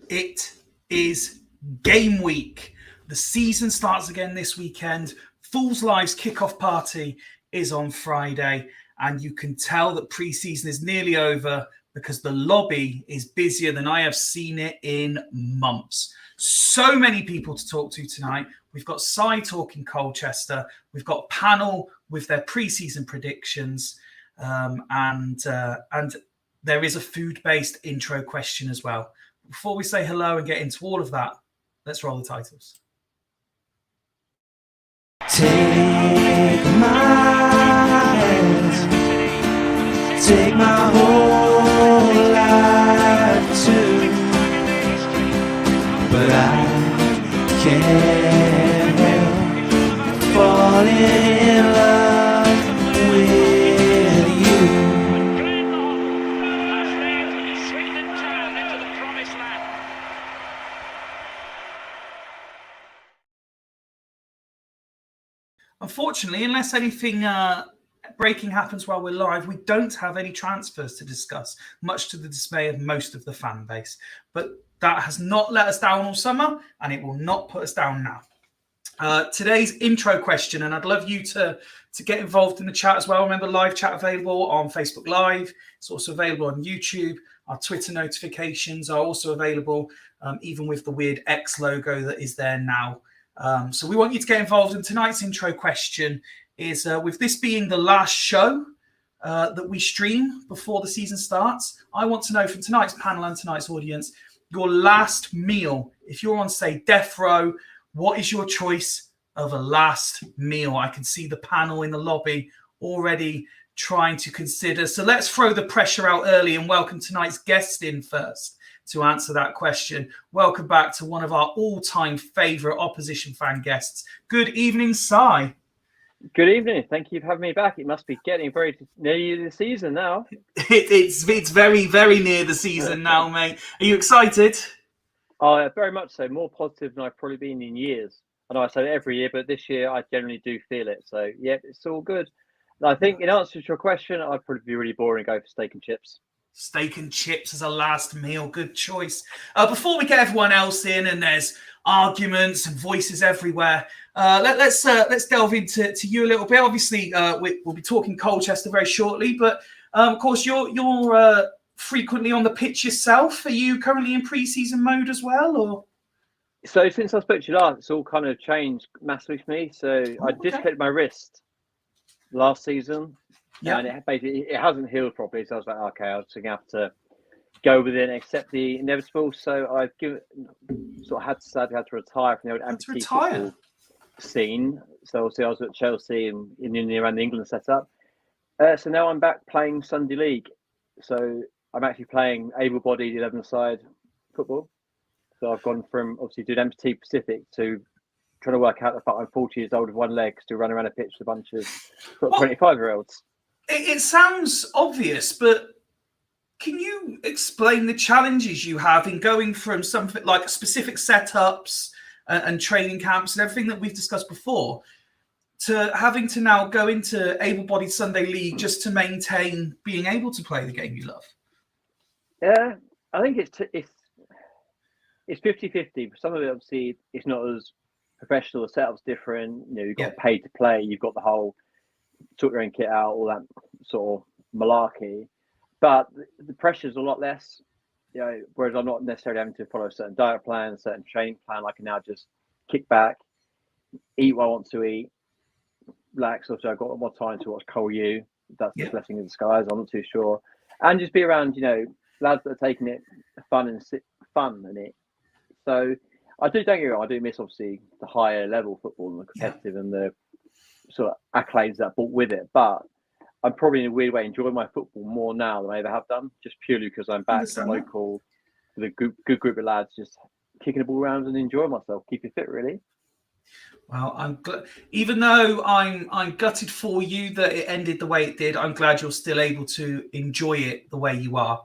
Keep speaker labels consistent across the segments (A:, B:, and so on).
A: It is game week. The season starts again this weekend. Fool's Live's kickoff party is on Friday, and you can tell that pre-season is nearly over because the lobby is busier than I have seen it in months. So many people to talk to tonight. We've got Cy talking Colchester. We've got a panel with their pre-season predictions, and there is a food-based intro question as well. Before we say hello and get into all of that, let's roll the titles.
B: Take my hands, take my whole life too, but I can't help falling in love with you.
A: Unfortunately, unless anything breaking happens while we're live, we don't have any transfers to discuss, much to the dismay of most of the fan base. But that has not let us down all summer, and it will not put us down now. Today's intro question, and I'd love you to get involved in the chat as well. Remember, live chat available on Facebook Live. It's also available on YouTube. Our Twitter notifications are also available, even with the weird X logo that is there now. So we want you to get involved. And tonight's intro question is, with this being the last show that we stream before the season starts, I want to know from tonight's panel and tonight's audience, your last meal. If you're on, say, death row, what is your choice of a last meal? I can see the panel in the lobby already trying to consider. So let's throw the pressure out early and welcome tonight's guest in first to answer that question. Welcome back to one of our all-time favourite opposition fan guests. Good evening, Cy.
C: Good evening. Thank you for having me back. It must be getting very near the season now.
A: It's very, very near the season now, mate. Are you excited?
C: Oh, very much so. More positive than I've probably been in years. I know I say it every year, but this year I generally do feel it. So, yeah, it's all good. And I think in answer to your question, I'd probably be really boring and go for steak and chips.
A: Steak and chips as a last meal. Good choice. Before we get everyone else in, and there's arguments and voices everywhere, let's delve into you a little bit. Obviously, we'll be talking Colchester very shortly, but of course, you're frequently on the pitch yourself. Are you currently in pre-season mode as well, or?
C: So since I spoke to you last, it's all kind of changed massively for me. So I dislocated my wrist last season, and it hasn't healed properly. So I was like, okay, I'm just gonna have to go with it and accept the inevitable. So I've had to retire from the old amputee football scene. So obviously I was at Chelsea and in around the England setup. So now I'm back playing Sunday League. So I'm actually playing able-bodied 11-side football. So I've gone from obviously doing amputee Pacific to trying to work out the fact I'm 40 years old with one leg to run around a pitch with a bunch of 25-year-olds.
A: It sounds obvious, but can you explain the challenges you have in going from something like specific setups and training camps and everything that we've discussed before to having to now go into able-bodied Sunday League just to maintain being able to play the game you love?
C: Yeah, I think it's 50-50. Some of it, obviously, it's not as professional. The setup's different. You've got to pay to play. You've got the whole sort your own kit out, all that sort of malarkey. But the pressure's a lot less. Whereas I'm not necessarily having to follow a certain diet plan, a certain training plan. I can now just kick back, eat what I want to eat, relax. Also, I've got more time to watch Cole U. That's the blessing in disguise. I'm not too sure. And just be around, lads that are taking it fun in it. So don't get me wrong, I do miss obviously the higher level football and the competitive and the sort of accolades that brought with it. But I'm probably in a weird way enjoying my football more now than I ever have done, just purely because I'm back local with a good group of lads, just kicking the ball around and enjoying myself, keeping fit really.
A: Well, I'm glad, even though I'm gutted for you that it ended the way it did. I'm glad you're still able to enjoy it the way you are.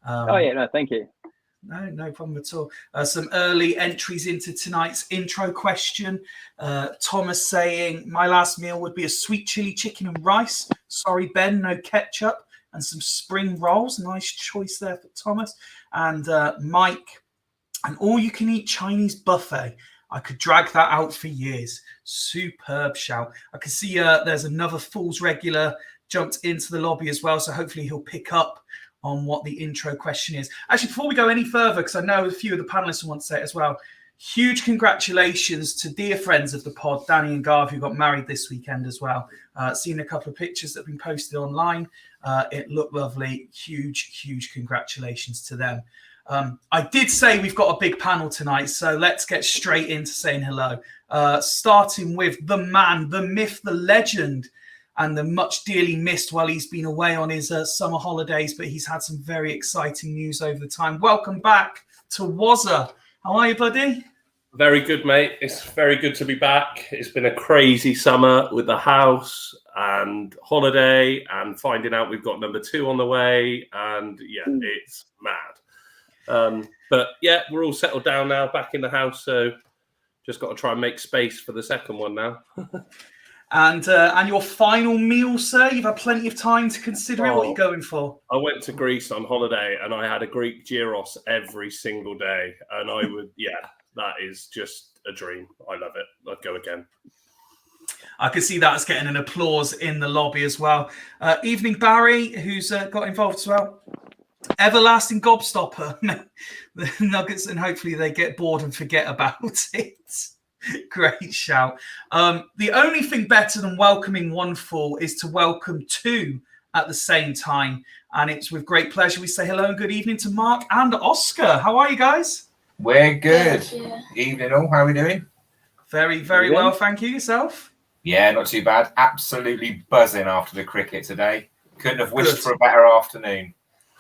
C: Thank you.
A: No problem at all. Some early entries into tonight's intro question. Thomas saying, my last meal would be a sweet chili chicken and rice. Sorry, Ben, no ketchup. And some spring rolls. Nice choice there for Thomas. And Mike, an all-you-can-eat Chinese buffet. I could drag that out for years. Superb shout. I can see there's another Fools regular jumped into the lobby as well. So hopefully he'll pick up on what the intro question is. Actually, before we go any further, because I know a few of the panelists want to say it as well, huge congratulations to dear friends of the pod, Danny and Garv, who got married this weekend as well. Seen a couple of pictures that have been posted online. It looked lovely. Huge congratulations to them. I did say we've got a big panel tonight, so let's get straight into saying hello. Starting with the man, the myth, the legend, and the much dearly missed while he's been away on his summer holidays, but he's had some very exciting news over the time. Welcome back to Wazza. How are you, buddy?
D: Very good, mate. It's very good to be back. It's been a crazy summer with the house and holiday and finding out we've got number 2 on the way. And it's mad. But yeah, we're all settled down now, back in the house. So just got to try and make space for the second one now.
A: And your final meal, sir? You've had plenty of time to consider it. What are you going for?
D: I went to Greece on holiday and I had a Greek gyros every single day. And I would, that is just a dream. I love it. I'd go again.
A: I can see that's getting an applause in the lobby as well. Evening, Barry, who's got involved as well. Everlasting gobstopper. The Nuggets, and hopefully they get bored and forget about it. Great shout. The only thing better than welcoming one full is to welcome 2 at the same time. And it's with great pleasure we say hello and good evening to Mark and Oscar. How are you guys?
E: We're good. Evening all. How are we doing?
A: Very well. Thank you. Yourself?
E: Yeah, not too bad. Absolutely buzzing after the cricket today. Couldn't have wished for a better afternoon.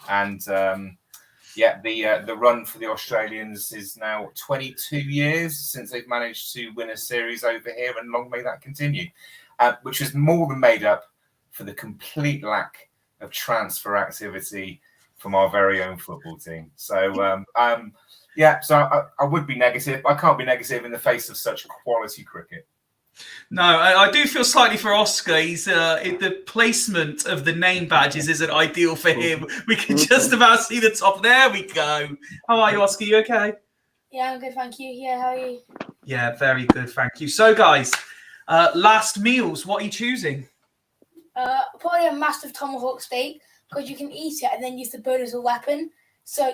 E: And the run for the Australians is now 22 years since they've managed to win a series over here, and long may that continue, which is more than made up for the complete lack of transfer activity from our very own football team. So, so I would be negative. I can't be negative in the face of such quality cricket.
A: No, I do feel slightly for Oscar. He's the placement of the name badges isn't ideal for him. We can just about see the top. There we go. How are you, Oscar? You okay?
F: Yeah, I'm good, thank you. Yeah, how are you?
A: Yeah, very good, thank you. So, guys, last meals. What are you choosing?
F: Probably a massive tomahawk steak because you can eat it and then use the bone as a weapon. So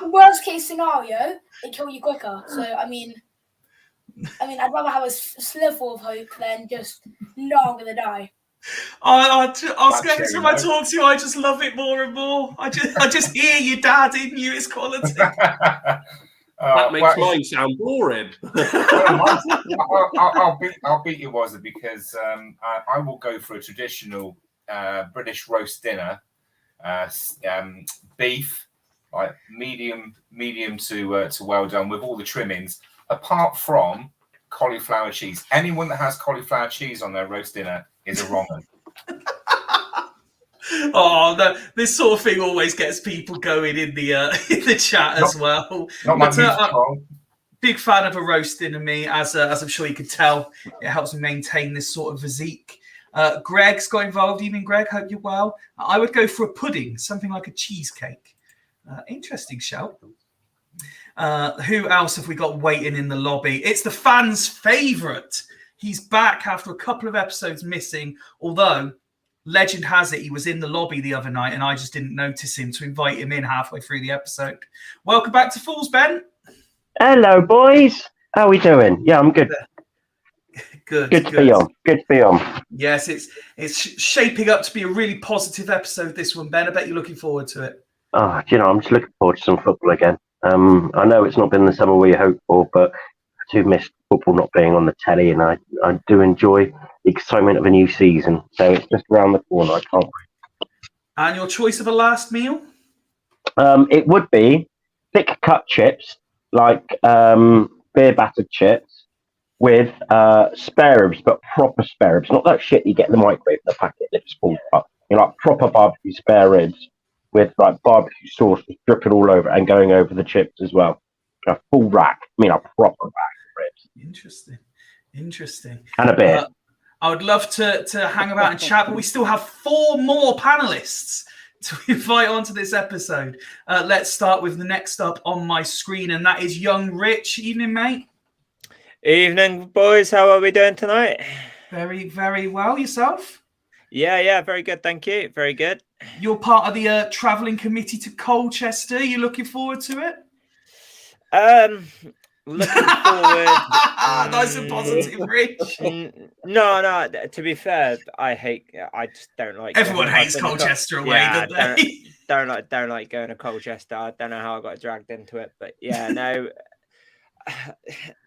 F: worst case scenario, they kill you quicker. So I mean, I'd rather have a sliver of hope than just no, I'm gonna die.
A: I was
E: That's
A: every
E: fair
A: time I
E: enough.
A: talk to you, I just love it more and more. I just hear your dad in you. It's quality.
D: That makes mine sound boring.
E: I'll beat you, Wazza, because I will go for a traditional British roast dinner, beef, like medium to well done with all the trimmings, apart from cauliflower cheese. Anyone that has cauliflower cheese on their roast dinner is a wrong one.
A: Oh, this sort of thing always gets people going in the chat as well.
E: Not my music
A: Big fan of a roast dinner, me, as I'm sure you could tell. It helps me maintain this sort of physique. Greg's got involved. Evening, Greg. Hope you're well. I would go for a pudding, something like a cheesecake. Interesting shout. Who else have we got waiting in the lobby? It's the fans' favourite. He's back after a couple of episodes missing, although legend has it he was in the lobby the other night and I just didn't notice him to invite him in halfway through the episode. Welcome back to Fools, Ben.
G: Hello, boys. How are we doing? Yeah, I'm good.
A: Good
G: to be on. Good to be on.
A: Yes, it's shaping up to be a really positive episode, this one, Ben. I bet you're looking forward to it.
G: Oh, I'm just looking forward to some football again. I know it's not been the summer we hoped for, but I do miss football not being on the telly, and I do enjoy the excitement of a new season. So it's just around the corner. I can't wait.
A: And your choice of a last meal?
G: It would be thick cut chips, like beer battered chips, with spare ribs, but proper spare ribs, not that shit you get in the microwave, the packet that's pulled up. Like proper barbecue spare ribs with like barbecue sauce dripping all over and going over the chips as well. A full rack. A proper rack of ribs.
A: Interesting.
G: And a beer.
A: I would love to hang about and chat, but we still have 4 more panelists to invite onto this episode. Let's start with the next up on my screen, and that is young Rich. Evening, mate.
H: Evening, boys. How are we doing tonight?
A: Very, very well. Yourself?
H: Yeah, very good. Thank you. Very good.
A: You're part of the travelling committee to Colchester. You looking forward to it?
H: Looking forward.
A: Nice and positive, Rich.
H: No. To be fair, I just don't like.
A: Everyone hates Colchester away, don't they?
H: Don't like going to Colchester. I don't know how I got dragged into it, but yeah, no.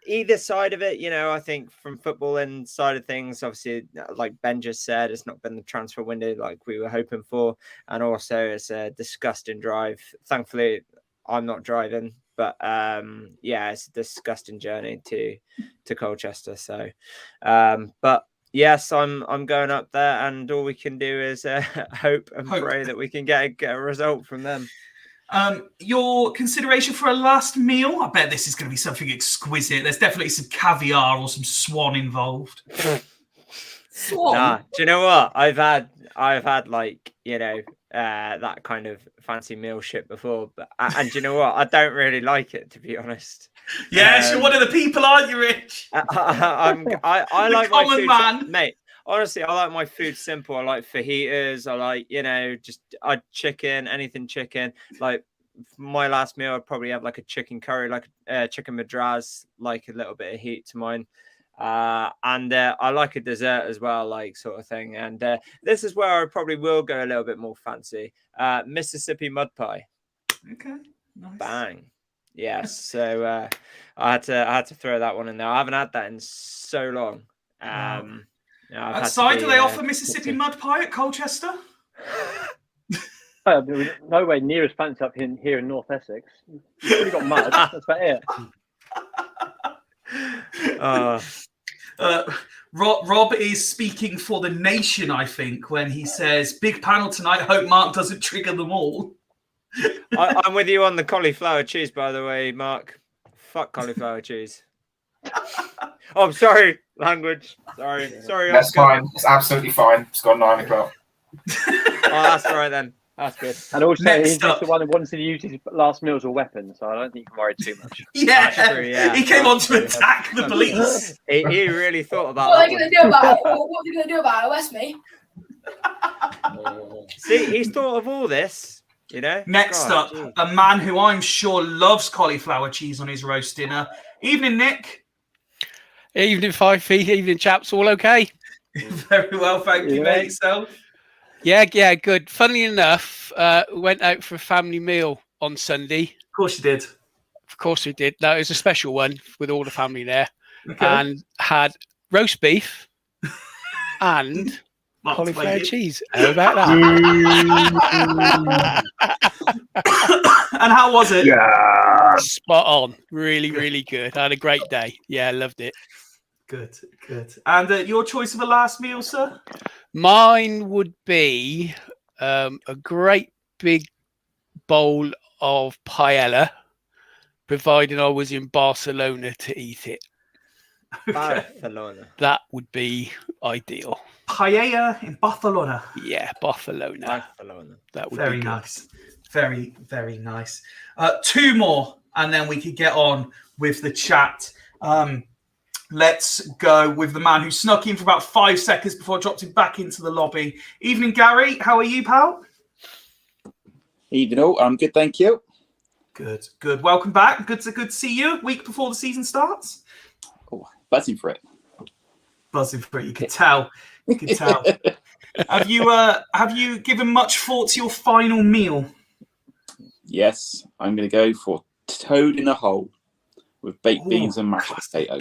H: Either side of it, I think from footballing side of things, obviously, like Ben just said, it's not been the transfer window like we were hoping for, and also it's a disgusting drive. Thankfully, I'm not driving, but it's a disgusting journey to Colchester. So, but yes, I'm going up there, and all we can do is hope and pray that we can get a result from them.
A: Your consideration for a last meal? I bet this is going to be something exquisite. There's definitely some caviar or some swan involved. Swan?
H: Nah, do you know what? I've had like, that kind of fancy meal shit before, but and do you know what? I don't really like it, to be honest.
A: Yes, you're one of the people, aren't you, Rich?
H: I like my food,
A: man.
H: mate. Honestly, I like my food simple. I like fajitas. I like, just chicken, anything chicken. Like my last meal, I'd probably have like a chicken curry, like chicken madras, like a little bit of heat to mine. And I like a dessert as well, like sort of thing. And this is where I probably will go a little bit more fancy. Mississippi mud pie.
A: Okay, nice.
H: Bang. Yes. So I had to throw that one in there. I haven't had that in so long.
A: Outside, do they offer Mississippi mud pie at Colchester?
C: No way near as fancy up here in North Essex. You've already got mud. That's about it.
A: Rob is speaking for the nation, I think, when he says, big panel tonight, hope Mark doesn't trigger them all.
H: I'm with you on the cauliflower cheese, by the way, Mark. Fuck cauliflower cheese. Oh, I'm sorry. Language. Sorry.
E: That's fine. It's absolutely fine. It's got 9 o'clock.
H: Oh, that's all right then. That's good.
C: And also, he's just the one that wants to use his last meal as a weapon, so I don't think you can worry too much.
A: Yeah, he came on to attack the police.
H: He really thought about
F: what are they going to do about it? What are they going to do about it? Arrest me?
H: See, he's thought of all this. You know.
A: Next
H: God,
A: up,
H: gee.
A: a man who I'm sure loves cauliflower cheese on his roast dinner. Evening, Nick.
I: Evening, Fifey. Evening, chaps. All okay?
A: Very well, thank you, mate. Yourself?
I: Yeah, good. Funnily enough, we went out for a family meal on Sunday.
A: Of course you did.
I: Of course we did. No, it was a special one with all the family there,
A: Okay.
I: and had roast beef and
A: Well,
I: cauliflower
A: wait.
I: cheese. How about that?
A: And how was it?
G: Yeah.
I: Spot on. Really, really good. I had a great day. Yeah, I loved it.
A: Good. And your choice of a last meal, sir?
I: Mine would be a great big bowl of paella, providing I was in Barcelona to eat it.
H: Barcelona.
I: That would be ideal.
A: Paella in Barcelona.
I: Yeah, Barcelona. That would
A: Very
I: be good.
A: nice. Very, very nice. Two more, and then we could get on with the chat. Let's go with the man who snuck in for about 5 seconds before I dropped him back into the lobby. Evening, Gary. How are you, pal?
J: Evening all. I'm good, thank you.
A: Good. Welcome back. Good to see you. Week before the season starts.
J: Oh, buzzing for it.
A: Buzzing for it. You could tell. Have you given much thought to your final meal?
J: Yes, I'm going to go for toad in a hole with baked beans and mashed potato.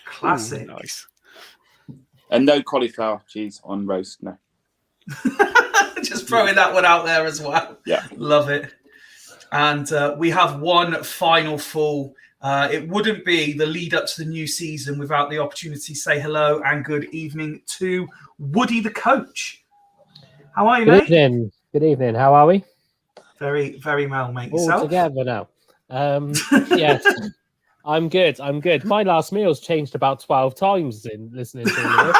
A: Classic.
I: Ooh, nice.
J: And no cauliflower cheese on roast, no.
A: Just throwing that one out there as well.
J: Yeah.
A: Love it. And we have one final full. It wouldn't be the lead up to the new season without the opportunity to say hello and good evening to Woody the coach. How are you, mate?
K: Good evening. How are we?
A: Very, very well, mate.
K: All
A: Yourself?
K: together now. Yes. I'm good. My last meal's changed about 12 times in listening to all of this.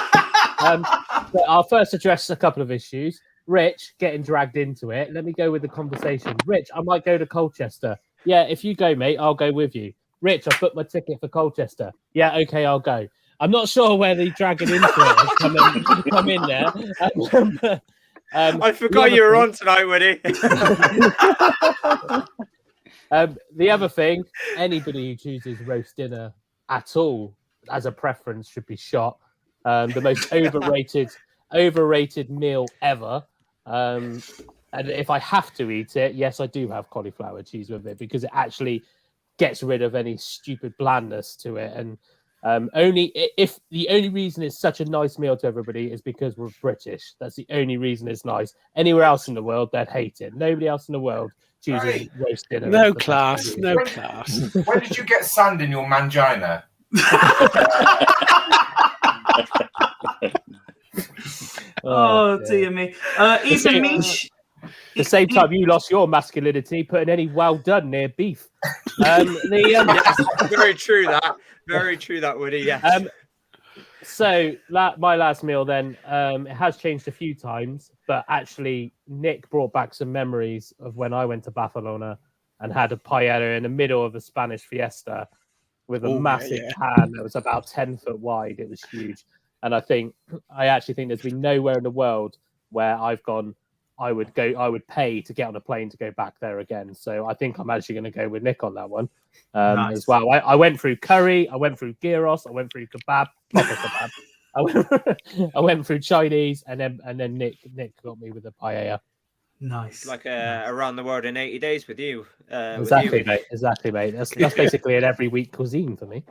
K: But I'll first address a couple of issues. Rich getting dragged into it. Let me go with the conversation. Rich, I might go to Colchester. Yeah, if you go, mate, I'll go with you. Rich, I booked my ticket for Colchester. Yeah, okay, I'll go. I'm not sure where the dragging into it has come in there.
H: I forgot you were on tonight, Woody.
K: The other thing, anybody who chooses roast dinner at all as a preference should be shot. The most overrated meal ever. And if I have to eat it, yes, I do have cauliflower cheese with it because it actually gets rid of any stupid blandness to it. And only reason it's such a nice meal to everybody is because we're British. That's the only reason it's nice. Anywhere else in the world, they'd hate it. Nobody else in the world chooses roast dinner.
I: No class.
E: When did you get sand in your mangina?
A: Oh, dear me. Even Mish.
K: The same time you lost your masculinity putting any well done near beef.
H: Yes, very true that, Woody. Yeah.
K: So my last meal then, it has changed a few times, but actually Nick brought back some memories of when I went to Barcelona and had a paella in the middle of a Spanish fiesta with a massive pan that was about 10 foot wide. It was huge. And I actually think there's been nowhere in the world where I've gone, I would pay to get on a plane to go back there again. So I think I'm actually going to go with Nick on that one as well. I went through curry, I went through gyros, I went through kebab, proper kebab. I went through Chinese, and then Nick got me with the paella.
A: Nice.
H: Like around the world in 80 days with you.
K: Exactly, mate. That's basically an every week cuisine for me.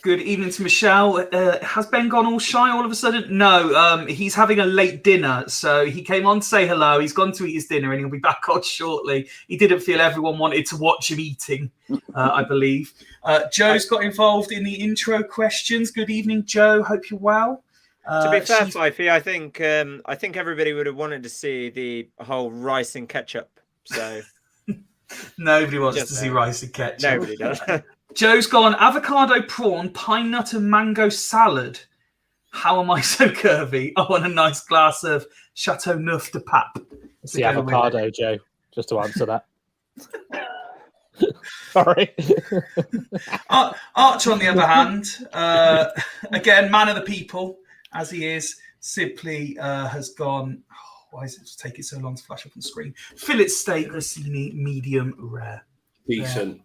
A: Good evening to Michelle. Has Ben gone all shy all of a sudden? No, he's having a late dinner. So he came on to say hello. He's gone to eat his dinner and he'll be back on shortly. He didn't feel everyone wanted to watch him eating, I believe. Joe's got involved in the intro questions. Good evening, Joe. Hope you're well.
H: To be fair, Fifey, I think everybody would have wanted to see the whole rice and ketchup. So
A: nobody wants to see rice and ketchup.
H: Nobody does.
A: Joe's gone avocado, prawn, pine nut, and mango salad. How am I so curvy? I want a nice glass of Chateau Neuf de Pape.
K: It's the avocado, Joe, just to answer that. Sorry.
A: Archer, on the other hand, again, man of the people, as he is, simply has gone, Why is it taking so long to flash up on the screen? Fillet steak, Rossini, medium rare.
D: Decent.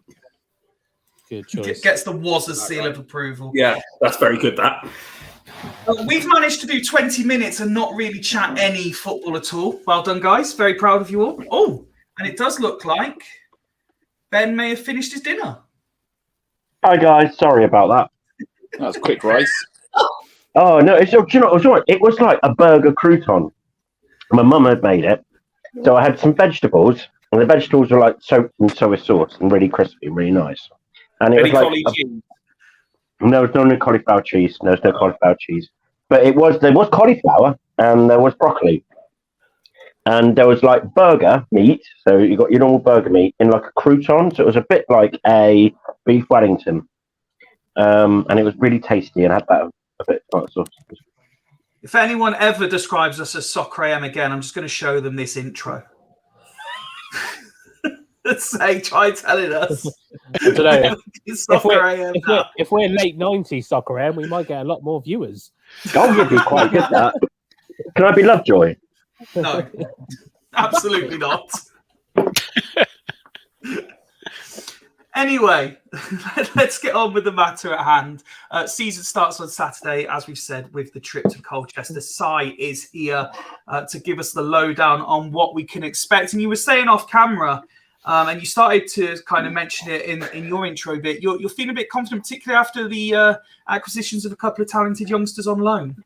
K: Good choice.
A: Gets the was a seal of approval.
D: Yeah, that's very good, that.
A: We've managed to do 20 minutes and not really chat any football at all. Well done, guys. Very proud of you all. Oh, and it does look like Ben may have finished his dinner.
G: Hi guys, sorry about that.
J: That was quick rice.
G: Oh no, do you know, it was like a burger crouton. My mum had made it, so I had some vegetables, and the vegetables were like soaked in soy sauce and really crispy, really nice. And it was like no, there's no cauliflower cheese. There's no cauliflower cheese, but there was cauliflower and there was broccoli, and there was like burger meat. So you got your normal burger meat in like a crouton. So it was a bit like a beef Wellington, and it was really tasty and had that a bit of sauce.
A: If anyone ever describes us as Soccer AM again, I'm just going to show them this intro. Let's say, try telling us.
K: I don't know.
A: If
K: we're late 90s Soccer AM, we might get a lot more viewers.
G: Oh, you'd be quite good at that. Can I be Lovejoy?
A: No, absolutely not. Anyway, let's get on with the matter at hand. Season starts on Saturday, as we've said, with the trip to Colchester. Si is here to give us the lowdown on what we can expect. And you were saying off camera, and you started to kind of mention it in your intro bit, you're feeling a bit confident, particularly after the acquisitions of a couple of talented youngsters on loan.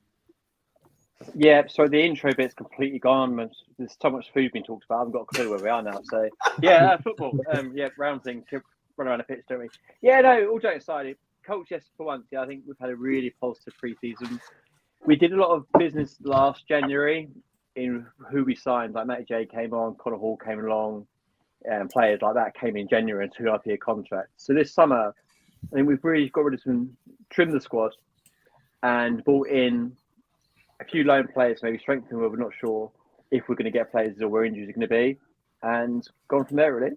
C: Yeah, so the intro bit's completely gone. There's so much food being talked about. I haven't got a clue where we are now. So, yeah, football. Round thing. Run around the pitch, don't we? Yeah, no, all jokes aside, Colchester for once, I think we've had a really positive pre-season. We did a lot of business last January in who we signed. Like Matty J came on, Connor Hall came along, and players like that came in January and 2.5-year contracts. So this summer, I think we've really got rid of trimmed the squad and brought in a few loan players, maybe strengthened where we're not sure if we're going to get players or where injuries are going to be, and gone from there, really.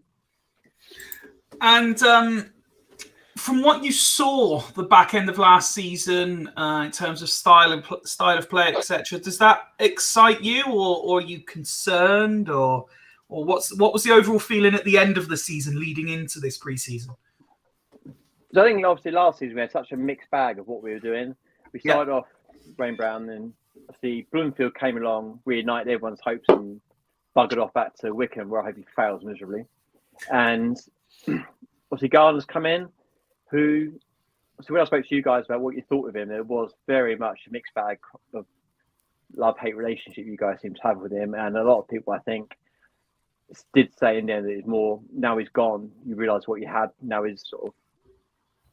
A: And from what you saw the back end of last season, in terms of style of play, etc., does that excite you, or are you concerned, or what was the overall feeling at the end of the season, leading into this pre-season?
C: So I think obviously last season we had such a mixed bag of what we were doing. We started off Wayne Brown, and obviously Bloomfield came along, reignited everyone's hopes, and buggered off back to Wickham, where I hope he fails miserably. And obviously Gardner's come in, who, so when I spoke to you guys about what you thought of him, it was very much a mixed bag of love-hate relationship you guys seem to have with him. And a lot of people, I think, did say in the end that it's more, now he's gone, you realise what you had, now he's sort of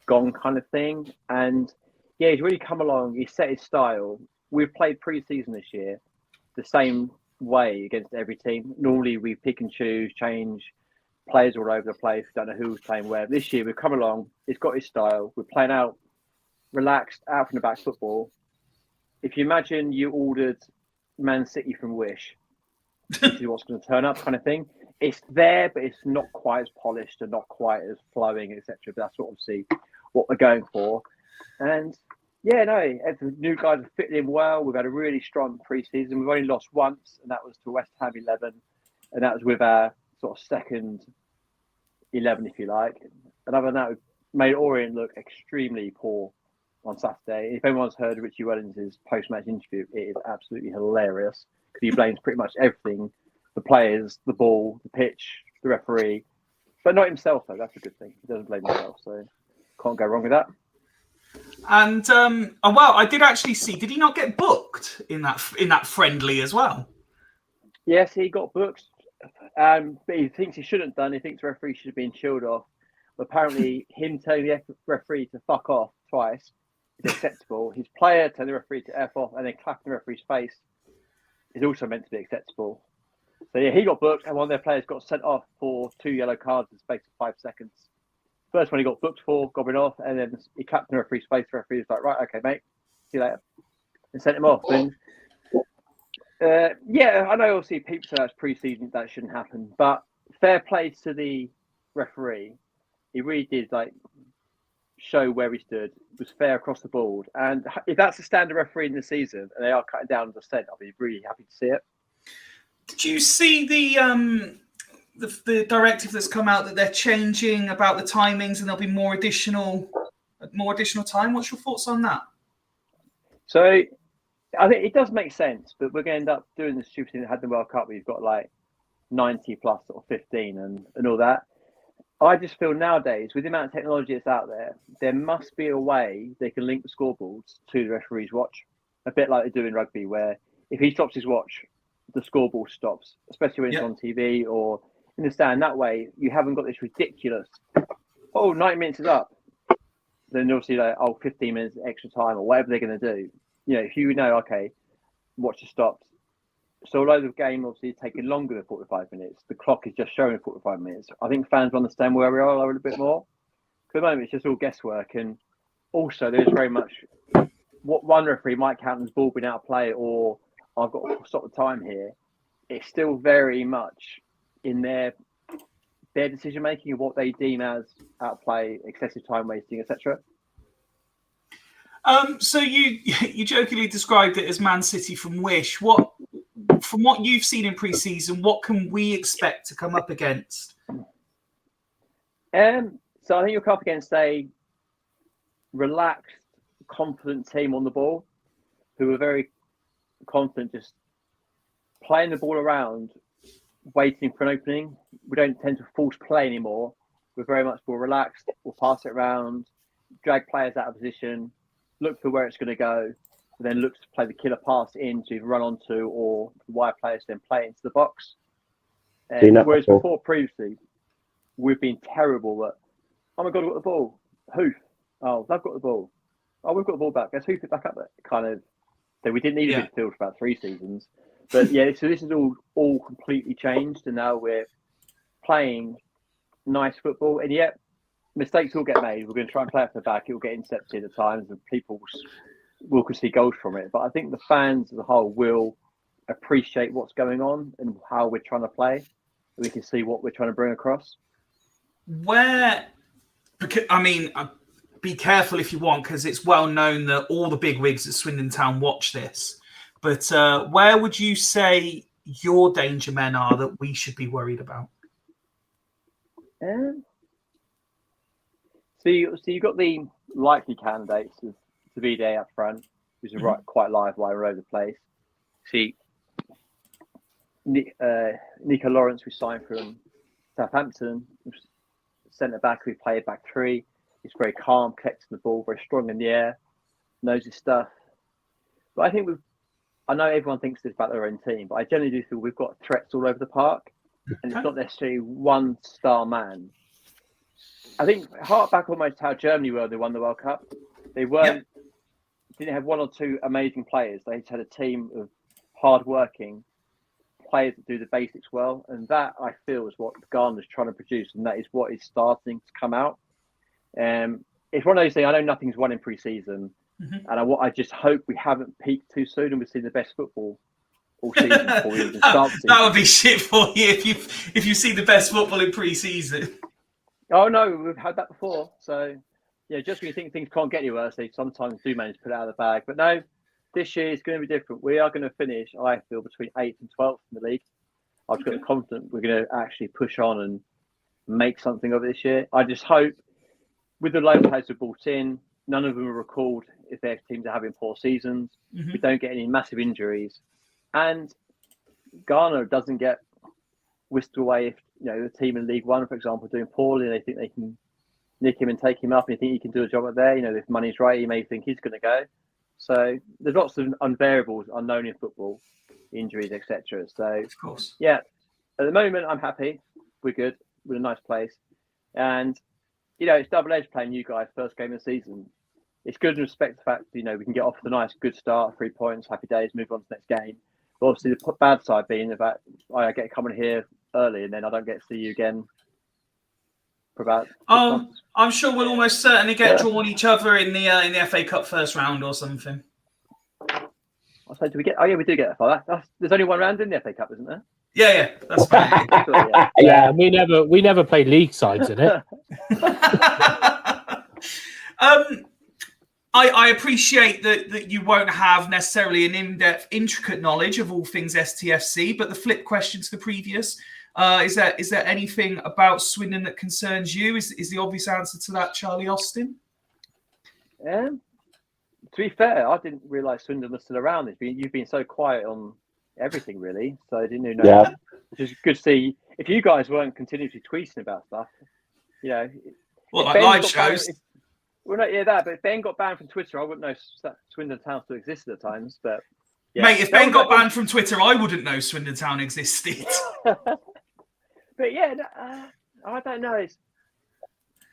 C: gone kind of thing. And yeah, he's really come along, he's set his style. We've played pre-season this year the same way against every team. Normally we pick and choose, change players all over the place, don't know who's playing where. This year we've come along, it's got his style, we're playing out relaxed, out from the back football. If you imagine you ordered Man City from Wish, this is what's going to turn up kind of thing. It's there, but it's not quite as polished and not quite as flowing, etc. But that's obviously what we're going for. And yeah, no, the new guys have fitted in well. We've had a really strong pre-season. We've only lost once, and that was to West Ham 11, and that was with our sort of second 11, if you like. And other than that, we've made Orient look extremely poor on Saturday. If anyone's heard Richie Wellings' post-match interview, it is absolutely hilarious because he blames pretty much everything: the players, the ball, the pitch, the referee, but not himself. Though that's a good thing. He doesn't blame himself, so can't go wrong with that.
A: And well, I did actually see. Did he not get booked in that friendly as well?
C: Yes, he got booked, but he thinks he shouldn't have done. He thinks the referee should have been chilled off. But apparently, him telling the referee to fuck off twice is acceptable. His player telling the referee to F off and then clapping the referee's face is also meant to be acceptable. So yeah, he got booked, and one of their players got sent off for 2 yellow cards in the space of 5 seconds. First one he got booked for, gobbing off, and then he clapped in the referee's face. The referee was like, right, okay, mate, see you later. And sent him off. And yeah, I know obviously people say that's pre-season, that shouldn't happen, but fair play to the referee. He really did show where he stood. It was fair across the board. And if that's the standard referee in the season, and they are cutting down the percent, I'll be really happy to see it.
A: Did you see the directive that's come out that they're changing about the timings and there'll be more additional time? What's your thoughts on that?
C: So I think it does make sense, but we're going to end up doing the stupid thing that had the World Cup where you've got like 90 plus or 15 and all that. I just feel nowadays, with the amount of technology that's out there, there must be a way they can link the scoreboards to the referee's watch. A bit like they do in rugby, where if he stops his watch, the scoreboard stops, especially when it's on TV or in the stand. That way, you haven't got this ridiculous, 90 minutes is up. Then obviously, 15 minutes extra time or whatever they're going to do. You know, if you know, okay, watch has stopped. So although the game obviously is taking longer than 45 minutes, the clock is just showing 45 minutes. I think fans will understand where we are a little bit more. Because at the moment, it's just all guesswork. And also, there's very much what one referee might count as ball being out of play or I've got to stop the time here. It's still very much in their decision making of what they deem as out of play, excessive time wasting, etc.
A: So you jokingly described it as Man City from Wish. From what you've seen in pre-season, what can we expect to come up against?
C: So I think you'll come up against a relaxed, confident team on the ball who are very confident, just playing the ball around, waiting for an opening. We don't tend to force play anymore. We're very much more relaxed. We'll pass it around, drag players out of position, look for where it's going to go, and then look to play the killer pass in to run onto or wire players then play it into the box. Whereas before, previously, we've been terrible at, oh my God, we've got the ball. Hoof. Oh, they've got the ball. Oh, we've got the ball back. Let's hoof it back up there. Kind of. So we didn't need a midfield for about 3 seasons. But yeah, so this is all completely changed. And now we're playing nice football. And yet, mistakes will get made. We're going to try and play off the back. It will get intercepted at times and people will see goals from it. But I think the fans as a whole will appreciate what's going on and how we're trying to play. We can see what we're trying to bring across.
A: Be careful if you want, because it's well known that all the big wigs at Swindon Town watch this. But where would you say your danger men are that we should be worried about?
C: So you've got the likely candidates of Davide up front, who's quite live wire all over the place. See, Nico Lawrence, we signed from Southampton, centre back, we played back 3. He's very calm, collecting the ball, very strong in the air, knows his stuff. But I think I know everyone thinks this about their own team, but I generally do feel we've got threats all over the park, and it's not necessarily one star man. I think hark back almost how Germany were, they won the World Cup. They didn't have 1 or 2 amazing players. They just had a team of hard-working players that do the basics well, and that I feel is what Ghana's trying to produce, and that is what is starting to come out. It's one of those things. I know nothing's won in pre-season, and I just hope we haven't peaked too soon and we've seen the best football all season before we even start the season.
A: That would be shit for you if you see the best football in pre-season.
C: Oh no, we've had that before. So yeah, just when you think things can't get any worse, they sometimes do manage to put it out of the bag. But no, this year is going to be different. We are going to finish, I feel, between 8th and 12th in the league. I've got confident we're going to actually push on and make something of it this year. I just hope, with the loan players we've brought in, none of them are recalled if their teams are having poor seasons. We don't get any massive injuries. And Ghana doesn't get whisked away if the team in League One, for example, doing poorly, they think they can nick him and take him up and you think he can do a job up there. If money's right, you may think he's going to go. So there's lots of unvariables unknown in football, injuries, etc. So,
A: of course,
C: yeah, at the moment, I'm happy. We're good. We're in a nice place. And it's double-edged playing you guys first game of the season. It's good in respect to the fact we can get off with a nice, good start, 3 points, happy days, move on to the next game. But obviously, the bad side being the fact I get coming here early and then I don't get to see you again for about 6 months.
A: I'm sure we'll almost certainly get drawn each other in the FA Cup first round or something.
C: I say, do we get? Oh yeah, we do get that far. There's only 1 round in the FA Cup, isn't there?
A: Yeah, that's fine.
K: Yeah, we never played league sides in it.
A: I appreciate that you won't have necessarily an in-depth, intricate knowledge of all things STFC, but the flip question to the previous, is there anything about Swindon that concerns you? Is the obvious answer to that Charlie Austin?
C: To be fair, I didn't realise Swindon was still around. You've been so quiet on everything, really, so I didn't know.
G: Yeah.
C: Which is good to see. If you guys weren't continuously tweeting about stuff, you know,
A: well, like live shows.
C: Well, not that, but if Ben got banned from Twitter, I wouldn't know Swindon Town still existed at times. But
A: yeah. Mate, if Ben got banned from Twitter, I wouldn't know Swindon Town existed.
C: But yeah, I don't know.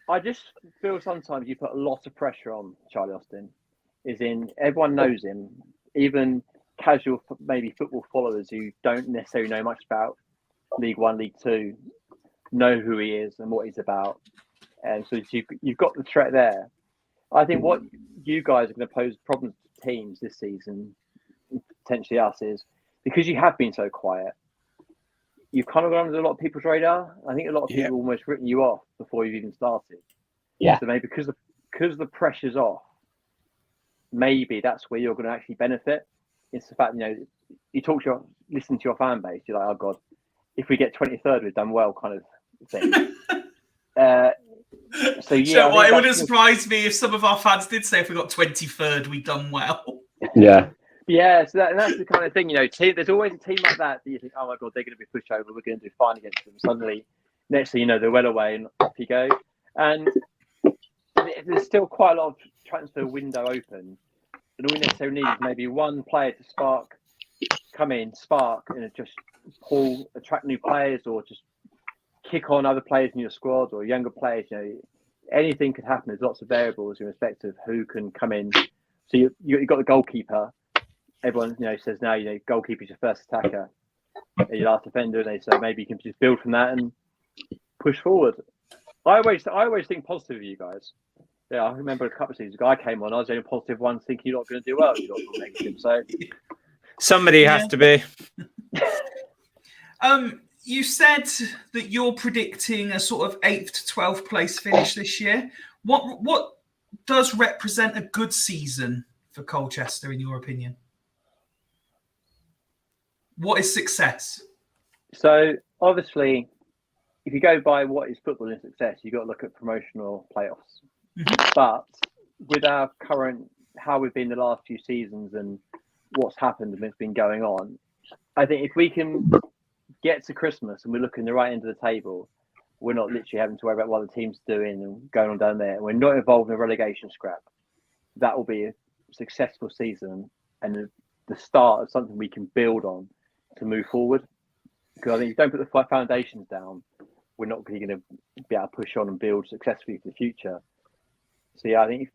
C: I just feel sometimes you put a lot of pressure on Charlie Austin. Everyone knows him, even casual maybe football followers who don't necessarily know much about League One, League Two, know who he is and what he's about, and so you've got the threat there. I think what you guys are going to pose problems to teams this season, potentially us, is because you have been so quiet. You've kind of gone under a lot of people's radar. I think a lot of people have almost written you off before you've even started.
G: Yeah.
C: So maybe because the pressure's off, maybe that's where you're going to actually benefit. It's the fact, you listen to your fan base. You're like, oh God, if we get 23rd, we've done well, kind of thing. So yeah,
A: it wouldn't surprise me if some of our fans did say if we got 23rd, we've done well.
G: Yeah.
C: Yeah, so that's the kind of thing, there's always a team like that you think, oh my God, they're going to be pushed over, we're going to do fine against them. Suddenly, next thing you know, they're well away and off you go. And there's still quite a lot of transfer window open. And all we necessarily need is maybe one player to come in, and just attract new players, or just kick on other players in your squad or younger players. Anything could happen. There's lots of variables in respect of who can come in. So you've got the goalkeeper. Everyone says now goalkeeper's your first attacker, your last defender, and they say maybe you can just build from that and push forward. I always think positive of you guys. Yeah, I remember a couple of seasons ago I came on. I was the only positive one, thinking you're not going to do well. You're not negative. So
H: somebody has to be.
A: You said that you're predicting a sort of 8th to 12th place finish this year. What does represent a good season for Colchester, in your opinion? What is success?
C: So obviously, if you go by what is football in success, you've got to look at promotional playoffs. Mm-hmm. But with our current, how we've been the last few seasons and what's happened and what's been going on, I think if we can get to Christmas and we're looking the right end of the table, we're not literally having to worry about what the team's doing and going on down there, and we're not involved in a relegation scrap. That will be a successful season and the start of something we can build on to move forward. Because I think if you don't put the foundations down, we're not really going to be able to push on and build successfully for the future. So yeah, I think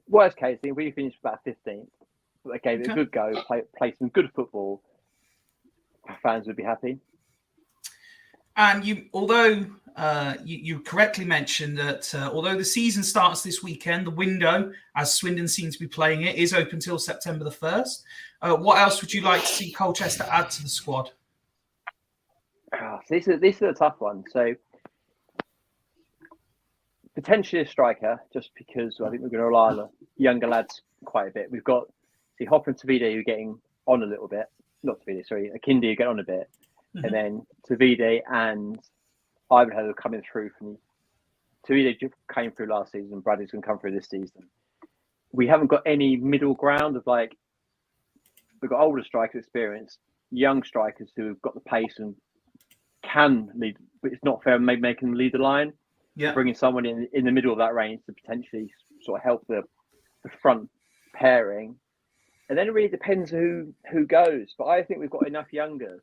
C: worst case, I think if we finish about 15th, gave it a good go, play some good football, fans would be happy.
A: And although you correctly mentioned that although the season starts this weekend, the window, as Swindon seems to be playing it, is open till September the 1st. What else would you like to see Colchester add to the squad?
C: This is a tough one. So potentially a striker, just because I think we're going to rely on the younger lads quite a bit. We've got Hopper and Tavide who are getting on a little bit. Not Tavide, sorry, Akindi who get on a bit. Mm-hmm. And then Tavide and Ivanhoe are coming through from Tavide came through last season and Bradley's going to come through this season. We haven't got any middle ground of we've got older striker experience, young strikers who have got the pace and can lead, but it's not fair maybe making them lead the line. Yeah. Bringing someone in the middle of that range to potentially sort of help the front pairing. And then it really depends who goes. But I think we've got enough younger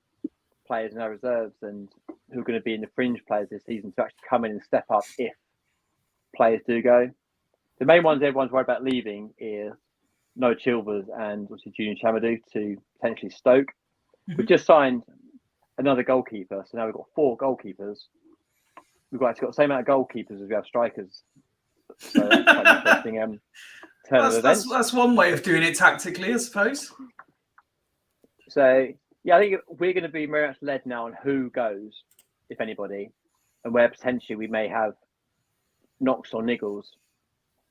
C: players in our reserves and who are going to be in the fringe players this season to actually come in and step up if players do go. The main ones everyone's worried about leaving is Noah Chilvers and obviously Junior Chamadou to potentially Stoke. Mm-hmm. We've just signed another goalkeeper, so now we've got 4 goalkeepers. We've got the same amount of goalkeepers as we have strikers. So that's quite an interesting turn of events.
A: That's one way of doing it tactically, I suppose.
C: So yeah, I think we're going to be very much led now on who goes, if anybody, and where potentially we may have knocks or niggles.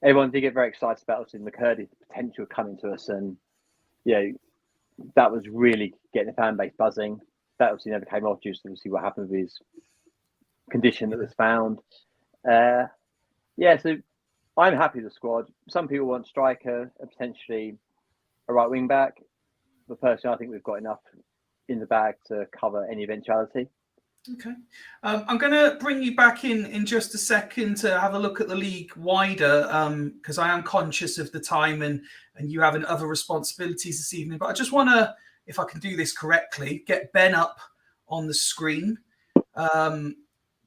C: everyone did get very excited about us in McCurdy, the potential coming to us, and that was really getting the fan base buzzing. That obviously never came off due to obviously what happened with his condition that was found. So I'm happy with the squad. Some people want striker and potentially a right wing back, but personally, I think we've got enough in the bag to cover any eventuality.
A: Okay. I'm going to bring you back in just a second to have a look at the league wider, because I am conscious of the time and you having other responsibilities this evening. But I just want to, if I can do this correctly, get Ben up on the screen,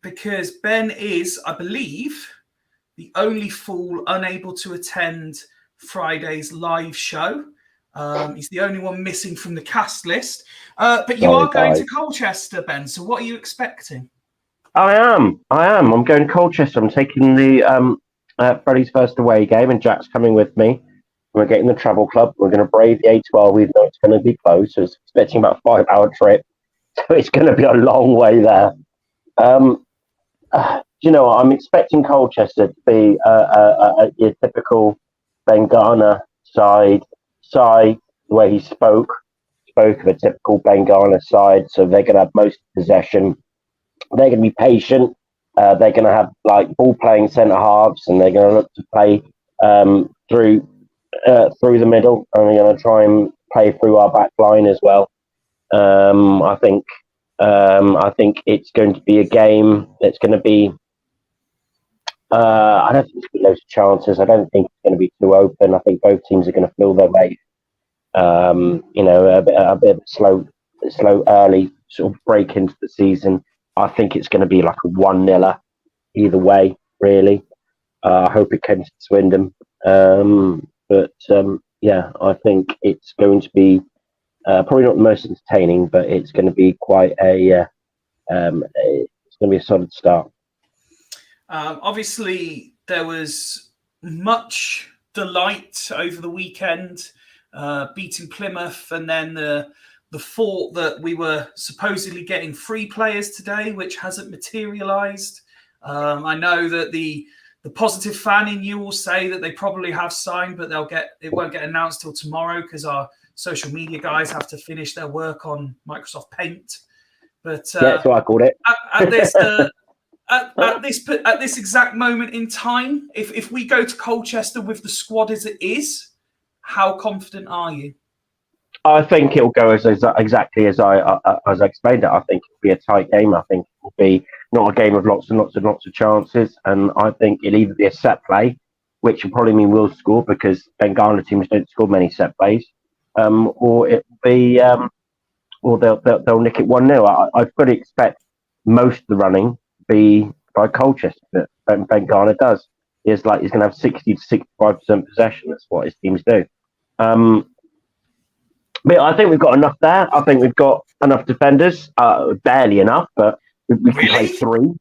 A: because Ben is, I believe, the only fool unable to attend Friday's live show. He's the only one missing from the cast list. But you are going to Colchester, Ben. So what are you expecting?
G: I am. I'm going to Colchester. I'm taking the Freddie's first away game, and Jack's coming with me. We're getting the travel club. We're going to brave the A12. Even though it's going to be close. So it's expecting about a 5-hour trip. So it's going to be a long way there. You know, I'm expecting Colchester to be your typical Bengana side, where he spoke of a typical Bengana side. So they're going to have most possession. They're going to be patient. They're going to have like ball playing centre halves, and they're going to look to play through the middle, and they're going to try and play through our back line as well. I think it's going to be a game that's going to be. I don't think there's going to be loads of chances. I don't think it's going to be too open. I think both teams are going to feel their weight. A bit slow early sort of break into the season. I think it's going to be like a 1-0 either way, really. I hope it comes to Swindon. I think it's going to be probably not the most entertaining, but it's going to be quite it's going to be a solid start.
A: Obviously, there was much delight over the weekend, beating Plymouth, and then the thought that we were supposedly getting free players today, which hasn't materialised. I know that the positive fan in you will say that they probably have signed, but it won't get announced till tomorrow because our social media guys have to finish their work on Microsoft Paint. But
G: that's what I called it.
A: At this exact moment in time, if we go to Colchester with the squad as it is, how confident are you?
G: I think it'll go exactly as I explained it. I think it'll be a tight game. I think it will be not a game of lots and lots of chances. And I think it'll either be a set play, which will probably mean we'll score because Bengala teams don't score many set plays, or it'll be, or they'll nick it 1-0. I fully expect most of the running to be by Colchester, but Bengala does. He's going to have 60 to 65% possession. That's what his teams do. But I think we've got enough there. I think we've got enough defenders. Barely enough, but we can play three.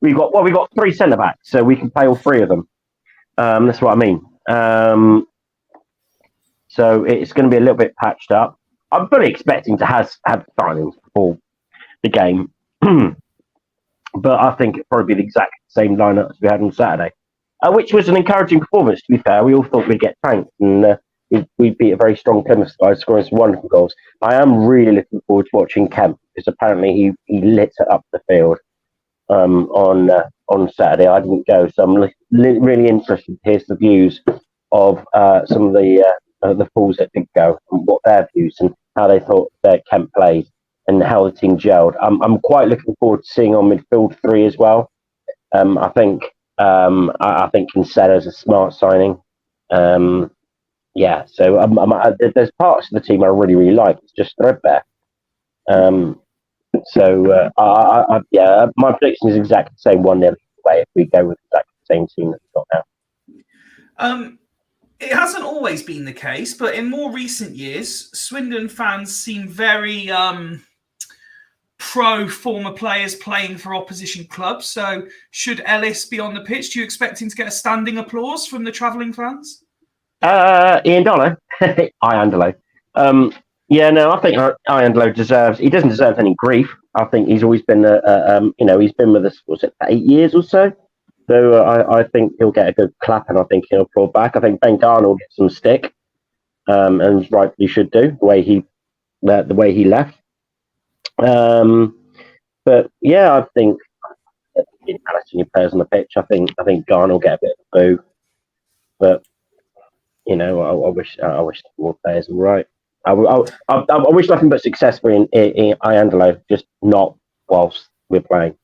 G: we got 3 centre backs, so we can play all 3 of them. That's what I mean. So it's going to be a little bit patched up. I'm fully expecting to have signings before the game, but I think it'll probably be the exact same lineup as we had on Saturday, which was an encouraging performance. To be fair, we all thought we'd get pranked, and we beat a very strong Plymouth side, scoring some wonderful goals. I am really looking forward to watching Kemp because apparently he lit up the field on Saturday. I didn't go, so I'm really interested to hear the views of some of the fools that did go and what their views and how they thought that Kemp played and how the team gelled. I'm quite looking forward to seeing on midfield 3 as well. I think Kinsella's a smart signing. So there's parts of the team I really like. It's just threadbare. My prediction is exactly the same 1-0 way if we go with exactly the same team that we've got now.
A: It hasn't always been the case, but in more recent years, Swindon fans seem very pro former players playing for opposition clubs. So should Ellis be on the pitch, do you expect him to get a standing applause from the travelling fans?
G: Ian Dollo, Iandolo. I think Iandolo he doesn't deserve any grief. I think he's always been, he's been with us, 8 years or so? So I think he'll get a good clap, and I think he'll pull back. I think Ben Garner will get some stick, and rightly should do the way he left. But yeah, I think balancing your players on the pitch. I think Garner will get a bit of a boo, but you know, I wish more players were right. I wish nothing but success for in Iandolo, just not whilst we're playing.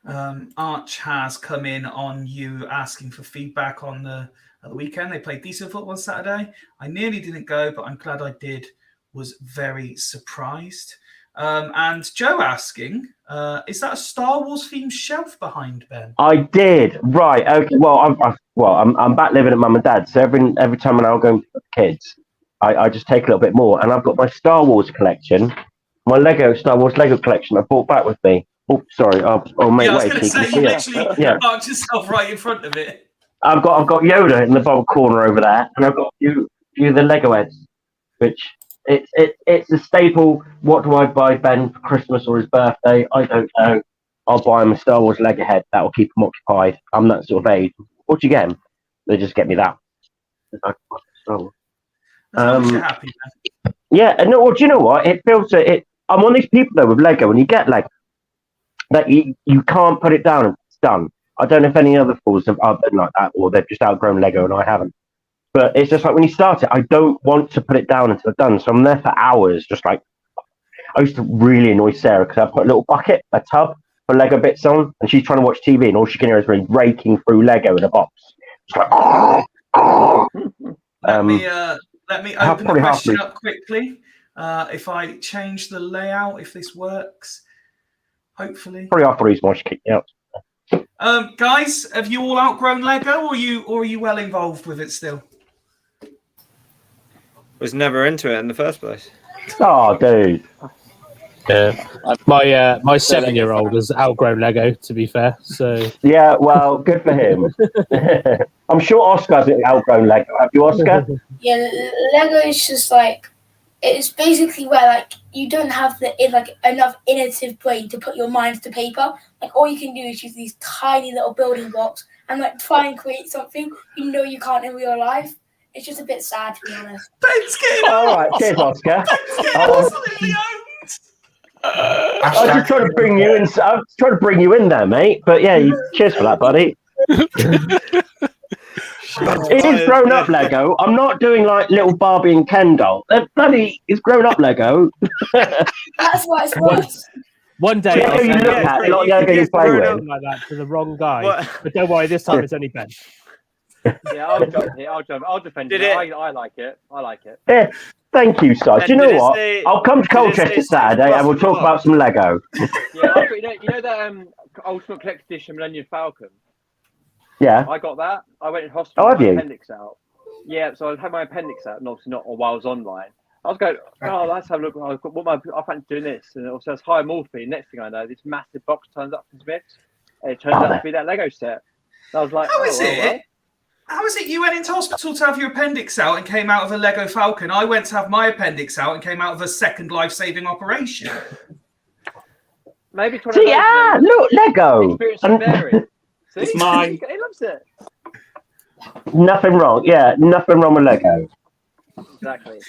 A: Arch has come in on you asking for feedback on the weekend. They played decent football on Saturday. I nearly didn't go, but I'm glad I did. Was very surprised. And Joe asking, is that a Star Wars themed shelf behind Ben?
G: I did. Right. Okay. Well, I'm back living at mum and dad's. So every time when I go with the kids, I just take a little bit more. And I've got my Star Wars collection, my Star Wars Lego collection I brought back with me. Oh, sorry. Oh, mate,
A: I was
G: wait.
A: going to say, you literally parked yourself right in front of it.
G: I've got Yoda in the bottom corner over there, and I've got a few of the Lego heads, which it's a staple. What do I buy Ben for Christmas or his birthday? I don't know. I'll buy him a Star Wars Lego head. That will keep him occupied. I'm that sort of age. What do you get him? They just get me that.
A: As long as you're happy, man.
G: Yeah, and well, do you know what? It feels it. I'm one of these people though with Lego. When you get Lego, that you can't put it down and it's done. I don't know if any other fools have been like that, or they've just outgrown Lego and I haven't. But it's just like when you start it, I don't want to put it down until it's done. So I'm there for hours, just like I used to really annoy Sarah because I put a little bucket, a tub for Lego bits on, and she's trying to watch TV, and all she can hear is me raking through Lego in a box. It's like,
A: let me open the question up quickly. If I change the layout, if this works, hopefully.
G: Probably after he's watched kicked out.
A: Guys, have you all outgrown Lego, or are you well involved with it still?
H: Was never into it in the first place.
G: Oh, dude.
K: Yeah. My 7-year-old has outgrown Lego, to be fair. So
G: yeah, well, good for him. I'm sure Oscar's outgrown Lego. Have you, Oscar?
F: Yeah, Lego is just like, it's basically where like you don't have enough innovative brain to put your mind to paper. Like all you can do is use these tiny little building blocks and like try and create something you know you can't in real life. It's just a bit sad, to be honest.
A: Ben's getting
G: all right, cheers, Oscar.
A: Absolutely owned.
G: I was just trying to bring you in. I was trying to bring you in there, mate. But yeah, cheers for that, buddy. It is grown up Lego. I'm not doing like little Barbie and Ken doll. Bloody, it's grown up Lego.
F: That's why it's worse.
K: One day,
G: you look at not Lego you play with.
K: Like that to the wrong guy. But don't worry, this time it's only Ben.
C: Yeah, I'll jump here. I'll defend it. I like it.
G: Yeah, thank you, Si. Do you know what? I'll come to Colchester Saturday and we'll talk about some Lego.
C: Yeah, you know that Ultimate Collector's Edition Millennium Falcon?
G: Yeah.
C: I got that. I went in hospital with my appendix out. Yeah, so I had my appendix out, and obviously not while I was online. I was going, let's have a look. I fancy doing this. And also, it's high morphine. Next thing I know, this massive box turns up from Smith's. And it turns out to be that Lego set. And I was like,
A: How is it? How is it you went into hospital to have your appendix out and came out of a Lego Falcon? I went to have my appendix out and came out of a second life-saving operation.
C: Maybe it's
G: look, Lego.
C: See?
J: It's mine.
C: He loves it.
G: Nothing wrong. Yeah, nothing wrong with Lego.
C: Exactly.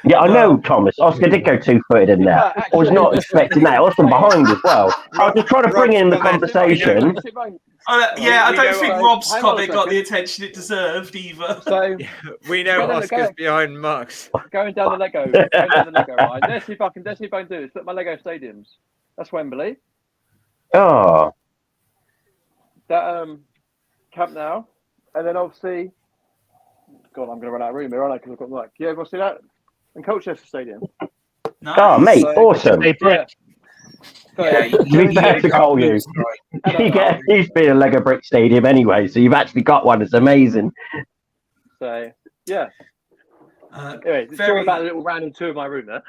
G: Yeah, I know, Thomas. Oscar did go 2-footed in there. I was not expecting that. I was from behind as well. I was just trying to bring in the conversation.
A: I don't think Rob's comment got the attention it deserved either.
C: So
H: we know Oscar's behind Max.
C: Going down the Lego line. Let's see if I can do this. Look, my Lego stadiums. That's Wembley.
G: Oh.
C: That Camp Nou, and then obviously, God, I'm going to run out of room here, aren't I? Because I've got like, yeah, we'll see that in Colchester Stadium.
A: Nice.
G: Oh, mate, awesome.
C: Yeah.
G: We better to call you. You used to be in a Lego brick stadium anyway, so you've actually got one. It's amazing.
C: So yeah. Anyway, sorry about a little random tour of my room there.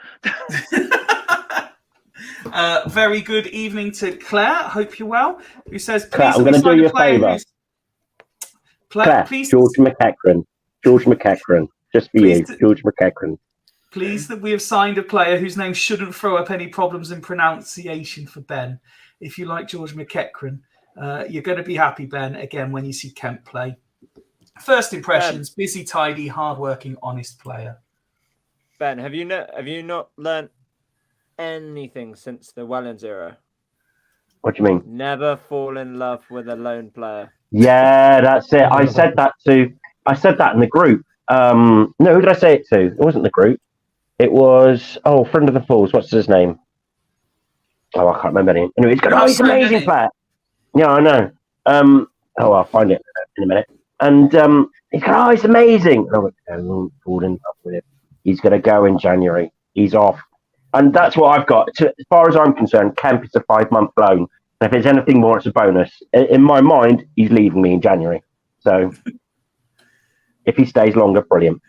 A: Very good evening to Claire. Hope you're well. Who says,
G: Claire, I'm going to do you a favour. Claire, please. George McEachran, just for you, George McEachran.
A: Please, that we have signed a player whose name shouldn't throw up any problems in pronunciation for Ben. If you like George McEachran, You're going to be happy, Ben, again, when you see Kent play. First impressions, busy, tidy, hard-working, honest player.
H: Ben, have you not learnt anything since the Wellens era?
G: What do you mean?
H: Never fall in love with a lone player.
G: Yeah, that's it. I said that in the group. No, who did I say it to? It wasn't the group. It was friend of the Fools. What's his name? Oh, I can't remember him. Anyway, he's an amazing player. Yeah, I know. I'll find it in a minute. And he's amazing. And I went, don't fall in love with him. He's going to go in January. He's off. And that's what I've got. As far as I'm concerned, Kemp is a 5-month loan. And if there's anything more, it's a bonus. In my mind, he's leaving me in January. So if he stays longer, brilliant.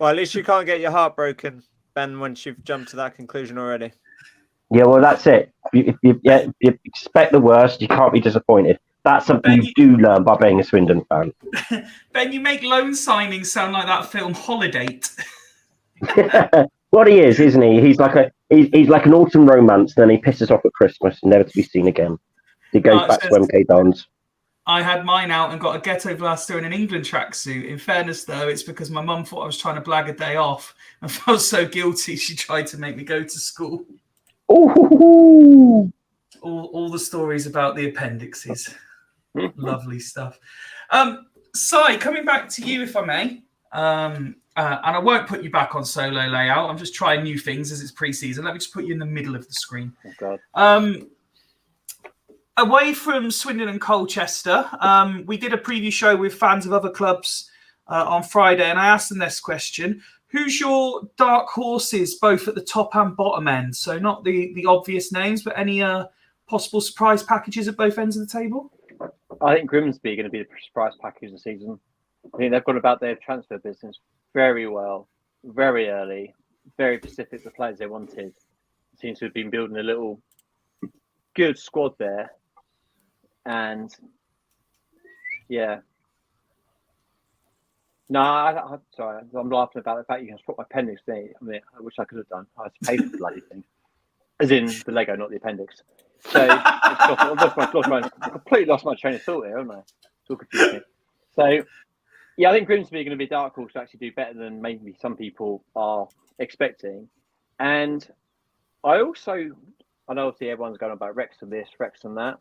H: Well, at least you can't get your heart broken, Ben, once you've jumped to that conclusion already.
G: Yeah, well, that's it. If you expect the worst, you can't be disappointed. That's something you do learn by being a Swindon fan.
A: Ben, you make loan signings sound like that film Holiday.
G: What he is, isn't he? He's like an autumn romance, then he pisses off at Christmas, never to be seen again. He goes back to MK Dons.
A: I had mine out and got a ghetto blaster in an England tracksuit. In fairness, though, it's because my mum thought I was trying to blag a day off and felt so guilty she tried to make me go to school.
G: Ooh.
A: All the stories about the appendixes. Lovely stuff. Si, coming back to you, if I may. And I won't put you back on solo layout. I'm just trying new things as it's pre-season. Let me just put you in the middle of the screen.
C: Oh, God.
A: Away from Swindon and Colchester, we did a preview show with fans of other clubs on Friday, and I asked them this question. Who's your dark horses, both at the top and bottom end? So not the obvious names, but any possible surprise packages at both ends of the table?
C: I think Grimsby are going to be the surprise package this season. I think they've gone about their transfer business very well, very early, very specific to the players they wanted. Seems to have been building a little good squad there. And yeah. No, I'm sorry. I'm laughing about the fact you can put my appendix there. I mean, I wish I could have done. I had to pay for the bloody thing. As in the Lego, not the appendix. So I completely lost my train of thought here, haven't I? It's all confusing. So, yeah, I think Grimsby are going to be a dark horse to actually do better than maybe some people are expecting. And I know obviously everyone's going about Wrexham this, Wrexham that.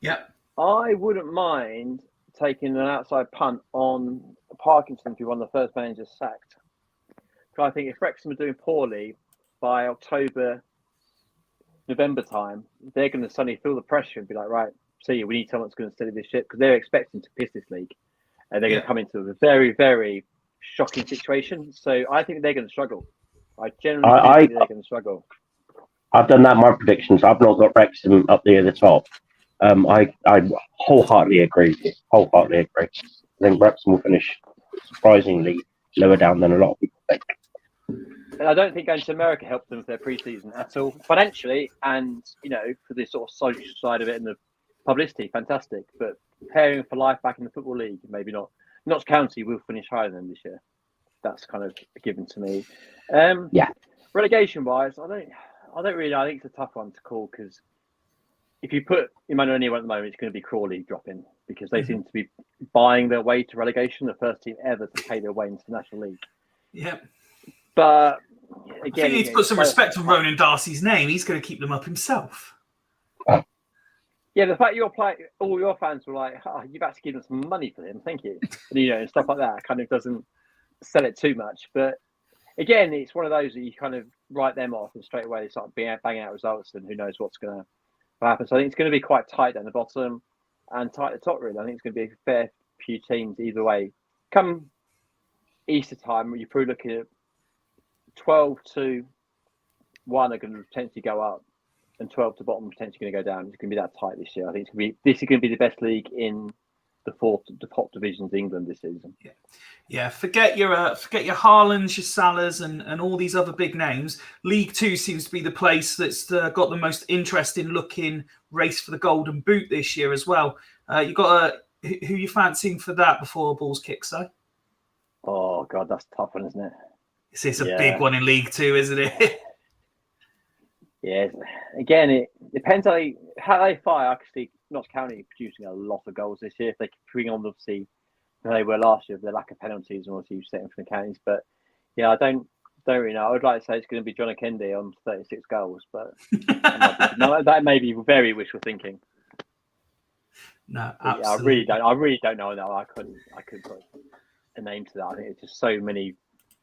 A: Yeah.
C: I wouldn't mind taking an outside punt on Parkinson to be one of the first managers sacked. Because I think if Wrexham are doing poorly by October, November time, they're going to suddenly feel the pressure and be like, right, see, we need someone that's going to steady this ship, because they're expecting to piss this league. And they're going to come into a very, very shocking situation. So I think they're going to struggle. I generally think they're going to struggle.
G: I've done that in my predictions. I've not got Wrexham up near the top. I wholeheartedly agree with you. Wholeheartedly agree. I think Wrexham will finish surprisingly lower down than a lot of people think.
C: And I don't think going to America helped them with their pre-season at all, financially, and for the sort of social side of it and the publicity, fantastic. But preparing for life back in the Football League, maybe not. Notts County will finish higher than this year. That's kind of given to me.
G: Yeah.
C: Relegation-wise, I don't really know. I think it's a tough one to call, because if you put Emmanuel anyone at the moment, it's going to be Crawley dropping, because they seem to be buying their way to relegation, the first team ever to pay their way into the National League.
A: Yeah.
C: But again,
A: I think you need to put some respect on Ronan Darcy's name. He's going to keep them up himself.
C: Yeah, the fact all your fans were like, you've actually given us some money for him, thank you. And, and stuff like that kind of doesn't sell it too much. But again, it's one of those that you kind of write them off and straight away they start banging out results, and who knows what's going to happen. So I think it's going to be quite tight down the bottom and tight at the top, really. I think it's going to be a fair few teams either way. Come Easter time, you're probably looking at 12 to 1 are going to potentially go up, and 12 to bottom potentially going to go down. It's going to be that tight this year. I think this is going to be the best league in the top divisions of England this season.
A: Yeah. Forget your Haalands, your Salahs, and all these other big names. League Two seems to be the place that's got the most interesting looking race for the Golden Boot this year as well. You got who you fancying for that before the ball's kicked, so?
C: Oh God, that's a tough one, isn't it?
A: It's a big one in League Two, isn't it?
C: Yeah, again, it depends how they fire. I can see Notts County producing a lot of goals this year. If they can bring on, obviously, where they were last year, with the lack of penalties and obviously setting for the counties. But yeah, I don't really know. I would like to say it's going to be John Kendi on 36 goals, but that may be very wishful thinking.
A: No,
C: but
A: absolutely.
C: Yeah, I really don't know. No, I couldn't put a name to that. I think it's just so many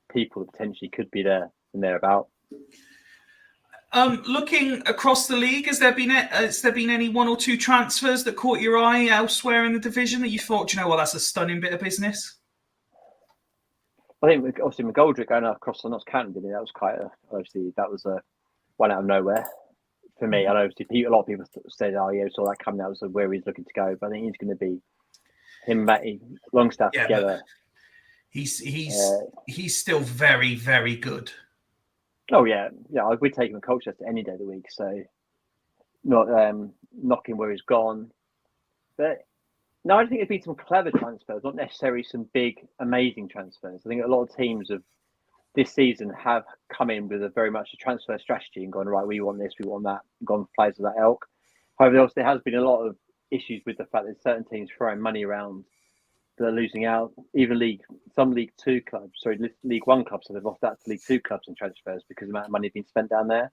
C: people that potentially could be there and thereabout.
A: Looking across the league, has there been any one or two transfers that caught your eye elsewhere in the division that you thought, you know, well, that's a stunning bit of business?
C: I think obviously McGoldrick going across the Notts County, didn't he? That was that was a one out of nowhere for me. I know obviously a lot of people said, "Oh yeah, saw that coming." That was where he's looking to go. But I think he's going to be him, Matty Longstaff together.
A: He's still very, very good.
C: Oh yeah. We'd take him in Colchester any day of the week. So not knocking where he's gone, but no, I think it'd be some clever transfers, not necessarily some big, amazing transfers. I think a lot of teams of this season have come in with a very much a transfer strategy and gone, right, we want this, we want that, and gone for players of that ilk. However, there has been a lot of issues with the fact that certain teams throwing money around that are losing out. Even some League 2 clubs, League 1 clubs have lost out to League 2 clubs in transfers because of the amount of money being spent down there.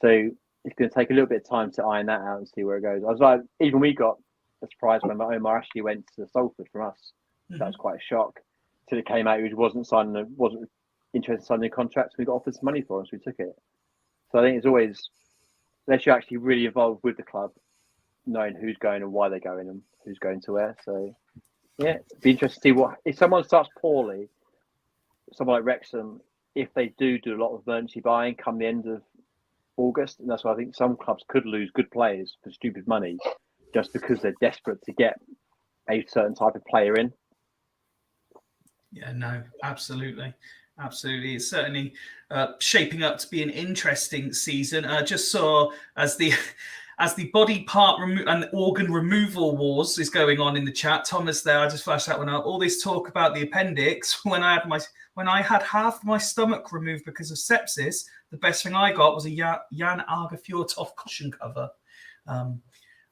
C: So it's going to take a little bit of time to iron that out and see where it goes. I was like, even we got a surprise when Omar actually went to Salford from us. Mm-hmm. That was quite a shock. Till it came out he wasn't interested in signing a contract, so we got offered some money for him, so we took it. So I think it's always, unless you're actually really involved with the club, knowing who's going and why they're going and who's going to where. So yeah, it'd be interesting to see if someone starts poorly, someone like Wrexham, if they do a lot of emergency buying come the end of August, and that's why I think some clubs could lose good players for stupid money just because they're desperate to get a certain type of player in.
A: Yeah, no, absolutely. Absolutely. It's certainly shaping up to be an interesting season. Just saw as the body part and organ removal wars is going on in the chat. Thomas there, I just flashed that one up. All this talk about the appendix, when I had half my stomach removed because of sepsis, the best thing I got was a Jan Argerfjortoft cushion cover.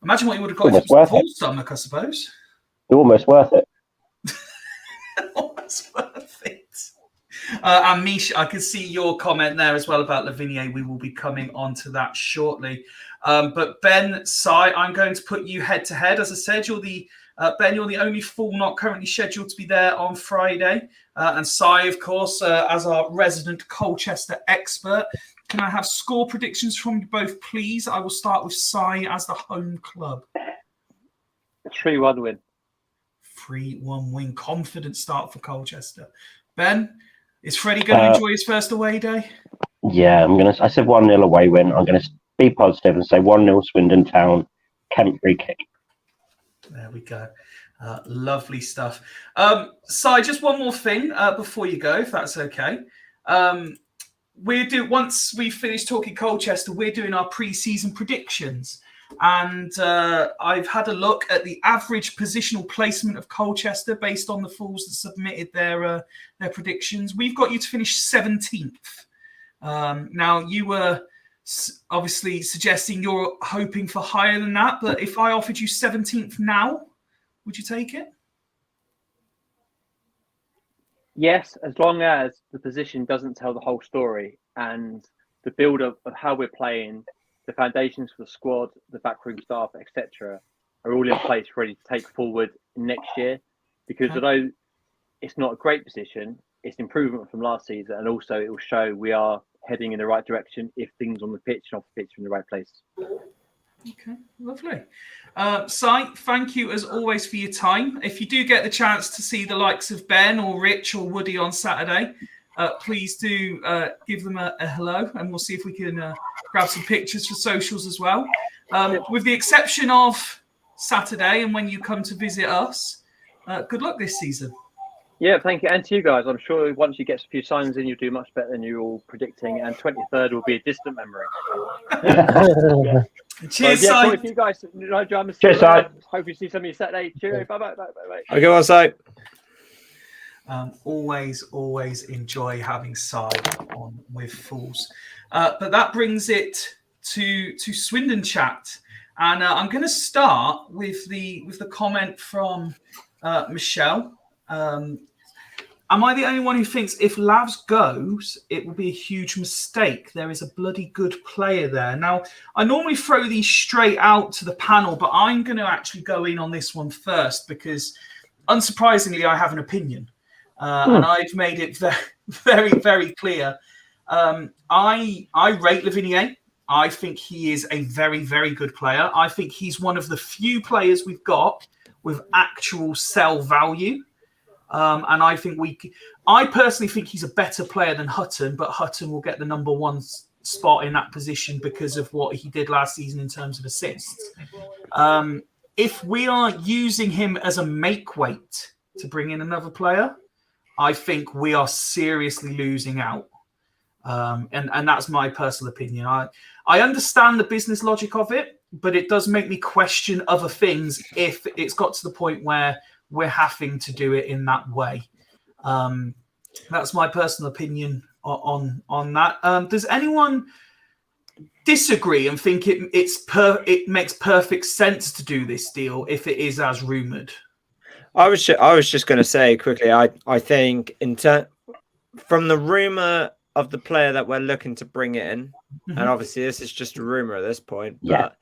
A: Imagine what you would have got if it was a full stomach, I suppose.
G: Almost worth it.
A: Almost worth it. And Mish, I can see your comment there as well about Lavinia. We will be coming on to that shortly. But Ben, Sai, I'm going to put you head to head. As I said, Ben, you're the only fool not currently scheduled to be there on Friday. And Sai, of course, as our resident Colchester expert. Can I have score predictions from you both, please? I will start with Sai as the home club.
C: 3-1 win.
A: 3-1 win. Confident start for Colchester. Ben, is Freddie going to enjoy his first away day?
G: Yeah, I said 1-0 away win. I'm going to be positive and say 1-0 Swindon Town, Kent free kick. There
A: we go. Lovely stuff. Si, just one more thing before you go, if that's okay. Once we finish talking Colchester, we're doing our pre-season predictions. And I've had a look at the average positional placement of Colchester based on the fools that submitted their predictions. We've got you to finish 17th. Now, you were obviously suggesting you're hoping for higher than that, but if I offered you 17th now, would you take it?
C: Yes, as long as the position doesn't tell the whole story and the build-up of how we're playing, the foundations for the squad, the backroom staff, etc., are all in place ready to take forward next year. Because although it's not a great position, it's improvement from last season, and also it will show we are heading in the right direction if things on the pitch and off the pitch are in the right place.
A: Okay, lovely. Si, thank you as always for your time. If you do get the chance to see the likes of Ben or Rich or Woody on Saturday, please do give them a hello, and we'll see if we can grab some pictures for socials as well. With the exception of Saturday and when you come to visit us, good luck this season.
C: Yeah, thank you. And to you guys, I'm sure once you get a few signs in, you'll do much better than you're all predicting. And 23rd will be a distant memory.
A: Yeah. Cheers,
C: yeah, cool. If you guys,
G: cheers, Si.
C: Hope you see some of you Saturday. Cheers. Bye-bye.
H: Okay, well, Si.
A: Always enjoy having Si on with Fools. But that brings it to Swindon chat, and I'm going to start with the comment from Michelle. Am I the only one who thinks if Lavs goes, it will be a huge mistake? There is a bloody good player there. Now, I normally throw these straight out to the panel, but I'm going to actually go in on this one first because, unsurprisingly, I have an opinion. And I've made it very, very clear. I rate Lavigne. I think he is a very, very good player. I think he's one of the few players we've got with actual sell value. And I think I personally think he's a better player than Hutton, but Hutton will get the number one spot in that position because of what he did last season in terms of assists. If we are using him as a make weight to bring in another player, I think we are seriously losing out. And that's my personal opinion. I understand the business logic of it, but it does make me question other things if it's got to the point where we're having to do it in that way. That's my personal opinion on that. Does anyone disagree and think it makes perfect sense to do this deal if it is as rumoured?
H: I was just going to say quickly. I think from the rumour of the player that we're looking to bring in, and obviously this is just a rumour at this point, but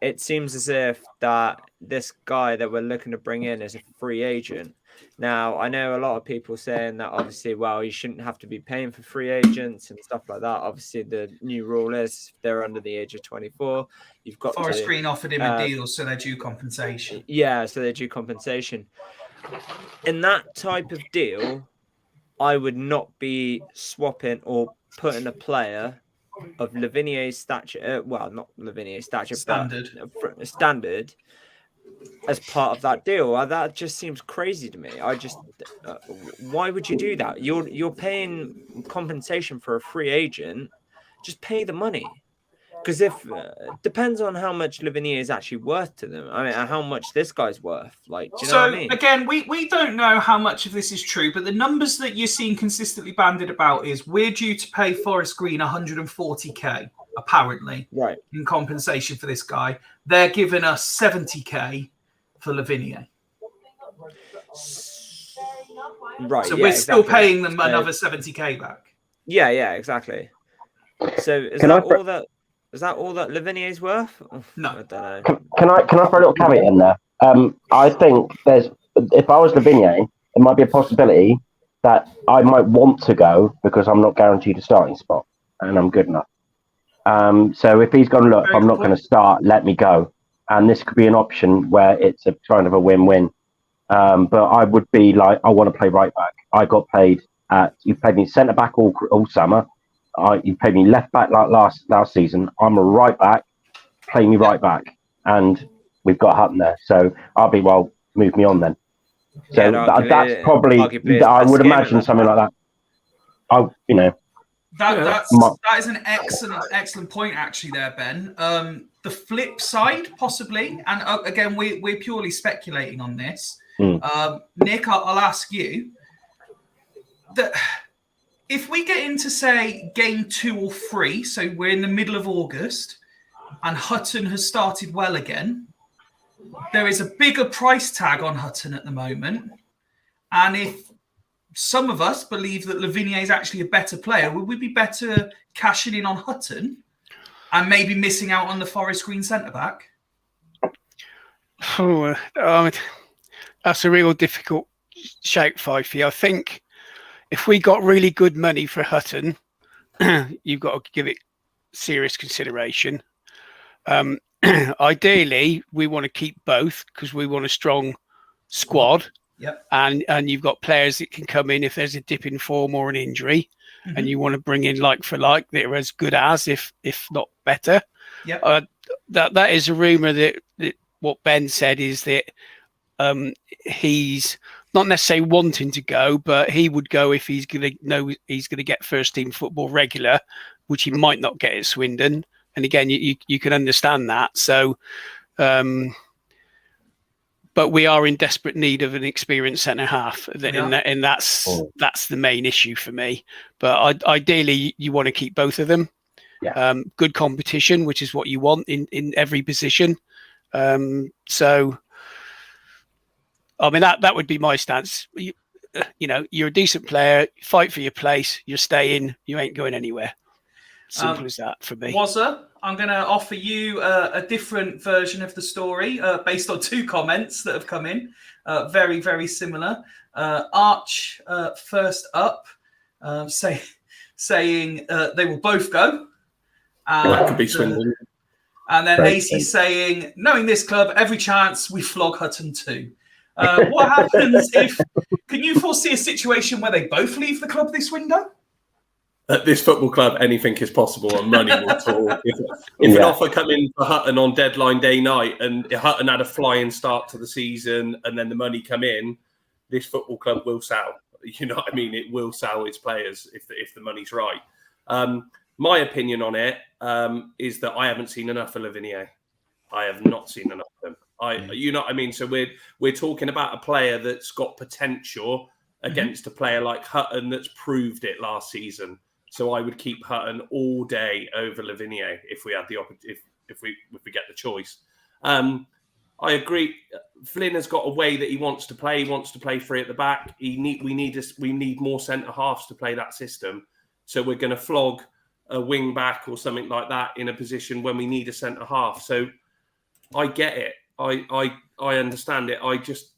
H: it seems as if that this guy that we're looking to bring in is a free agent. Now, I know a lot of people saying that obviously, well, you shouldn't have to be paying for free agents and stuff like that. Obviously, the new rule is if they're under the age of 24, you've got
A: Forest Green offered him a deal, so they're due compensation.
H: Yeah, so they're due compensation. In that type of deal, I would not be swapping or putting a player of Lavigne's stature, well, not Lavigne's stature, but standard as part of that deal. That just seems crazy to me. Why would you do that? You're paying compensation for a free agent. Just pay the money. Because depends on how much Lavigne is actually worth to them. I mean, how much this guy's worth. Like, do you know what I mean?
A: Again, we don't know how much of this is true, but the numbers that you're seeing consistently banded about is we're due to pay Forest Green 140k, apparently,
H: right,
A: in compensation for this guy. They're giving us 70k for Lavigne.
H: Right.
A: So we're still paying them another 70k back.
H: Yeah, exactly. So is that all that Lavigne's worth?
A: No,
H: I don't know.
G: Can I throw a little caveat in there? I think if I was Lavigne, it might be a possibility that I might want to go because I'm not guaranteed a starting spot and I'm good enough. So if he's gone, look, I'm not going to start, let me go. And this could be an option where it's a kind of a win-win. But I would be like, I want to play right back. I got paid you paid me centre back all summer. You paid me left back like last season. I'm a right back. Play me right back, and we've got Hutton there. So I'll be move me on then. So that's probably I would imagine something like that.
A: That is an excellent point actually there, Ben. The flip side possibly, and again we're purely speculating on this. Nick, I'll ask you that. If we get into, say, game 2 or 3, so we're in the middle of August, and Hutton has started well again, there is a bigger price tag on Hutton at the moment. And if some of us believe that Lavigne is actually a better player, would we be better cashing in on Hutton and maybe missing out on the Forest Green centre-back?
I: That's a real difficult shout, Fifey. I think if we got really good money for Hutton, you've got to give it serious consideration. Ideally, we want to keep both because we want a strong squad.
A: Yep.
I: And you've got players that can come in if there's a dip in form or an injury, and you want to bring in like for like that are as good as, if not better.
A: Yep.
I: That is a rumor that what Ben said is that he's not necessarily wanting to go, but he would go if he's going to know he's going to get first team football regular, which he might not get at Swindon. And again, you can understand that. So, but we are in desperate need of an experienced centre half, and that's the main issue for me. But ideally, you want to keep both of them. good competition, which is what you want in every position. So, I mean, that would be my stance. You're a decent player, fight for your place, you're staying, you ain't going anywhere. Simple as that for me.
A: Wazza, I'm going to offer you a different version of the story based on 2 comments that have come in. Very, very similar. Arch, first up, saying they will both go.
D: That could be Swindon.
A: And then AC saying, knowing this club, every chance we flog Hutton too. What happens if... Can you foresee a situation where they both leave the club this window?
D: At this football club, anything is possible, and money will talk. If an offer come in for Hutton on deadline day night, and Hutton had a flying start to the season, and then the money come in, this football club will sell. You know what I mean? It will sell its players if the money's right. My opinion on it is that I haven't seen enough of Lavigne. I have not seen enough of him. You know what I mean? So we're talking about a player that's got potential against a player like Hutton that's proved it last season. So I would keep Hutton all day over Lavigne if we had the if we get the choice. I agree. Flynn has got a way that he wants to play. He wants to play free at the back. We need more centre halves to play that system. So we're going to flog a wing back or something like that in a position when we need a centre half. So I get it. I understand it. I just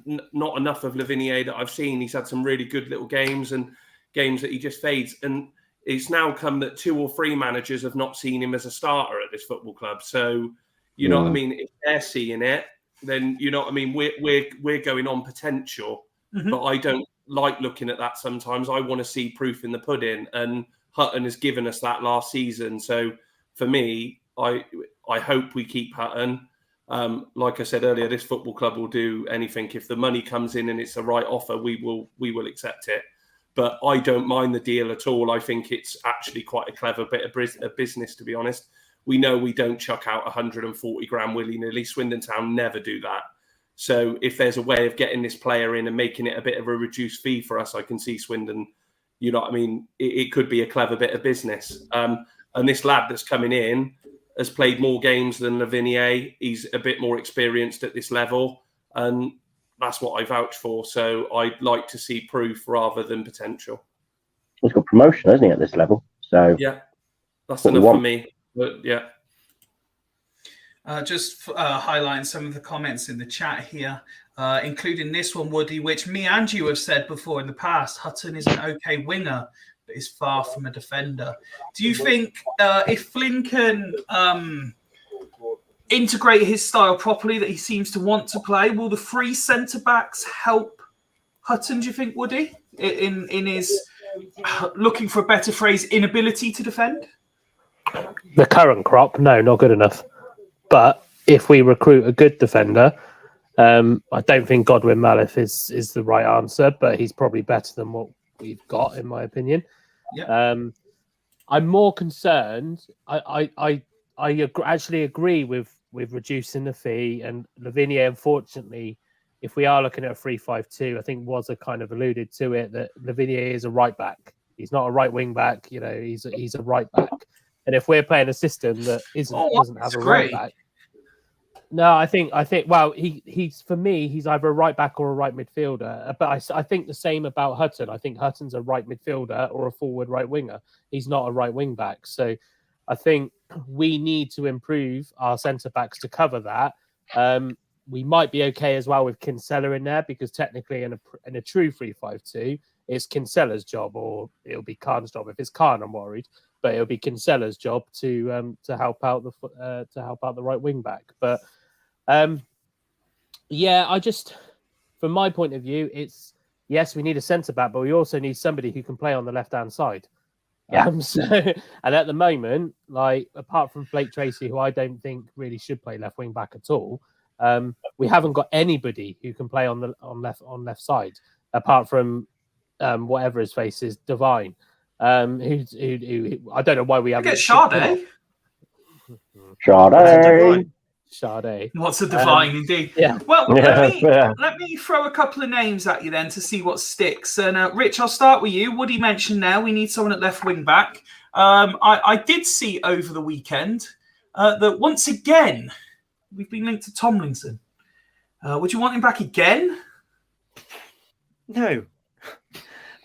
D: not enough of Lavigne that I've seen. He's had some really good little games and games that he just fades. And it's now come that 2 or 3 managers have not seen him as a starter at this football club. So you know what I mean? If they're seeing it, then you know what I mean? We're going on potential. But I don't like looking at that sometimes. I want to see proof in the pudding. And Hutton has given us that last season. So for me, I hope we keep Hutton. Like I said earlier, this football club will do anything. If the money comes in and it's the right offer, we will accept it. But I don't mind the deal at all. I think it's actually quite a clever bit of business, to be honest. We know we don't chuck out 140 grand willy-nilly. Swindon Town never do that. So if there's a way of getting this player in and making it a bit of a reduced fee for us, I can see Swindon, you know what I mean? It could be a clever bit of business. And this lad that's coming in has played more games than Lavigne. He's a bit more experienced at this level. And that's what I vouch for. So I'd like to see proof rather than potential.
G: He's got promotion, hasn't he, at this level? So
D: yeah, that's enough for me. But yeah.
A: Just highlighting some of the comments in the chat here, including this one, Woody, which me and you have said before in the past. Hutton is an okay winger, but is far from a defender. Do you think if Flynn can integrate his style properly, that he seems to want to play, will the 3 centre-backs help Hutton, do you think, Woody, in his, looking for a better phrase, inability to defend?
K: The current crop, no, not good enough. But if we recruit a good defender, I don't think Godwin Malif is the right answer, but he's probably better than what we've got, in my opinion.
A: Yeah.
K: I'm more concerned. I actually agree with reducing the fee, and Lavigne, unfortunately, if we are looking at a 3-5-2, I think Wazza kind of alluded to it, that Lavigne is a right back. He's not a right wing back. You know, he's a right back. And if we're playing a system that doesn't have a right back, no, I think. Well, he's for me, he's either a right back or a right midfielder. But I think the same about Hutton. I think Hutton's a right midfielder or a forward right winger. He's not a right wing back. So I think we need to improve our centre backs to cover that. We might be okay as well with Kinsella in there, because technically in a true 3-5-2, it's Kinsella's job, or it'll be Khan's job. If it's Khan, I'm worried. But it'll be Kinsella's job to help out the right wing back. But I just, from my point of view, it's yes, we need a centre back, but we also need somebody who can play on the left hand side. Yeah. And at the moment, like apart from Blake Tracy, who I don't think really should play left wing back at all, we haven't got anybody who can play on left side apart from whatever his face is, Divine. Who I don't know why we haven't.
A: Sade.
K: Sade.
A: What's a divine indeed?
K: Yeah.
A: Well, let me throw a couple of names at you then to see what sticks. And Rich, I'll start with you. Woody mentioned now we need someone at left wing back. I did see over the weekend that once again we've been linked to Tomlinson. Would you want him back again?
H: No.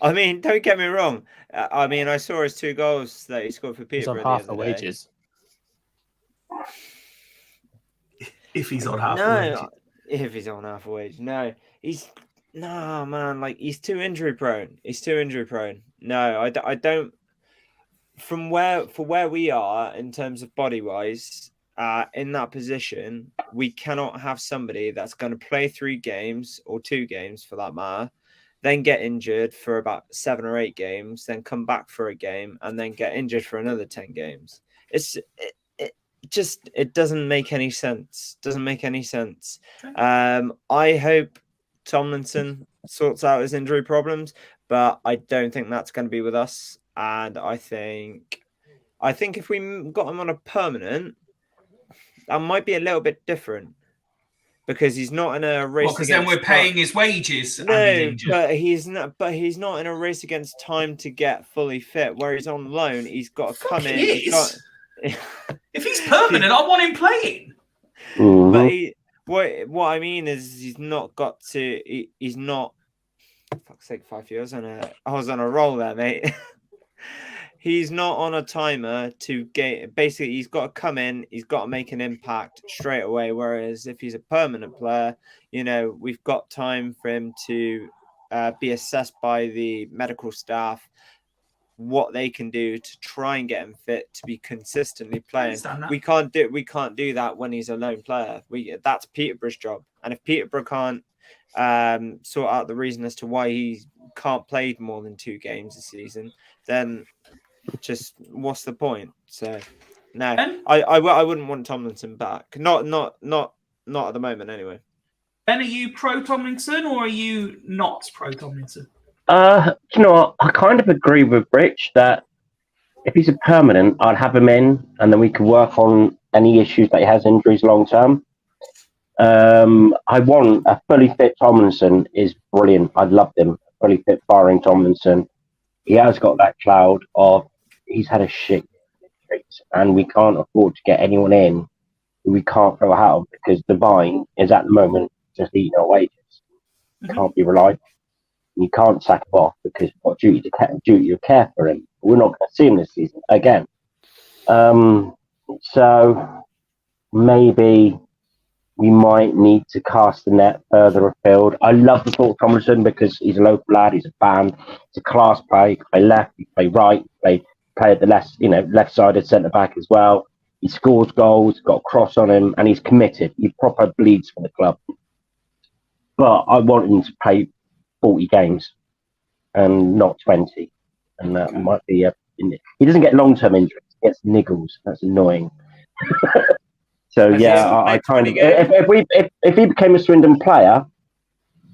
H: I mean, don't get me wrong. I mean, I saw his 2 goals that he scored for
K: He's on
H: Peterborough
K: half the wages.
A: If he's on half the
H: No,
A: wages.
H: if he's on half a wage, no, no, man. Like, he's too injury prone. He's too injury prone. No, I don't. For where we are in terms of body wise, in that position, we cannot have somebody that's going to play 3 games or 2 games for that matter, then get injured for about 7 or 8 games, then come back for a game, and then get injured for another 10 games. It doesn't make any sense. Doesn't make any sense. I hope Tomlinson sorts out his injury problems, but I don't think that's going to be with us. And I think if we got him on a permanent, that might be a little bit different because he's not in a race.
A: Because then we're paying his wages.
H: No, but he's not. But he's not in a race against time to get fully fit. Where he's on loan, he's got to come in.
A: If he's permanent, I want him playing.
H: But what I mean is he's not got to. He's not. Fuck's sake, 5 years I was on a roll there, mate. He's not on a timer to get. Basically, he's got to come in. He's got to make an impact straight away. Whereas if he's a permanent player, we've got time for him to be assessed by the medical staff, what they can do to try and get him fit to be consistently playing. We can't do that when he's a lone player. That's Peterborough's job. And if Peterborough can't sort out the reason as to why he can't play more than 2 games a season, then just what's the point? So no, I wouldn't want Tomlinson back. Not at the moment anyway.
A: Ben, are you pro Tomlinson or are you not pro Tomlinson?
G: You know what? I kind of agree with Rich that if he's a permanent, I'd have him in, and then we can work on any issues that he has, injuries long term. I want a fully fit Tomlinson is brilliant. I'd love him fully fit, barring Tomlinson. He has got that cloud of he's had a shit streak, and we can't afford to get anyone in who we can't throw out because Divine is at the moment just eating our wages. Can't be relied. You can't sack him off because we've got duty of care for him. We're not going to see him this season again. So maybe we might need to cast the net further afield. I love the thought of Tomlinson because he's a local lad, he's a fan, he's a class player. He can play left, he can play right, he can play at the left-sided centre back as well. He scores goals, got a cross on him, and he's committed. He proper bleeds for the club. But I want him to play 40 games and not 20. And that might be he doesn't get long-term injuries, he gets niggles. That's annoying. So I kind of if he became a Swindon player,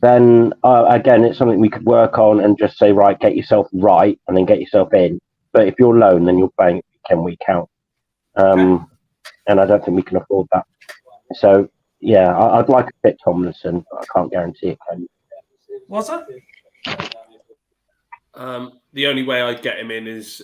G: then again it's something we could work on and just say, right, get yourself right and then get yourself in. But if you're loan, then you're playing week out. And I don't think we can afford that. So yeah, I'd like a fit Tomlinson, but I can't guarantee it.
A: What's that?
D: The only way I'd get him in is,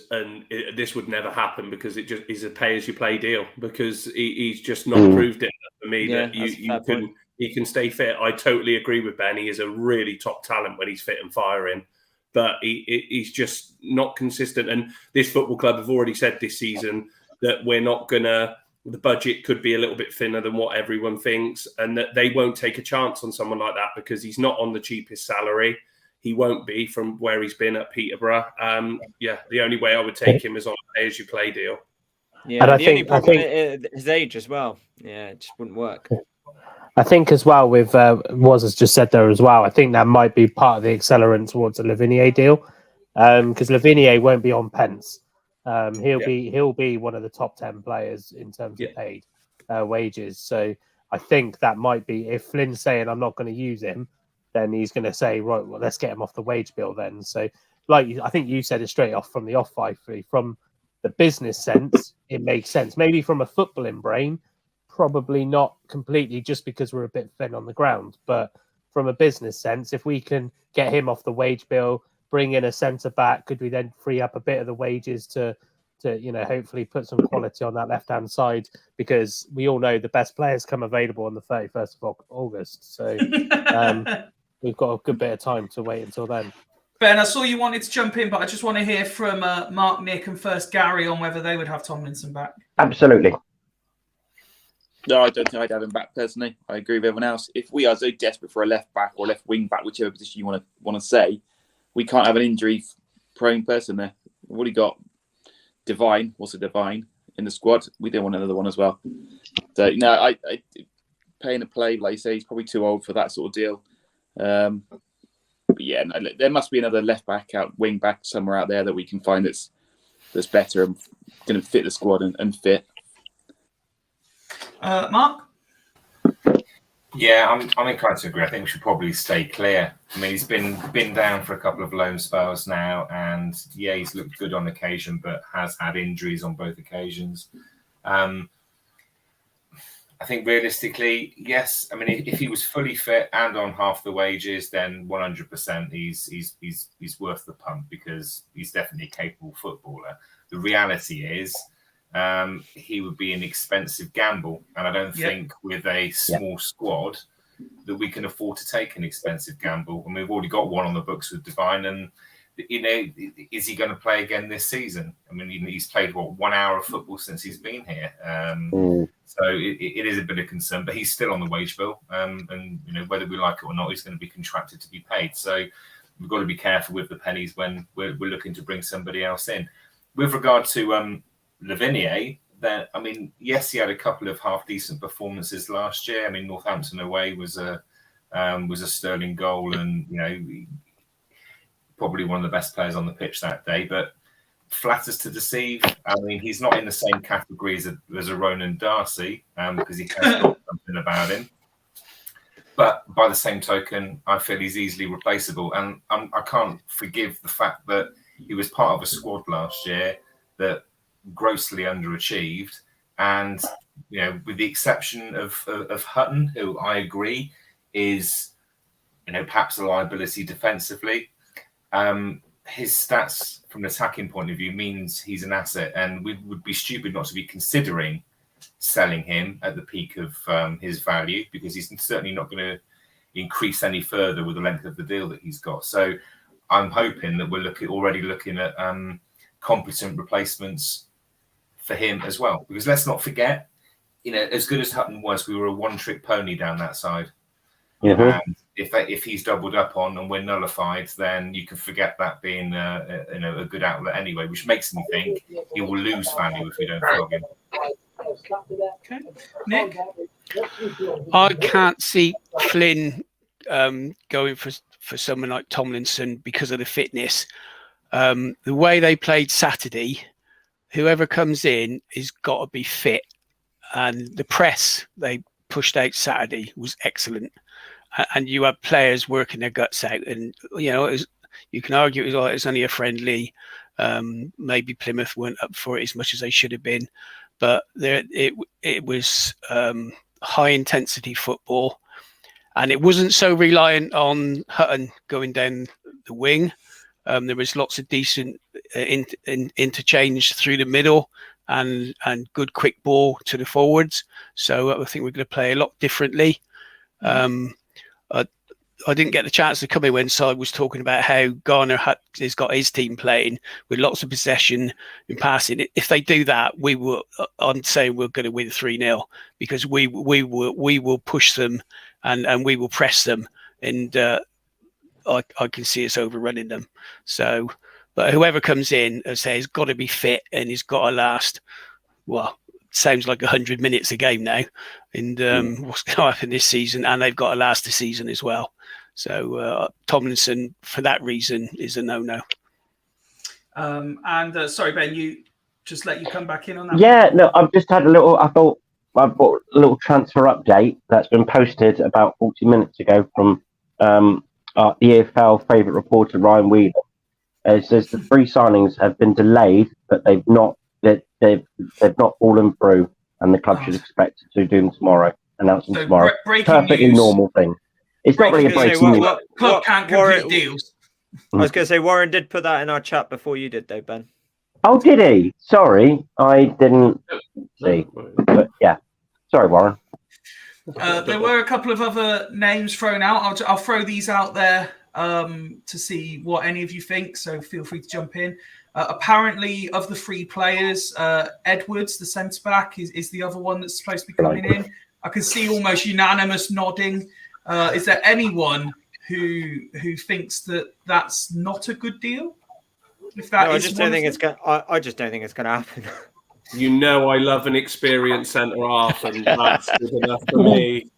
D: this would never happen because it just is a pay-as-you-play deal because he's just not proved it for me that he can stay fit. I totally agree with Ben. He is a really top talent when he's fit and firing, but he's just not consistent. And this football club have already said this season that we're not gonna. The budget could be a little bit thinner than what everyone thinks, and that they won't take a chance on someone like that because he's not on the cheapest salary. He won't be from where he's been at Peterborough. The only way I would take him is on a pay-as-you-play deal.
H: Yeah, and the only problem is his age as well. Yeah, it just wouldn't work.
K: I think as well with Woz has just said there as well. I think that might be part of the accelerant towards a Lavinier deal because Lavinier won't be on pence. He'll be one of the top 10 players in terms of paid wages. So I think that might be if Flynn's saying I'm not going to use him, then he's going to say, right, well, let's get him off the wage bill then. So, like I think you said it straight off from the off-5 fee. From the business sense, it makes sense. Maybe from a footballing brain, probably not completely just because we're a bit thin on the ground. But from a business sense, if we can get him off the wage bill, bring in a centre-back, could we then free up a bit of the wages to to, hopefully put some quality on that left-hand side, because we all know the best players come available on the 31st of August. So we've got a good bit of time to wait until then.
A: Ben, I saw you wanted to jump in, but I just want to hear from Mark, Nick, and first Gary on whether they would have Tomlinson back.
G: Absolutely.
J: No, I don't think I'd have him back personally. I agree with everyone else. If we are so desperate for a left back or left wing back, whichever position you want to say, we can't have an injury-prone person there. We've already got Divine, Divine in the squad. We don't want another one as well. So no, I paying a play, like you say, he's probably too old for that sort of deal. But yeah, no, there must be another left back wing back somewhere out there that we can find that's better and going to fit the squad and fit.
A: Mark?
E: Yeah, I'm inclined to agree. I think we should probably stay clear. I mean, he's been down for a couple of loan spells now, and yeah, he's looked good on occasion, but has had injuries on both occasions. I think realistically, yes. I mean, if he was fully fit and on half the wages, then 100% he's worth the punt, because he's definitely a capable footballer. The reality is, he would be an expensive gamble, and I don't think with a small squad that we can afford to take an expensive gamble. And we've already got one on the books with Divine, and is he going to play again this season? I mean, he's played 1 hour of football since he's been here, so it is a bit of concern. But he's still on the wage bill, and whether we like it or not, he's going to be contracted to be paid. So we've got to be careful with the pennies when we're looking to bring somebody else in. With regard to Lavinia, then I mean, yes, he had a couple of half decent performances last year. I mean, Northampton away was a sterling goal, and probably one of the best players on the pitch that day. But flatters to deceive. I mean, he's not in the same category as a Ronan Darcy, because he has got something about him. But by the same token, I feel he's easily replaceable, and I can't forgive the fact that he was part of a squad last year that grossly underachieved, and with the exception of Hutton, who I agree is perhaps a liability defensively, his stats from an attacking point of view means he's an asset, and we would be stupid not to be considering selling him at the peak of his value, because he's certainly not going to increase any further with the length of the deal that he's got. So I'm hoping that we're already looking at competent replacements for him as well, because let's not forget, as good as Hutton was, we were a one-trick pony down that side. And if he's doubled up on and we're nullified, then you can forget that being a good outlet anyway, which makes me think he will lose value if we don't flog him.
A: Okay, Nick?
I: I can't see Flynn going for someone like Tomlinson because of the fitness. The way they played Saturday, whoever comes in has got to be fit, and the press they pushed out Saturday was excellent, and you had players working their guts out. And you can argue it was only a friendly, maybe Plymouth weren't up for it as much as they should have been, but it was high intensity football, and it wasn't so reliant on Hutton going down the wing. There was lots of decent interchange through the middle and good quick ball to the forwards. So I think we're going to play a lot differently. I didn't get the chance to come in when Si was talking about how Garner has got his team playing with lots of possession and passing. If they do that, I'm saying we're going to win 3-0, because we will push them and we will press them, and I can see us overrunning them. So, but whoever comes in, as I say, has got to be fit and he's got to last. Well, sounds like 100 minutes a game now, and what's going to happen this season? And they've got to last the season as well. So Tomlinson, for that reason, is a no-no.
A: And sorry, Ben, just let you come back in on that.
G: Yeah, no, I've just had I've got a little transfer update that's been posted about 40 minutes ago from our EFL favourite reporter Ryan Wheeler. It says the 3 signings have been delayed, but they've not fallen through, and the club should expect to do them tomorrow. Announce them tomorrow. Perfectly
A: news.
G: Normal thing. It's not really a breaking news.
A: Club can't complete deals.
H: I was going to say Warren did put that in our chat before you did, though, Ben.
G: Oh, did he? Sorry, I didn't see. But yeah, sorry, Warren.
A: There were a couple of other names thrown out. I'll throw these out there to see what any of you think. So feel free to jump in. Apparently, of the three players, Edwards, the centre back, is the other one that's supposed to be coming in. I can see almost unanimous nodding. Is there anyone who thinks that that's not a good deal? If that
H: I
A: is
H: just
A: one
H: don't think
A: of
H: it's going. I just don't think it's going to happen.
D: You know, I love an experienced centre half, and that's good enough for me.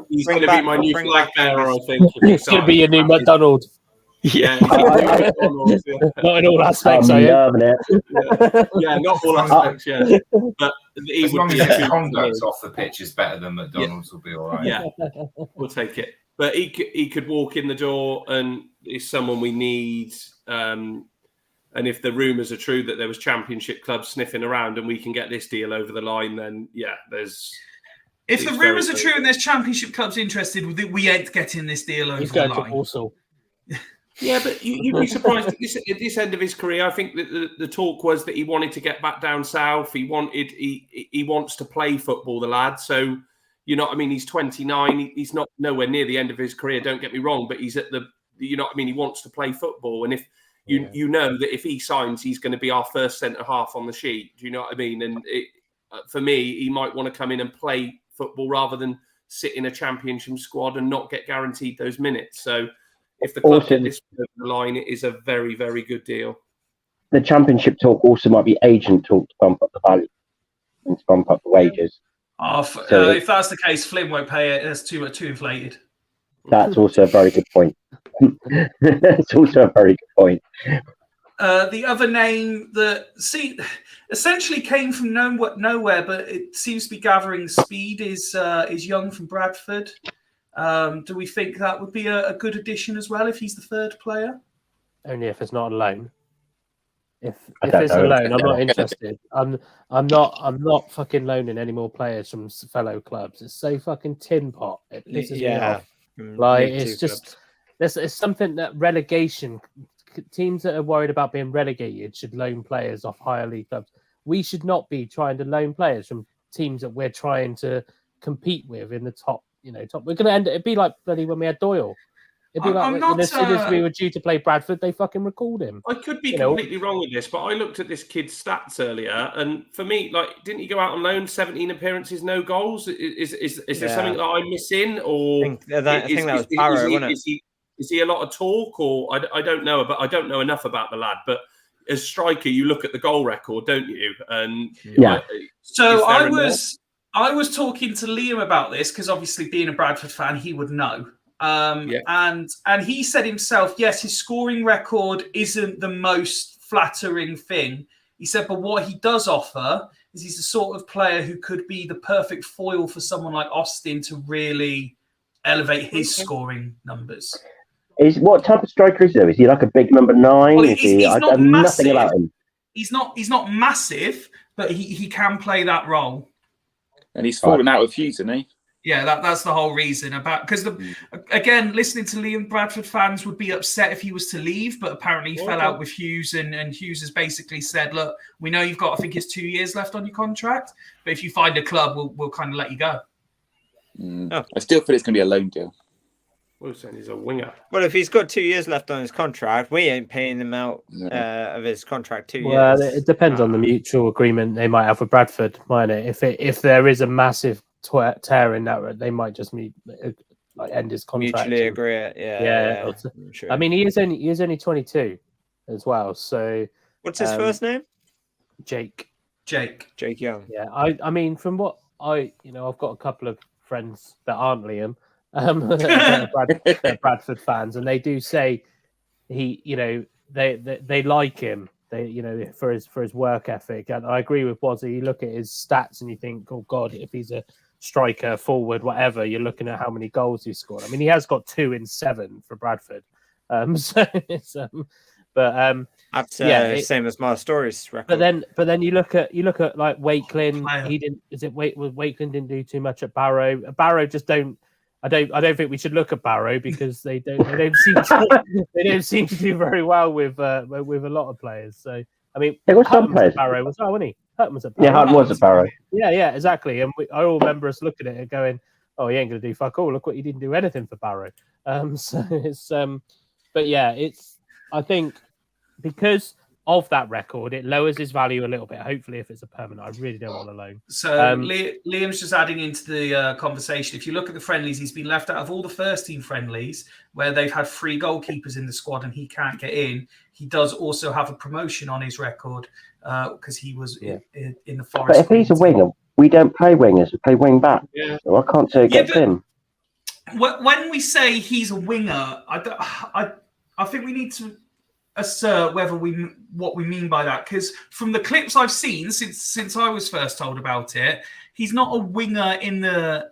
D: He's going to be my new flag bearer, I think.
K: He's going to be your new McDonald.
D: Yeah, he's McDonald's, yeah.
K: Not in all aspects,
G: I'm
K: are you?
G: loving it.
D: Yeah, not all aspects, yeah. But he
E: As
D: would
E: long
D: be
E: as
D: a
E: his
D: two
E: conduct
D: for me.
E: off the pitch is better than McDonald's, will be all right.
D: Yeah, we'll take it. But he could walk in the door and is someone we need. And if the rumours are true that there was championship clubs sniffing around and we can get this deal over the line, then yeah, there's.
A: If the rumours are true and there's championship clubs interested, we ain't getting this deal over the line.
K: Warsaw.
D: Yeah, but you'd be surprised at this end of his career. I think that the talk was that he wanted to get back down south. He wants to play football, the lad. So, you know what I mean? He's 29. He's not nowhere near the end of his career, don't get me wrong, but he's at the, you know what I mean? He wants to play football. And if you know that if he signs, he's going to be our first centre half on the sheet. Do you know what I mean? And for me, he might want to come in and play football rather than sit in a championship squad and not get guaranteed those minutes. So if the club get this over the line, it is a very, very good deal.
G: The championship talk also might be agent talk to bump up the value and to bump up the wages.
A: If that's the case, Flynn won't pay it. That's too inflated.
G: That's also a very good point. It's also a very good point.
A: The other name that essentially came from nowhere, but it seems to be gathering speed is Young from Bradford. Do we think that would be a good addition as well if he's the third player?
K: Only if it's not a loan. If it's a loan, I'm not interested. I'm not fucking loaning any more players from fellow clubs. It's so fucking tin pot. It pisses me off. Like it's just it's something that relegation teams that are worried about being relegated should loan players off higher league clubs. We should not be trying to loan players from teams that we're trying to compete with in the top. Top. We're going to end. It'd be like bloody when we had Doyle. It'd be like as soon as we were due to play Bradford, they fucking recalled him.
D: I could be completely wrong with this, but I looked at this kid's stats earlier, and for me, like, didn't he go out on loan? 17 appearances, no goals. Is there something that I'm missing, or
H: I think that was Barrow, wasn't it?
D: Is he a lot of talk, or I don't know, but I don't know enough about the lad. But as striker, you look at the goal record, don't you? And
A: so I was talking to Liam about this because obviously being a Bradford fan, he would know. And he said himself, yes, his scoring record isn't the most flattering thing. He said, but what he does offer is he's the sort of player who could be the perfect foil for someone like Austin to really elevate his scoring numbers.
G: What type of striker is he? Is he like a big number 9?
A: Well, he's
G: I
A: not
G: know
A: massive.
G: nothing about him.
A: He's not massive, but he can play that role.
J: And he's fallen out with Hughes, isn't he?
A: Yeah, that's the whole reason because again, listening to Liam, Bradford fans would be upset if he was to leave, but apparently he fell out with Hughes, and Hughes has basically said, "Look, we know you've got, I think it's 2 years left on your contract, but if you find a club, we'll kind of let you go."
J: I still feel it's going to be a loan deal.
D: We're saying he's a winger.
H: Well, if he's got 2 years left on his contract, we ain't paying him out of his contract 2 years.
K: Well, it depends on the mutual agreement they might have with Bradford, might it? If there is a massive tear in that, they might just end his contract.
H: Mutually agree it. Yeah.
K: Sure. I mean, he is only 22 as well. So
H: what's his first name?
K: Jake
H: Young.
K: Yeah. I mean, from what I've got a couple of friends that aren't Liam, they're Bradford fans, and they do say they like him. They for his work ethic, and I agree with Wazzy. You look at his stats and you think, oh God, if he's a striker, forward, whatever, you're looking at how many goals he scored. I mean, he has got 2 in 7 for Bradford.
H: That's same as my stories record.
K: But then you look at like Wakeland. Wakeland didn't do too much at Barrow. Barrow just don't. I don't think we should look at Barrow because they don't seem to do very well with a lot of players. So I mean,
G: There was some
K: Hutton was
G: players.
K: at Barrow as well, wasn't he? Hutton was at Barrow.
G: Yeah, Hutton was at Barrow.
K: Yeah, exactly. And I all remember us looking at it going, "Oh, he ain't going to do fuck all. Look what he didn't do anything for Barrow." So it's, but yeah, it's. I think because of that record, it lowers his value a little bit. Hopefully, if it's a permanent, I really don't want a loan.
A: So Liam's just adding into the conversation. If you look at the friendlies, he's been left out of all the first team friendlies where they've had 3 goalkeepers in the squad and he can't get in. He does also have a promotion on his record because he was in the Forest.
G: But if he's a winger, we don't play wingers. We play wing back. Yeah. So I can't say against him.
A: When we say he's a winger, I think we need to assert what we mean by that, because from the clips I've seen since I was first told about it, he's not a winger in the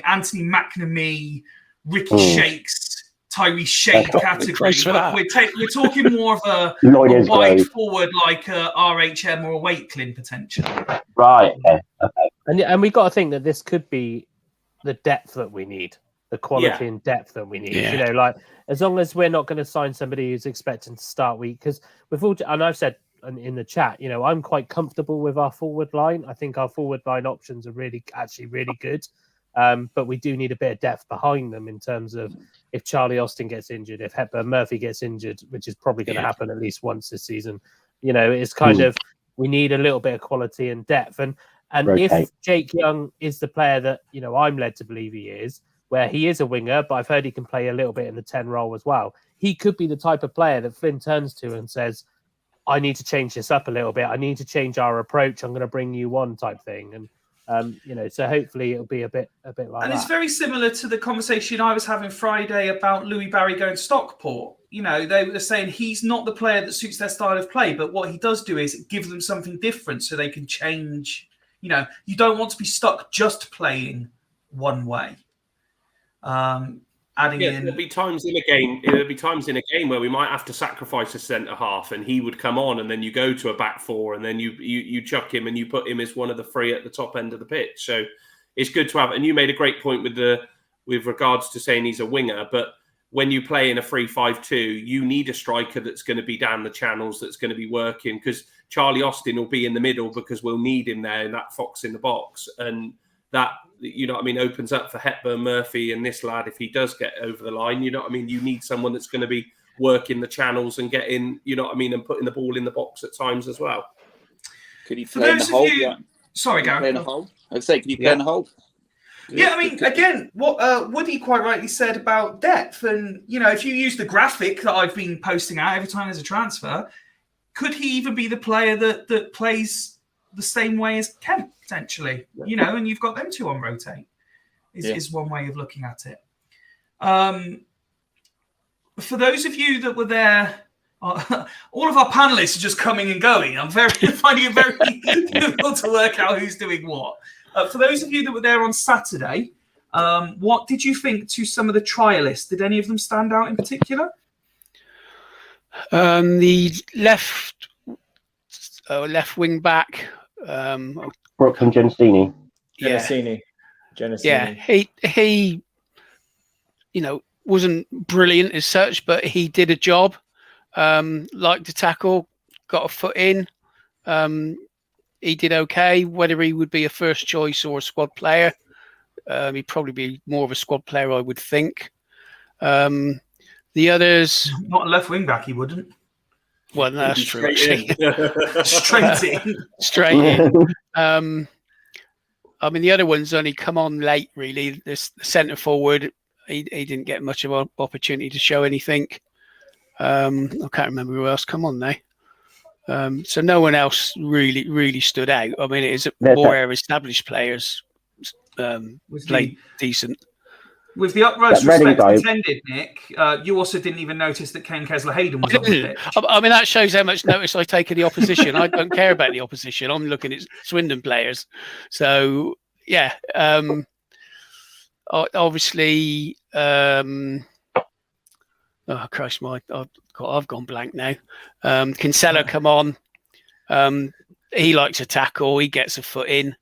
A: Anthony McNamee, Ricky Shakes, Tyree Shade category. But we're talking more of a wide forward like a RHM or a Wakelin potentially.
G: Right. Okay.
K: And we got to think that this could be the depth that we need, the quality and depth that we need.
I: Yeah.
K: Like as long as we're not going to sign somebody who's expecting to start week, because and I've said in the chat, I'm quite comfortable with our forward line. I think our forward line options are really good. But we do need a bit of depth behind them in terms of if Charlie Austin gets injured, if Hepburn Murphy gets injured, which is probably going to happen at least once this season. It's kind of, we need a little bit of quality and depth. And if Jake Young is the player that, I'm led to believe he is, where he is a winger, but I've heard he can play a little bit in the 10 role as well. He could be the type of player that Flynn turns to and says, I need to change this up a little bit. I need to change our approach. I'm going to bring you on type thing. And, so hopefully it'll be a bit like that.
A: And it's very similar to the conversation I was having Friday about Louis Barry going to Stockport. They were saying he's not the player that suits their style of play, but what he does do is give them something different so they can change. You don't want to be stuck just playing one way.
D: There'll be times in a game where we might have to sacrifice a centre half, and he would come on, and then you go to a back 4, and then you chuck him and you put him as one of the 3 at the top end of the pitch. So it's good to have. And you made a great point with regards to saying he's a winger, but when you play in a 3-5-2, you need a striker that's going to be down the channels, that's going to be working, because Charlie Austin will be in the middle because we'll need him there in that fox in the box, and that, opens up for Hepburn Murphy and this lad if he does get over the line. You need someone that's going to be working the channels and getting, and putting the ball in the box at times as well.
J: Could he play in the hole?
A: Sorry, Gary.
J: I'd say, could he play in the hole?
A: Yeah, again, what Woody quite rightly said about depth, and if you use the graphic that I've been posting out every time there's a transfer, could he even be the player that plays the same way as Kemp potentially? And you've got them 2 on rotate. Is one way of looking at it. For those of you that were there, all of our panelists are just coming and going. I'm finding it very difficult to work out who's doing what. For those of you that were there on Saturday, what did you think to some of the trialists? Did any of them stand out in particular?
I: The left wing back,
G: Brooklyn Genesini.
H: Genesini.
I: Yeah, he wasn't brilliant as such, but he did a job. Liked to tackle, got a foot in. He did okay. Whether he would be a first choice or a squad player, he'd probably be more of a squad player, I would think. The others,
A: not a left wing back, he wouldn't.
I: Well, no, that's true.
A: Straight in.
I: The other ones only come on late, really. This centre forward, he didn't get much of an opportunity to show anything. I can't remember who else come on now. So no one else really stood out. It is more established players played decent.
A: With the utmost respect intended, Nick, you also didn't even notice that Ken Kessler-Hayden was on the pitch.
I: That shows how much notice I take of the opposition. I don't care about the opposition. I'm looking at Swindon players. So, yeah. Obviously, oh, Christ, I've gone blank now. Kinsella come on. He likes a tackle. He gets a foot in.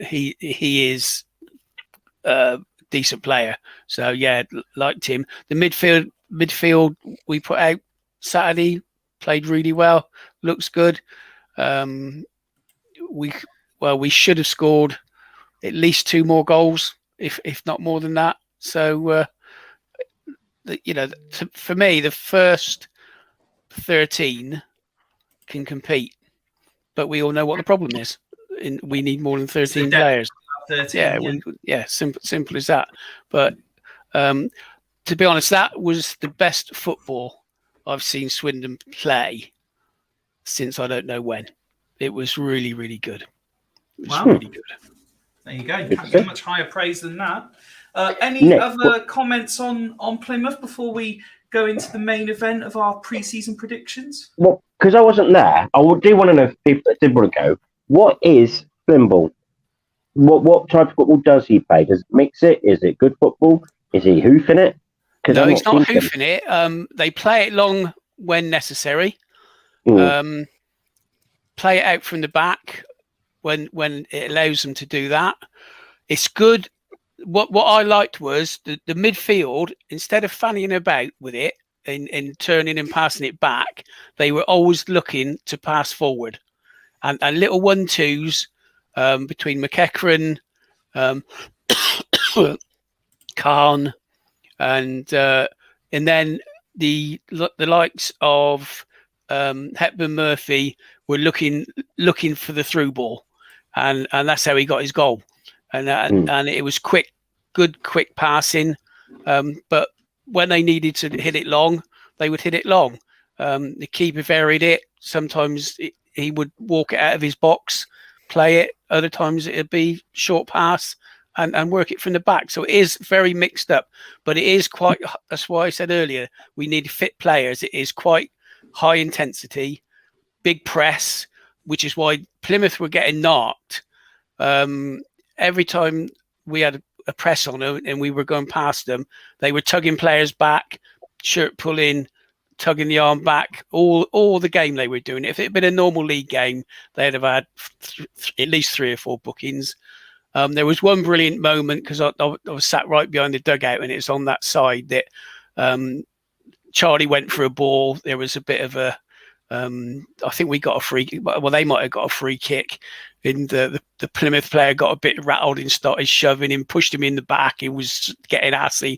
I: He is... decent player, so yeah, liked him. The midfield we put out Saturday, played really well. Looks good. We should have scored at least 2 more goals, if not more than that. So, for me, the first 13 can compete, but we all know what the problem is. We need more than 13 players.
A: 13,
I: simple as that. But to be honest, that was the best football I've seen Swindon play since I don't know when. It was really, really good. It was really good.
A: There you go. You can't get much higher praise than that. Any other comments on Plymouth before we go into the main event of our pre-season predictions?
G: Well, because I wasn't there, I do want to know if people that did want to go. What is Flimble? What type of football does he play? Does it mix it? Is it good football? Is he hoofing it?
I: No, he's not hoofing it. They play it long when necessary. Play it out from the back when it allows them to do that. It's good. What I liked was the midfield, instead of fanning about with it and turning and passing it back, they were always looking to pass forward. And little 1-2s between McEachran, Khan, and then the likes of Hepburn Murphy were looking for the through ball, and that's how he got his goal. And it was quick passing, but when they needed to hit it long, they would hit it long. The keeper varied it. Sometimes he would walk it out of his box, play it. Other times it'd be short pass and work it from the back. So it is very mixed up, but it is quite. That's why I said earlier we need fit players. It is quite high intensity, big press, which is why Plymouth were getting knocked. Every time we had a press on them and we were going past them, they were tugging players back, shirt pulling, tugging the arm back, all the game they were doing. If it had been a normal league game, they'd have had at least 3 or 4 bookings. There was one brilliant moment because I was sat right behind the dugout and it's on that side that Charlie went for a ball. There was a bit of a, I think we got a free, well, they might have got a free kick. And the Plymouth player got a bit rattled and started shoving him, pushed him in the back. He was getting assy.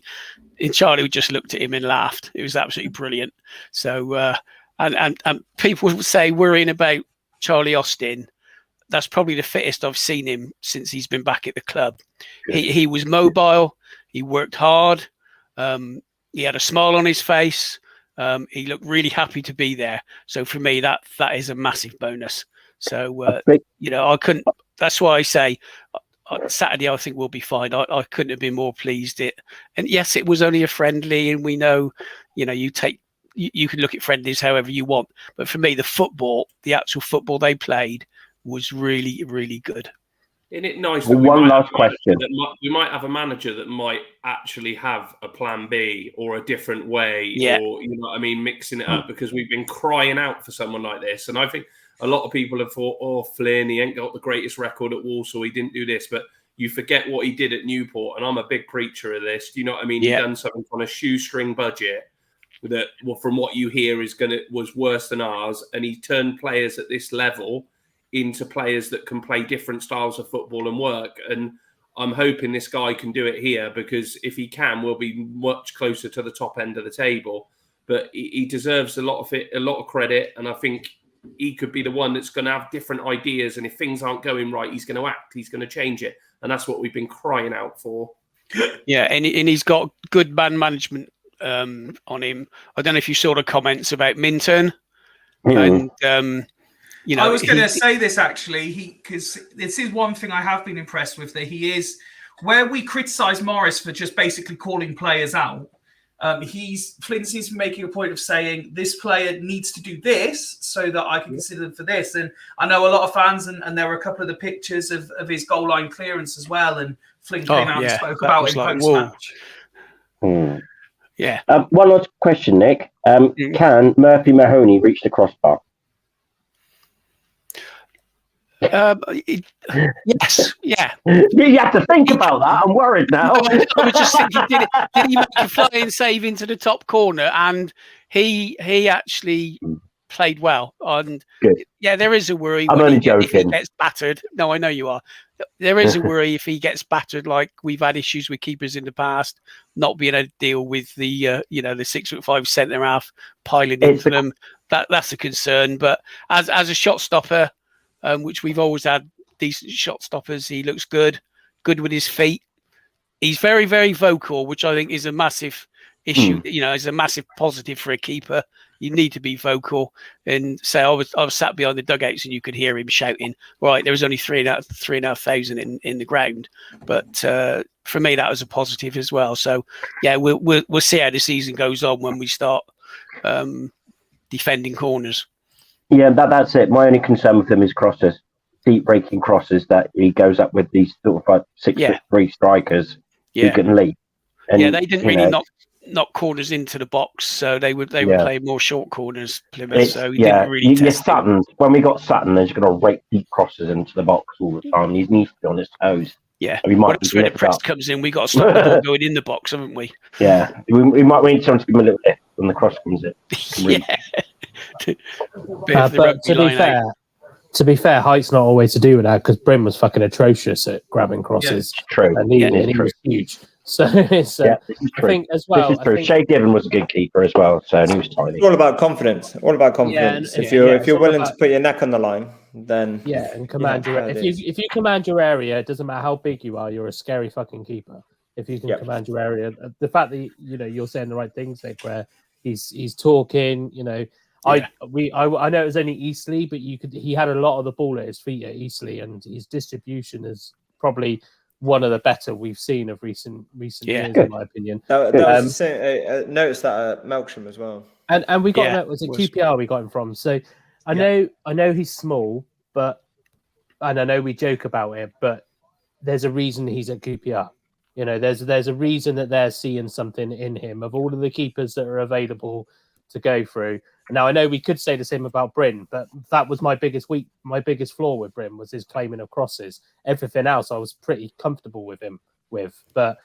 I: And Charlie just looked at him and laughed. It was absolutely brilliant. So, and people would say worrying about Charlie Austin. That's probably the fittest I've seen him since he's been back at the club. He was mobile. He worked hard. He had a smile on his face. He looked really happy to be there. So for me, that is a massive bonus. So, I couldn't, that's why I say Saturday, I think we'll be fine. I couldn't have been more pleased. And yes, it was only a friendly, and we know, you can look at friendlies however you want. But for me, the actual football they played was really, really good.
D: Isn't it nice?
G: Well, one last question.
D: We might have a manager that might actually have a plan B or a different way, or mixing it up, because we've been crying out for someone like this. And I think a lot of people have thought, oh, Flynn, he ain't got the greatest record at Walsall, he didn't do this, but you forget what he did at Newport. And I'm a big preacher of this. Do you know what I mean? He done something on a shoestring budget that, well, from what you hear, was worse than ours, and he turned players at this level into players that can play different styles of football and work. And I'm hoping this guy can do it here, because if he can, we'll be much closer to the top end of the table. But he deserves a lot of credit. And I think he could be the one that's going to have different ideas. And if things aren't going right, he's going to act, he's going to change it. And that's what we've been crying out for.
I: Yeah. And he's got good man management on him. I don't know if you saw the comments about Minturn. And,
A: I was going to say this actually, because this is one thing I have been impressed with, that he is, where we criticise Morris for just basically calling players out, Flynn seems to be making a point of saying this player needs to do this so that I can consider them for this. And I know a lot of fans, and there were a couple of the pictures of his goal line clearance as well. And Flynn came out and spoke about it post-match.
G: Yeah. One last question, Nick. Can Murphy Mahoney reach the crossbar?
I: Yes, yeah.
G: You have to think about that. I'm worried now.
I: I was just thinking, did he make a flying save into the top corner? And he actually played well. And
G: Good.
I: yeah, there is a worry
G: I'm
I: when
G: only
I: if he
G: joking.
I: gets battered. No, I know you are. There is a worry if he gets battered, like we've had issues with keepers in the past, not being able to deal with the the 6'5" centre half piling into them. That's a concern. But as a shot stopper, which we've always had decent shot stoppers, he looks good with his feet. He's very, very vocal, which I think is a massive issue. Is a massive positive for a keeper. You need to be vocal. And say I was sat behind the dugouts and you could hear him shouting. Right, there was only 3,500 in the ground, but for me that was a positive as well. So yeah, we'll see how the season goes on when we start defending corners.
G: Yeah, that's it. My only concern with him is crosses, deep breaking crosses that he goes up with these sort of like 6'3" strikers.
I: Yeah.
G: Who can lead. And,
I: they didn't really knock corners into the box, so they would play more short corners, Plymouth. So he didn't really test
G: Sutton. When we got Sutton, he's going to rake deep crosses into the box all the time. He needs to be on his toes.
I: Yeah,
G: that's
I: where the press comes in. We got to stop the ball going in the box, haven't we?
G: Yeah, we need someone to give him a little lift when the cross comes in.
K: But to be fair, height's not always to do with that because Bryn was fucking atrocious at grabbing crosses.
G: Yeah, true.
K: And he was huge. So it's, I think as well.
G: This is true. Shay Given was a good keeper as well, so he was tiny.
H: It's all about confidence. If you're willing to put your neck on the line, then
K: and command your. If you command your area, it doesn't matter how big you are. You're a scary fucking keeper. If you can command your area, the fact that you're saying the right things, like where he's talking, I know it was only Eastleigh, but he had a lot of the ball at his feet at Eastleigh, and his distribution is probably one of the better we've seen of recent years, in my opinion.
H: That was the same, noticed that at Melksham as well.
K: And we got was it QPR we got him from. So I know he's small, and I know we joke about it, but there's a reason he's at QPR. There's a reason that they're seeing something in him. Of all of the keepers that are available to go through. Now I know we could say the same about Bryn, but that was my biggest flaw with Bryn was his claiming of crosses. Everything else I was pretty comfortable with him with. But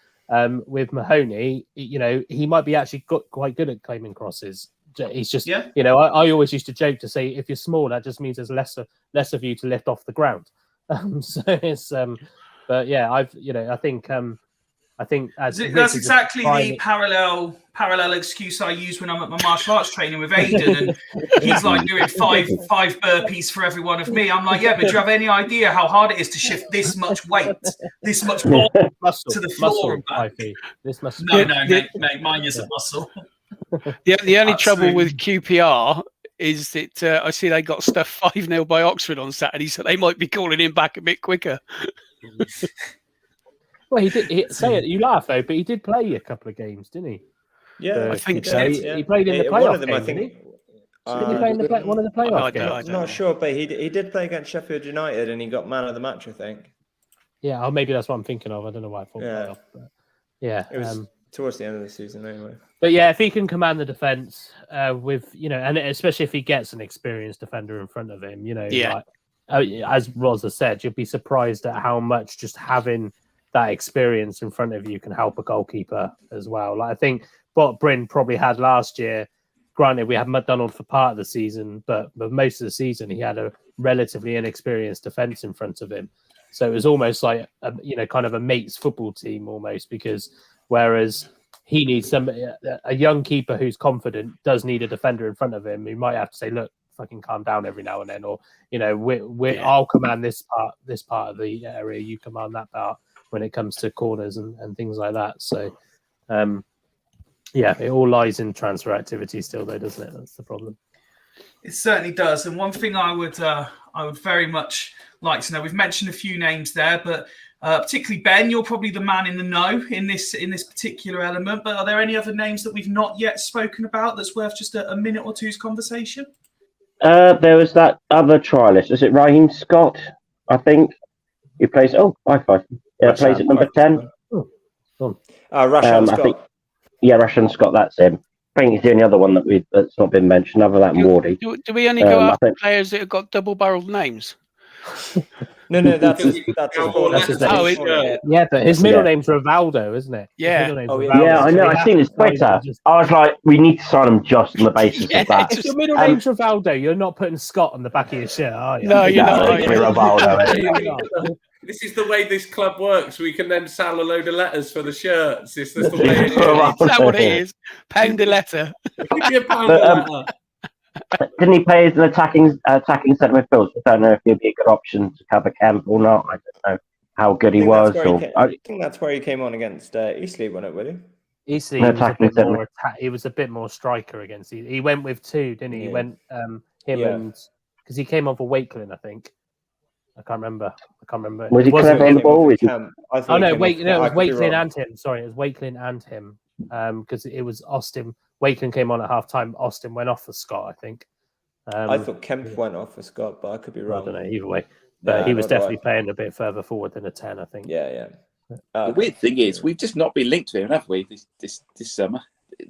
K: with Mahoney, he might be actually quite good at claiming crosses. He's just, I always used to joke to say if you're small, that just means there's less of you to lift off the ground. So it's, but yeah, I think that's
A: exactly the parallel excuse I use when I'm at my martial arts training with Aidan, and he's like doing five burpees for every one of me. I'm like, but do you have any idea how hard it is to shift this much weight, this much ball to the floor and back? No, mate, mine isn't muscle.
I: The only trouble with QPR is that I see they got stuff 5-0 by Oxford on Saturday, so they might be calling him back a bit quicker.
K: Well, he did say it. You laugh though, but he did play a couple of games, didn't he?
H: Yeah,
I: I think so.
K: He played in the playoff. One of them, I think. Did he play in one of the playoff games?
H: I'm not sure, but he did play against Sheffield United, and he got man of the match, I think.
K: Yeah, or maybe that's what I'm thinking of. I don't know why I thought playoff. But it
H: was towards the end of the season, anyway.
K: But yeah, if he can command the defense with and especially if he gets an experienced defender in front of him, as Roz has said, you'll be surprised at how much just having that experience in front of you can help a goalkeeper as well. Like I think what Bryn probably had last year, granted we had McDonald for part of the season, but most of the season he had a relatively inexperienced defence in front of him. So it was almost like kind of a mate's football team almost, because whereas he needs a young keeper who's confident does need a defender in front of him who might have to say, look, fucking calm down every now and then, or I'll command this part of the area, you command that part when it comes to corners and things like that. So, it all lies in transfer activity still, though, doesn't it? That's the problem.
A: It certainly does. And one thing I would very much like to know, we've mentioned a few names there, but particularly Ben, you're probably the man in the know in this particular element. But are there any other names that we've not yet spoken about that's worth just a minute or two's conversation?
G: There was that other trialist. Is it Raheem Scott? I think he plays. Oh, high five. Yeah, plays at number 10.
H: Rashan Scott.
G: Rashan Scott, that's him. I think he's the only other one that's not been mentioned, other than Wardy.
I: Do we only go after players that have got double-barreled names?
H: No, that's
D: Because
H: his,
D: you
H: that's
D: can
H: his
D: go all
K: That's his
D: letters.
K: name.
I: Oh,
K: Yeah, but his middle
G: Yeah.
K: name's Rivaldo, isn't it? His
I: Yeah.
K: middle name's
H: Oh, yeah.
K: Rivaldo,
G: Yeah, I
K: so
G: know.
K: we
G: I've
K: have
G: seen his
K: to sign
G: Twitter.
K: him just-
G: I was like, we need to sign him just on the basis
I: Yeah,
G: of that.
K: If your middle
G: Um,
K: name's Rivaldo, you're not putting Scott on the back of your shirt, are you?
I: No, you're
G: No,
I: not.
G: it's
I: Are you?
G: Rivaldo.
K: You're not.
D: This is the way this club works. We can then sell a load of letters for the shirts. It's just the way it is.
G: Rivaldo.
I: Is that what it is? Pound a letter.
D: Give me a pound
G: But,
D: a letter.
G: Didn't he play as an attacking centre midfield? I don't know if he'd be a good option to cover Kemp or not. I don't know how good he was.
H: I think that's where he came on against Eastleigh, wasn't it, Willie?
K: Eastleigh,
G: No
K: he was a
G: tackling
K: bit
G: centre.
K: more he was a bit more striker against. He went with two, didn't he? He
H: Yeah.
K: went him
H: Yeah.
K: and because he came on for Wakeland, I think. I can't remember.
G: Was he clever on the ball? Was he-
K: Oh no, wait, no, it was Wakeland and him. Sorry, it was Wakeland and him. Because it was Austin. Wakeland came on at half time. Austin went off for Scott, I think.
H: I thought Kemp went off for Scott, but I could be
K: I
H: wrong.
K: don't know. Either way, but
H: Yeah,
K: he was
H: not right.
K: definitely playing a bit further forward than a 10, I think.
H: Yeah.
J: The weird thing is, we've just not been linked to him, have we? This summer,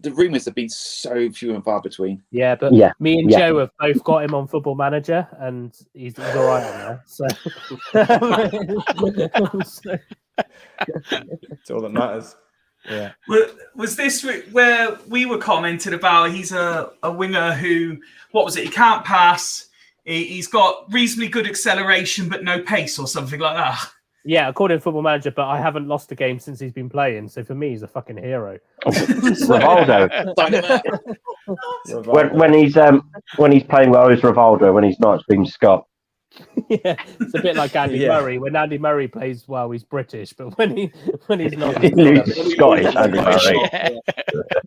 J: the rumours have been so few and far between.
K: Yeah, but
G: Yeah,
K: me and
G: yeah.
K: Joe have both got him on Football Manager, and he's all right on there. So,
H: It's all that matters.
K: yeah.
A: Was this where we were commented about he's a winger who, what was it? He can't pass. He's got reasonably good acceleration, but no pace or something like that.
K: Yeah, according to Football Manager, but I haven't lost a game since he's been playing. So for me, he's a fucking hero.
G: Rivaldo.
J: Sign him out.
G: When he's playing well, it's Rivaldo. When he's not, it's been Scott.
K: Yeah, it's a bit like Andy
H: Yeah.
K: Murray. When Andy Murray plays well, he's British, but when he's not,
G: He loses Scottish, Andy Murray.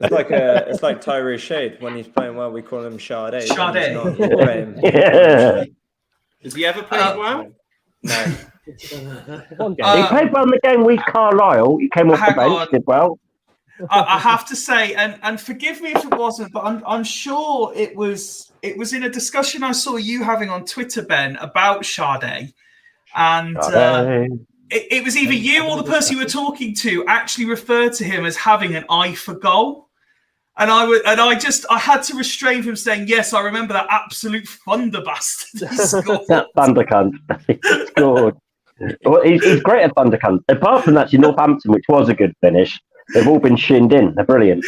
H: It's like Tyree Shade. When he's playing well, we call him Sade.
A: Sade.
H: When he's not, we play him.
G: Yeah.
D: Has he ever played well?
H: No.
K: one game.
G: He played well in the game with Carlisle. He came off the
A: Hang
G: bench,
A: on.
G: did well.
A: I have to say, and forgive me if it wasn't, but I'm sure it was in a discussion I saw you having on Twitter, Ben, about Sade, and it was either you or the person you were talking to actually referred to him as having an eye for goal. And I had to restrain from saying, yes, I remember that absolute thunder bastard he scored.
G: That Thundercunt. He scored. Well, he's great at Thundercunt. Apart from actually Northampton, which was a good finish, they've all been shinned in. They're brilliant.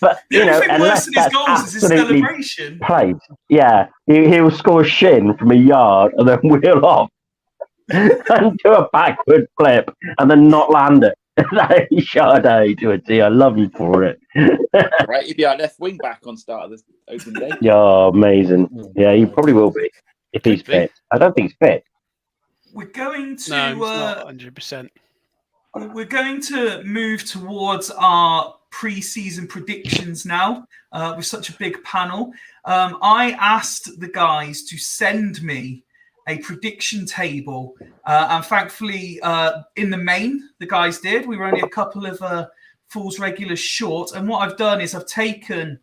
G: But
A: The only thing
G: unless
A: worse than his
G: that's
A: goals is his
G: absolutely
A: celebration.
G: played, yeah, he'll score a shin from a yard and then wheel off and do a backward flip and then not land it. That is Sade to a T. I love him for it.
J: Right, he'd be our left wing back on start of the open day.
G: Yeah, amazing. Yeah, he probably will be if he's
J: Could be.
G: fit. I don't think he's fit.
A: We're going to
I: No, it's not 100%.
A: we're going to move towards our pre-season predictions now with such a big panel. I asked the guys to send me a prediction table, and thankfully, in the main, the guys did. We were only a couple of Fools regulars short, and what I've done is I've taken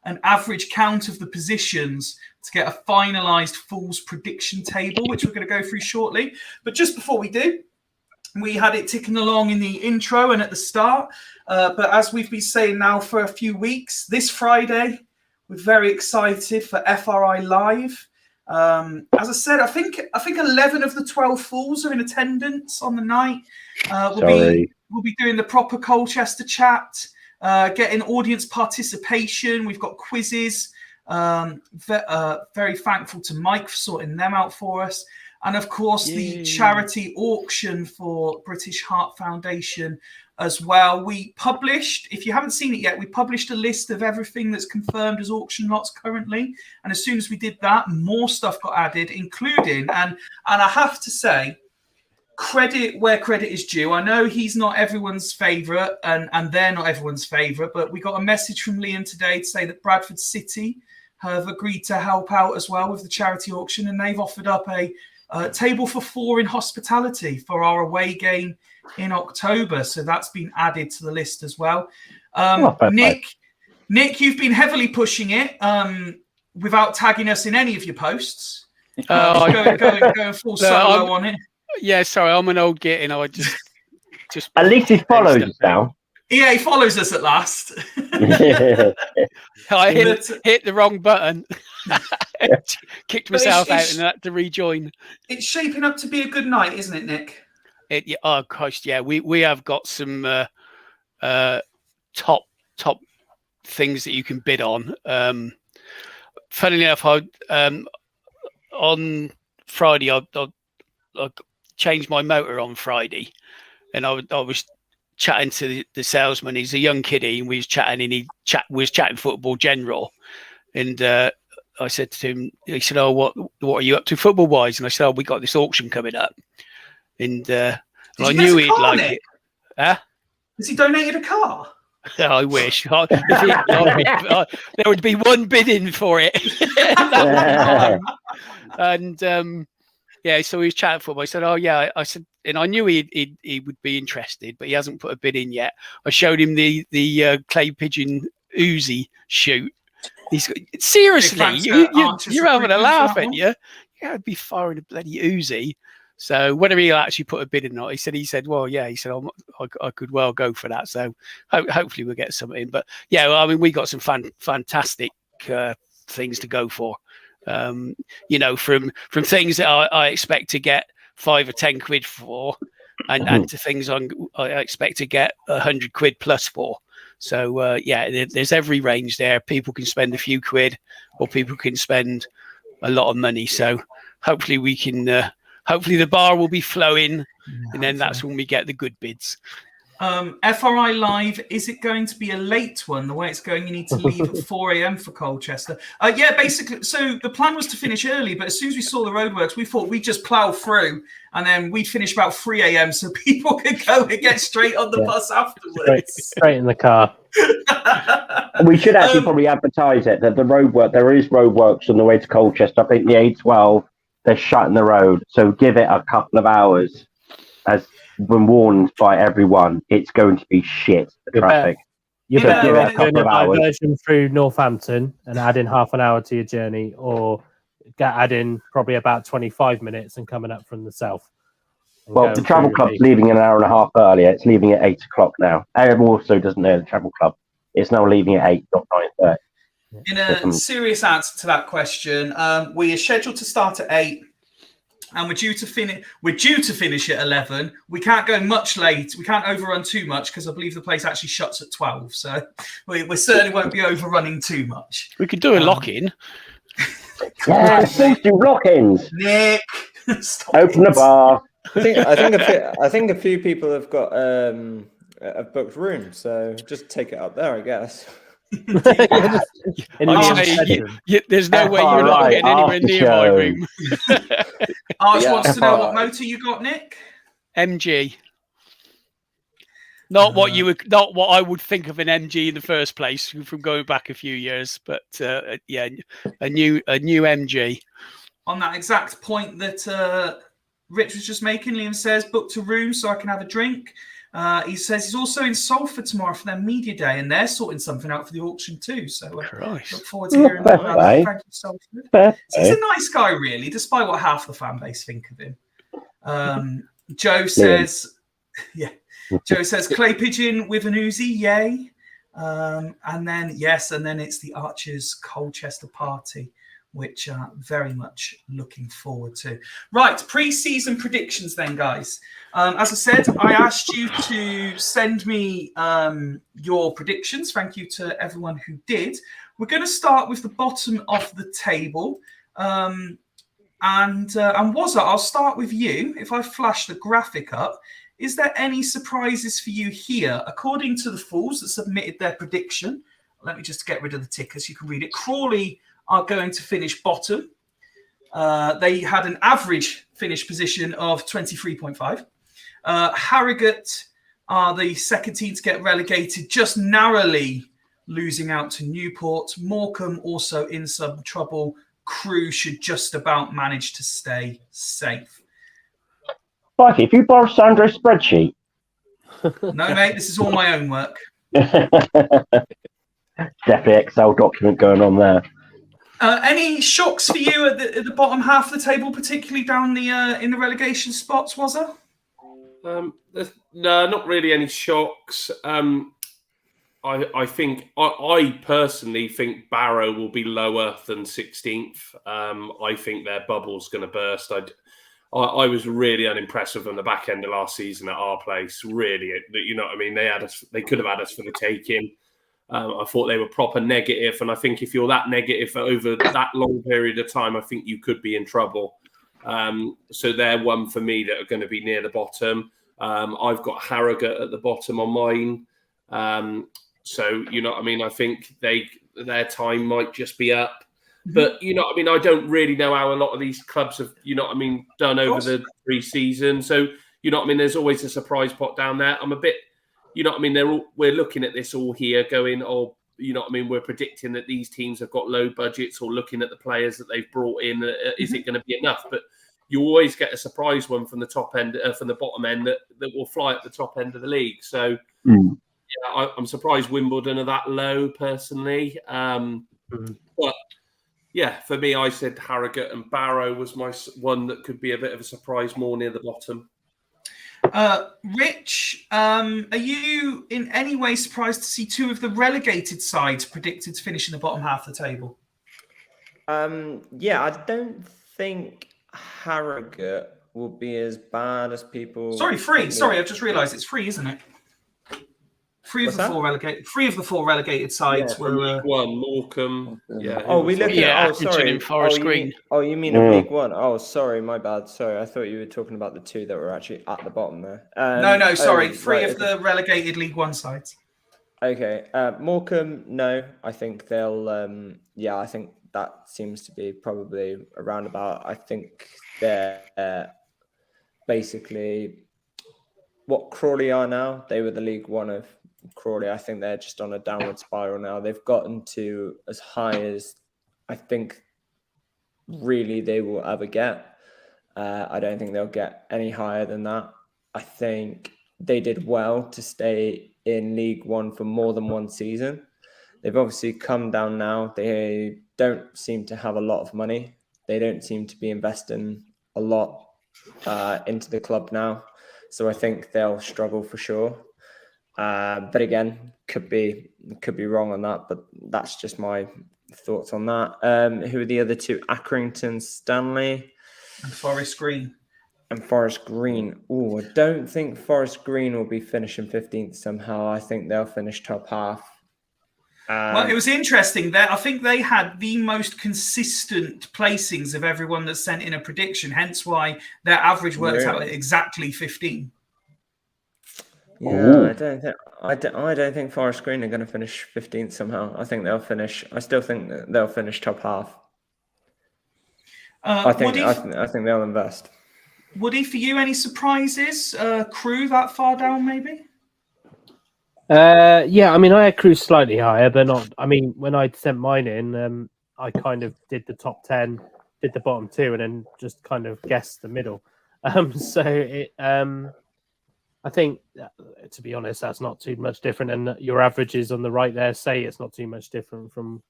A: an average count of the positions to get a finalised Fools prediction table, which we're going to go through shortly. But just before we do, we had it ticking along in the intro and at the start. But as we've been saying now for a few weeks, this Friday, we're very excited for FRI Live. As I said, I think 11 of the 12 Fools are in attendance on the night. We'll be doing the proper Colchester chat, getting audience participation. We've got quizzes. Very thankful to Mike for sorting them out for us. And of course, the charity auction for British Heart Foundation as well. We published, if you haven't seen it yet, we published a list of everything that's confirmed as auction lots currently. And as soon as we did that, more stuff got added, including, and I have to say, credit where credit is due. I know he's not everyone's favourite and they're not everyone's favourite, but we got a message from Liam today to say that Bradford City have agreed to help out as well with the charity auction, and they've offered up a table for 4 in hospitality for our away game in October. So that's been added to the list as well. Nick, you've been heavily pushing it without tagging us in any of your posts. Going full solo on it.
I: Yeah, sorry, I'm an old git and I just
G: At least he follows us now.
A: Yeah, he follows us at last.
I: I hit the wrong button. Kicked
A: But
I: myself out and had to rejoin.
A: It's shaping up to be a good night, isn't it, Nick?
I: Oh Christ, yeah. We have got some top things that you can bid on. Funnily enough, on Friday I changed my motor on Friday, and I was chatting to the salesman. He's a young kiddie, and we was chatting, and was chatting football general, and I said to him, he said, "Oh, what are you up to football wise?" And I said, "Oh, we got this auction coming up," and I knew he'd like it. Huh?
A: Has he donated a car?
I: I wish. There would be one bidding for it. And yeah, so he was chatting for me. I said, "Oh yeah," I said, and I knew he would be interested, but he hasn't put a bid in yet. I showed him the clay pigeon Uzi shoot. He's seriously, you're having a laugh at you. Yeah, I'd be firing a bloody Uzi. So whether he'll actually put a bid in or not, he said, well, yeah, he said, I could well go for that. So hopefully we'll get something. But yeah, I mean, we got some fantastic things to go for. From things that I expect to get 5 or 10 quid for, and to things I expect to get 100 quid plus for. So yeah, there's every range there. People can spend a few quid, or people can spend a lot of money. So hopefully we can. Hopefully the bar will be flowing, and then that's when we get the good bids.
A: FRI Live, is it going to be a late one? The way it's going, you need to leave at 4 a.m. for Colchester. Yeah, basically. So the plan was to finish early, but as soon as we saw the roadworks, we thought we'd just plough through, and then we'd finish about 3 a.m. so people could go and get straight on the bus afterwards.
K: Straight in the car.
G: We should actually probably advertise it that there is roadworks on the way to Colchester. I think the A12. They're shutting the road, so give it a couple of hours. As been warned by everyone, it's going to be shit. The traffic.
K: You better
G: give it a couple of hours.
K: Diversion through Northampton and add in half an hour to your journey, or add in probably about 25 minutes and coming up from the south.
G: Well, the travel club's leaving an hour and a half earlier. It's leaving at 8 o'clock now. Everyone also doesn't know the travel club. It's now leaving at 8, not 9:30.
A: In a serious answer to that question, we are scheduled to start at 8, and we're due to finish at 11. We can't go much late. We can't overrun too much because I believe the place actually shuts at 12. So we certainly won't be overrunning too much.
I: We could do a lock-in.
G: Yeah, please do lock-ins.
A: Nick,
G: open the bar.
H: I think a few people have got have booked rooms, so just take it up there, I guess.
I: There's no way you're not getting anywhere near my room.
A: Arch wants to know what motor you got, Nick.
I: MG. Not what I would think of an MG in the first place from going back a few years, but yeah, a new MG.
A: On that exact point that Rich was just making, Liam says booked a room so I can have a drink. He says he's also in Salford tomorrow for their media day, and they're sorting something out for the auction too. So look forward to hearing about that. Thank you, Salford. He's a nice guy, really, despite what half the fan base think of him. Joe says, Joe says clay pigeon with an Uzi, yay. And then it's the Archers Colchester party, which very much looking forward to. Right, pre-season predictions then, guys. As I said, I asked you to send me your predictions. Thank you to everyone who did. We're going to start with the bottom of the table. And Wazza, I'll start with you. If I flash the graphic up, is there any surprises for you here? According to the Fools that submitted their prediction, let me just get rid of the tickers. You can read it. Crawley are going to finish bottom. They had an average finish position of 23.5. Harrogate are the second team to get relegated, just narrowly losing out to Newport. Morecambe also in some trouble. Crewe should just about manage to stay safe.
G: Mikey, if you borrow Sandro's spreadsheet.
A: No, mate, this is all my own work.
G: Definitely Excel document going on there.
A: Any shocks for you at the bottom half of the table, particularly down the in the relegation spots, was there?
D: No, not really any shocks. I think I personally think Barrow will be lower than 16th. I think their bubble's going to burst. I was really unimpressed with them the back end of last season at our place. Really, you know what I mean? They could have had us for the taking. I thought they were proper negative, and I think if you're that negative over that long period of time, I think you could be in trouble. So they're one for me that are going to be near the bottom. I've got Harrogate at the bottom on mine. So, you know what I mean? I think their time might just be up. But, you know what I mean? I don't really know how a lot of these clubs have, you know what I mean, done over the pre-season. So, you know what I mean? There's always a surprise pot down there. I'm a bit, you know what I mean? We're looking at this all here going, oh, you know what I mean? We're predicting that these teams have got low budgets or looking at the players that they've brought in. Is it going to be enough? But you always get a surprise one from the top end, from the bottom end that will fly at the top end of the league. So, yeah, I'm surprised Wimbledon are that low personally. But yeah, for me, I said Harrogate and Barrow was my one that could be a bit of a surprise more near the bottom.
A: Rich, are you in any way surprised to see two of the relegated sides predicted to finish in the bottom half of the table?
H: Yeah, I don't think Harrogate will be as bad as people.
A: Sorry, I've just realised it's free, isn't it? Three of the four relegated sides were
D: League One, Morecambe. Yeah.
H: Oh, we look at. Oh, sorry.
I: Forest Green.
H: You mean of League One? Oh, sorry, my bad. Sorry, I thought you were talking about the two that were actually at the bottom there.
A: No, sorry. Three of the relegated League One sides.
H: Okay. Morecambe, no. I think they'll. I think that seems to be probably around about. I think they're basically what Crawley are now. They were the League One of Crawley. I think they're just on a downward spiral now. They've gotten to as high as I think really they will ever get. I don't think they'll get any higher than that. I think they did well to stay in League One for more than one season. They've obviously come down now. They don't seem to have a lot of money. They don't seem to be investing a lot into the club now. So I think they'll struggle for sure. But again, could be wrong on that. But that's just my thoughts on that. Who are the other two? Accrington, Stanley,
A: and Forest Green.
H: Oh, I don't think Forest Green will be finishing 15th somehow. I think they'll finish top half.
A: Well, it was interesting that I think they had the most consistent placings of everyone that sent in a prediction. Hence why their average worked out at exactly 15.
H: Yeah, I don't think Forest Green are going to finish 15th somehow. I think they'll finish. I still think that they'll finish top half. I think they'll invest.
A: Woody, for you, any surprises? Crew that far down, maybe?
K: Yeah, I mean, I had Crew slightly higher, but not. I mean, when I sent mine in, I kind of did the top 10, did the bottom 2, and then just kind of guessed the middle. I think, to be honest, that's not too much different. And your averages on the right there say it's not too much different from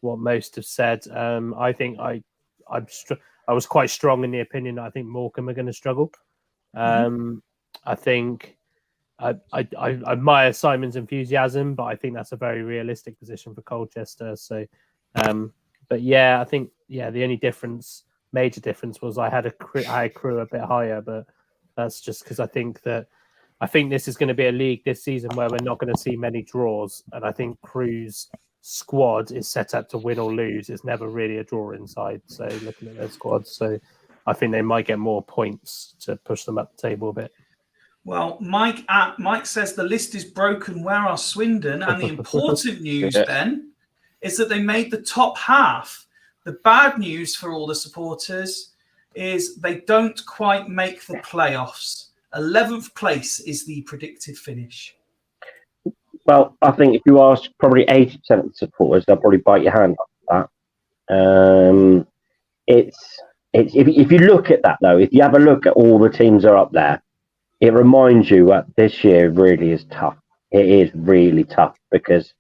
K: what most have said. I think I was quite strong in the opinion that I think Morecambe are going to struggle. I think I admire Simon's enthusiasm, but I think that's a very realistic position for Colchester. So, but yeah, I think the only major difference was I had Crew a bit higher, but that's just because I think this is going to be a league this season where we're not going to see many draws, and I think Crew's squad is set up to win or lose. It's never really a draw inside. So looking at their squads, so I think they might get more points to push them up the table a bit.
A: Well, Mike says the list is broken. Where are Swindon? And the important news, Ben, is that they made the top half. The bad news for all the supporters is they don't quite make the playoffs. 11th place is the predicted finish.
G: Well, I think if you ask probably 80% of the supporters, they'll probably bite your hand off that. If you look at that though, if you have a look at all the teams that are up there, it reminds you that this year really is tough. It is really tough because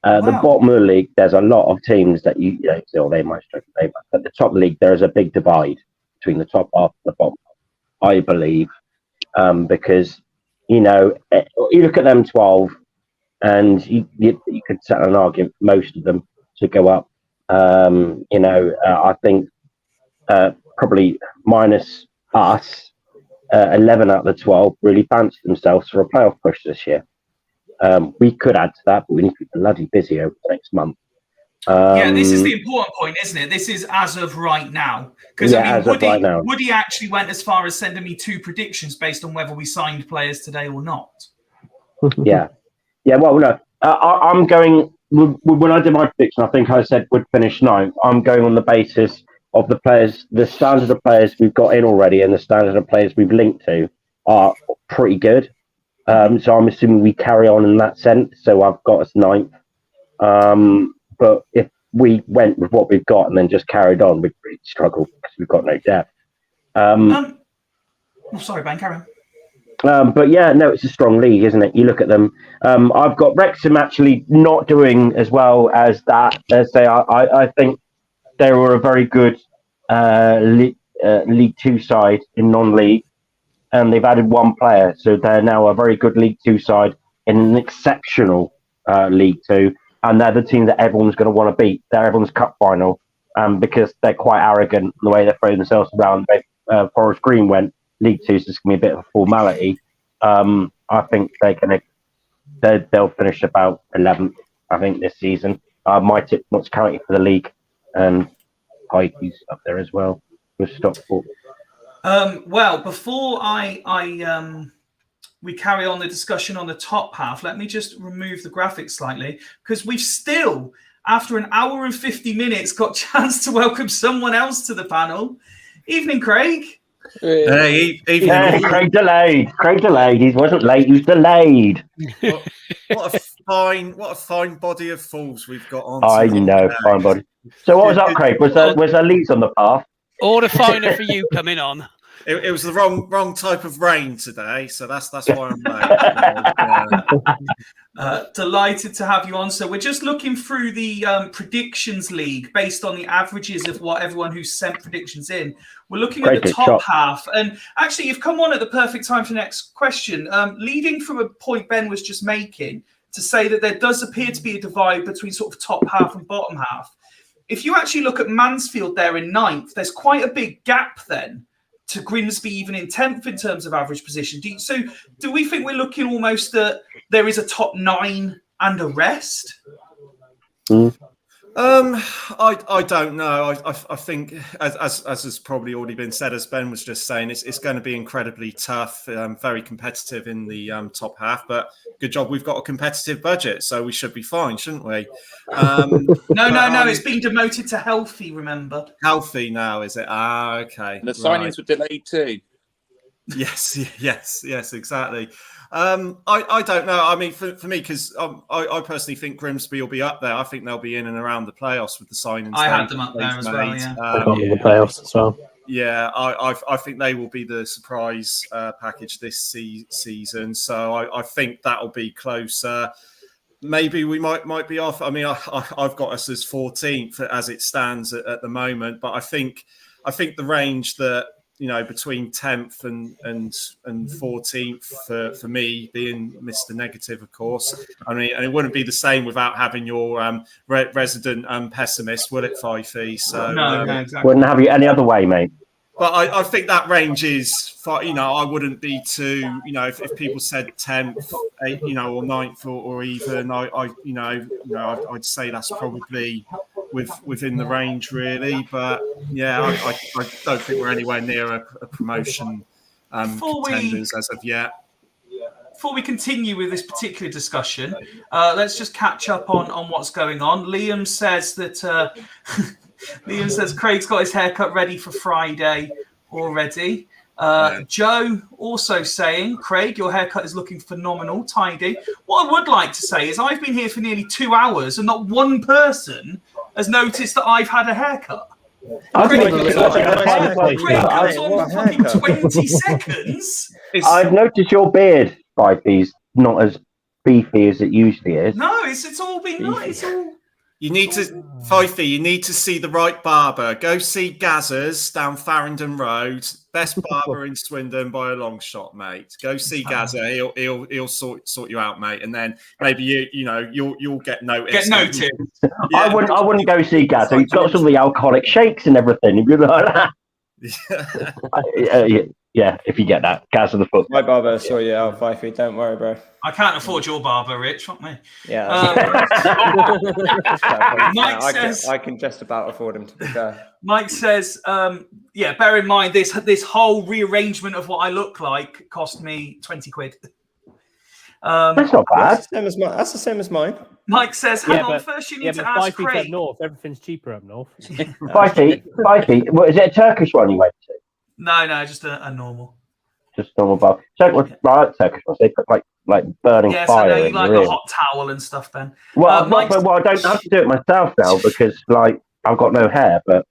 G: the bottom of the league, there's a lot of teams that you know, they might struggle. At the top of the league, there is a big divide between the top half and the bottom, I believe, because you know, you look at them 12. and you could settle an argument for most of them to go up. I think probably minus us, 11 out of the 12 really fancied themselves for a playoff push this year. We could add to that, but we need to be bloody busy over the next month.
A: This is the important point, isn't it? This is as of right now. Because Woody actually went as far as sending me 2 predictions based on whether we signed players today or not.
G: Yeah. Well, no, I'm going. When I did my prediction, I think I said would finish 9th. I'm going on the basis of the players, the standard of players we've got in already, and the standard of players we've linked to are pretty good. So I'm assuming we carry on in that sense. So I've got us 9th. But if we went with what we've got and then just carried on, we'd really struggle because we've got no depth.
A: Sorry, Ben, carry on.
G: But yeah, no, it's a strong league, isn't it? You look at them. I've got Wrexham actually not doing as well as that. I think they were a very good League Two side in non-league, and they've added 1 player, so they're now a very good League Two side in an exceptional League Two. And they're the team that everyone's going to want to beat. They're everyone's cup final, because they're quite arrogant in the way they throw themselves around. Forest Green went League Two, so it's going to be a bit of a formality. I think they'll finish about 11th. I think this season. My tip, Notts County for the league, and Pikey's up there as well with Stockport.
A: Well, before we carry on the discussion on the top half, let me just remove the graphics slightly, because we've still, after an hour and 50 minutes, got a chance to welcome someone else to the panel. Evening, Craig.
L: Hey, evening.
G: Hey, Craig delayed. He wasn't late, he was delayed.
L: What a fine body of fools we've got on.
G: I know, fine body. So what was up, Craig? Was there leads on the path?
I: Or the finer for you coming on.
L: It was the wrong type of rain today, so that's why I'm late.
A: Delighted to have you on. So we're just looking through the predictions league based on the averages of what everyone who's sent predictions in. We're looking at the top half, and actually you've come on at the perfect time for the next question. Leading from a point Ben was just making to say that there does appear to be a divide between sort of top half and bottom half. If you actually look at Mansfield there in 9th, there's quite a big gap then to Grimsby even in 10th in terms of average position. Do we think we're looking almost that there is a top 9 and a rest?
L: I don't know. I think, as has probably already been said, as Ben was just saying, it's going to be incredibly tough, very competitive in the top half. But good job, we've got a competitive budget, so we should be fine, shouldn't we?
A: No. It's been demoted to healthy. Remember,
L: healthy now, is it? Okay.
J: And the signings were delayed too.
L: Yes, exactly. I don't know. I mean, for me, because I personally think Grimsby will be up there. I think they'll be in and around the playoffs with the signings.
A: I had them up there as well.
K: Yeah, the playoffs as well.
L: Yeah, I think they will be the surprise package this season. So I think that'll be closer. Maybe we might be off. I mean, I've got us as 14th as it stands at the moment, but I think the range that, you know, between 10th and 14th for me, being Mr. Negative, of course. I mean, and it wouldn't be the same without having your resident pessimist, will it, Fifey? So
A: no, exactly.
G: Wouldn't have you any other way, mate.
L: But I think that range is, you know, I wouldn't be too, you know, if people said 10th, 8th, you know, or 9th or even, I'd say that's probably within the range, really. But yeah, I don't think we're anywhere near a promotion contenders as of yet.
A: Before we continue with this particular discussion, let's just catch up on what's going on. Liam says that Liam says Craig's got his haircut ready for Friday already. Joe also saying, Craig, your haircut is looking phenomenal, tidy. What I would like to say is I've been here for nearly 2 hours and not one person has noticed that I've had a haircut. Craig comes on for fucking 20 seconds.
G: I've noticed your beard, Spikey's not as beefy as it usually is.
A: No, it's all been nice.
L: You need to, Fifey, you need to see the right barber. Go see Gazza's down Farringdon Road. Best barber in Swindon by a long shot, mate. Go see Gazza. He'll sort you out, mate. And then maybe you'll get noticed.
A: Get noticed.
G: I wouldn't go see Gazza. He's got some of the alcoholic shakes and everything. If you like that. Yeah, if you get that, Gazza the foot.
H: My barber saw you out 5 feet. Don't worry, bro.
A: I can't afford your barber, Rich. Fuck me.
H: Yeah.
A: Mike says
H: I can just about afford him, to be fair.
A: Mike says, bear in mind this whole rearrangement of what I look like cost me 20 quid.
G: That's not bad.
H: That's the same as mine.
A: Mike says, hang on, first you need to ask
K: 5 feet
A: Craig.
K: up north, everything's cheaper up north.
G: 5 feet. 5 feet. What, is it a Turkish one you went to?
A: No, just a normal.
G: Just normal bar. Turkish ones. They put like burning fire.
A: So you
G: in
A: like
G: your
A: a
G: ear.
A: hot towel and stuff then.
G: Well, I don't have to do it myself now because I've got no hair. But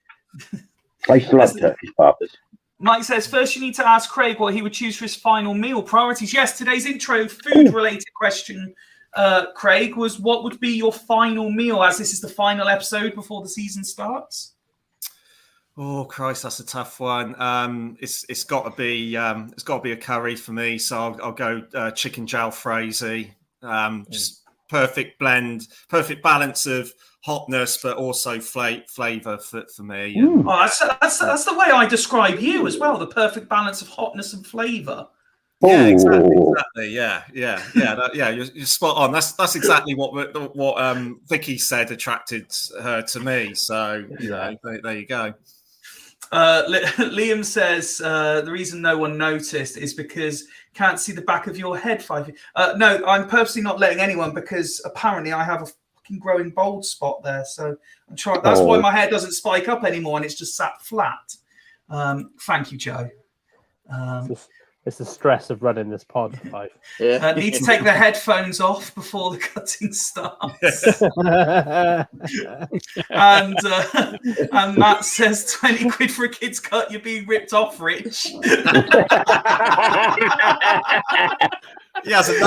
G: I used to love Turkish barbers.
A: Mike says, first you need to ask Craig what he would choose for his final meal. Priorities. Yes, today's intro food-related question, Craig, was what would be your final meal as this is the final episode before the season starts?
L: Oh Christ, that's a tough one. It's got to be a curry for me. So I'll go chicken jalfrezi. Just perfect blend, perfect balance of hotness, but also flavour for me.
A: Oh, that's the way I describe you as well. The perfect balance of hotness and flavour.
L: Yeah, exactly. Yeah. You're spot on. That's exactly what Vicky said attracted her to me. So there you go.
A: Liam says the reason no one noticed is because can't see the back of your head. No, I'm purposely not letting anyone because apparently I have a fucking growing bald spot there. So I'm trying. That's why my hair doesn't spike up anymore and it's just sat flat. Thank you, Joe.
K: It's the stress of running this pod.
A: Need to take the headphones off before the cutting starts. and Matt says 20 quid for a kid's cut, you're being ripped off, Rich.
G: Yes, you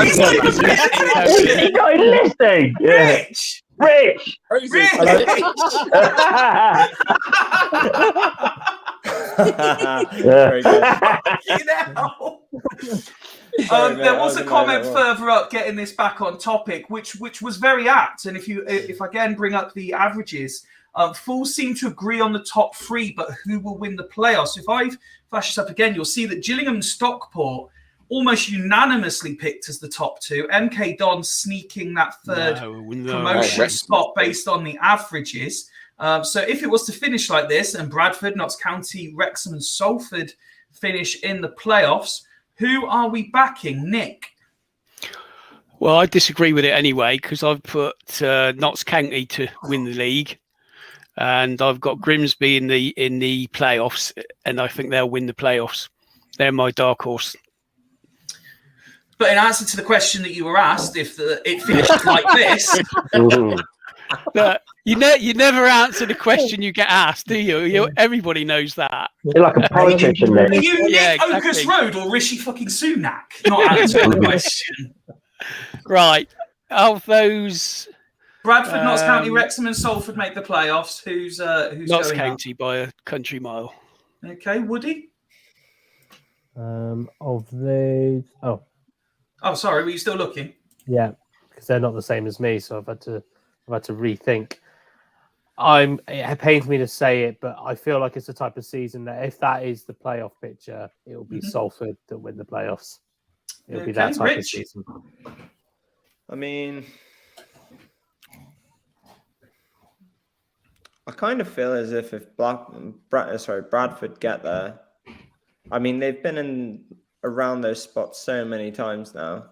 G: guys listening? Yeah. Rich.
H: Very good.
A: There was a comment further up getting this back on topic, which was very apt. And if I again bring up the averages, fools seem to agree on the top three, but who will win the playoffs? If I flash this up again, you'll see that Gillingham and Stockport almost unanimously picked as the top two. MK Don sneaking that third promotion spot based on the averages. So if it was to finish like this and Bradford, Notts County, Wrexham and Salford finish in the playoffs, who are we backing, Nick?
I: Well, I disagree with it anyway because I've put Notts County to win the league, and I've got Grimsby in the playoffs, and I think they'll win the playoffs. They're my dark horse.
A: But in answer to the question that you were asked, if it finished like this.
I: But you never answer the question you get asked, do you? Everybody knows that.
G: You're like a politician.
A: Are you Nick Oakus Road or Rishi fucking Sunak? Not answering the question.
I: Right. Of those,
A: Bradford, Notts County, Wrexham, and Salford make the playoffs. Who's
I: Notts
A: going
I: County by a country mile.
A: Okay, Woody.
K: Of the
A: Oh, sorry. Were you still looking?
K: Yeah, because they're not the same as me, so I've had to rethink. It pains me to say it, but I feel like it's the type of season that if that is the playoff picture, it will be Salford that win the playoffs. It'll be that type of season.
H: I mean, I kind of feel as if Bradford get there. I mean, they've been around those spots so many times now.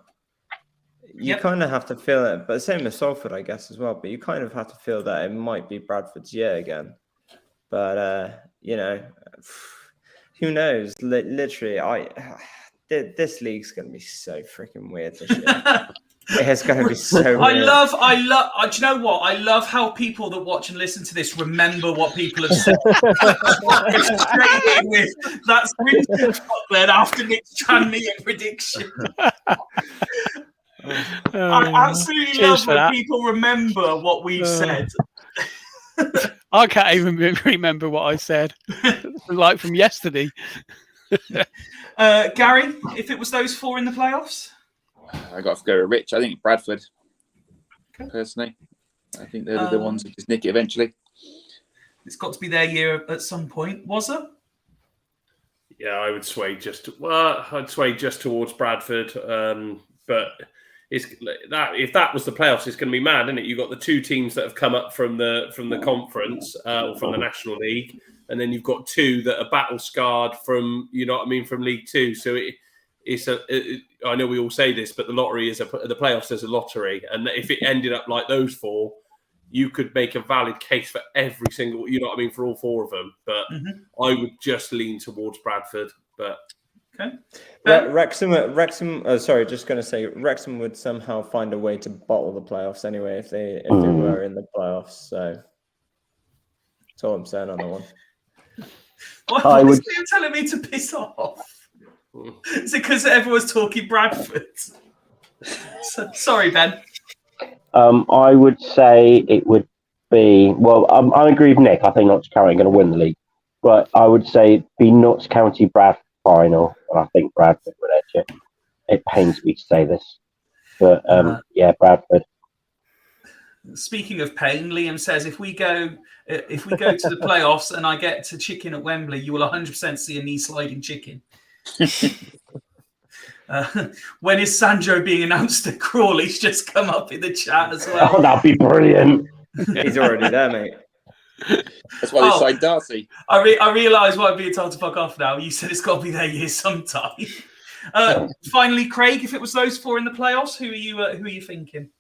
H: You kind of have to feel it, but same with Salford, I guess, as well. But you kind of have to feel that it might be Bradford's year again. But who knows? Literally, this league's going to be so freaking weird this year. It's going to be so weird.
A: I love. Do you know what? I love how people that watch and listen to this remember what people have said. Straight in with that's then after Nick's Tranmere prediction. I absolutely love when people remember what we've said.
I: I can't even remember what I said, like from yesterday.
A: Gary, if it was those 4 in the playoffs?
J: I got to go with Rich. I think Bradford, personally. I think they're the ones that just nick it eventually.
A: It's got to be their year at some point. Was it?
D: Yeah, I would sway I'd sway just towards Bradford. But it's that if that was the playoffs, it's going to be mad, isn't it? You've got the 2 teams that have come up from the conference or from the National League, and then you've got 2 that are battle scarred from from League 2. So I know we all say this, but the lottery the playoffs is a lottery, and if it ended up like those 4, you could make a valid case for every single, for all 4 of them. But I would just lean towards Bradford. But
A: okay,
H: Wrexham. Just going to say Wrexham would somehow find a way to bottle the playoffs anyway if they were in the playoffs. So that's all I'm saying on that one.
A: Why is Liam telling me to piss off? Is it because everyone's talking Bradford? Sorry, Ben.
G: I would say it would be, I agree with Nick. I think Notts County are going to win the league. But I would say it'd be Notts County Bradford final, and I think Bradford would edge it. It pains me to say this. But Bradford.
A: Speaking of pain, Liam says if we go to the playoffs and I get to chicken at Wembley, you will 100% see a knee sliding chicken. When is Sanjo being announced at Crawley's just come up in the chat as well?
G: Oh, that'd be brilliant.
H: He's already there, mate.
J: That's why they signed Darcy.
A: I realise why I'm being told to fuck off now. You said it's got to be their year sometime. Finally, Craig, if it was those 4 in the playoffs, who are you thinking?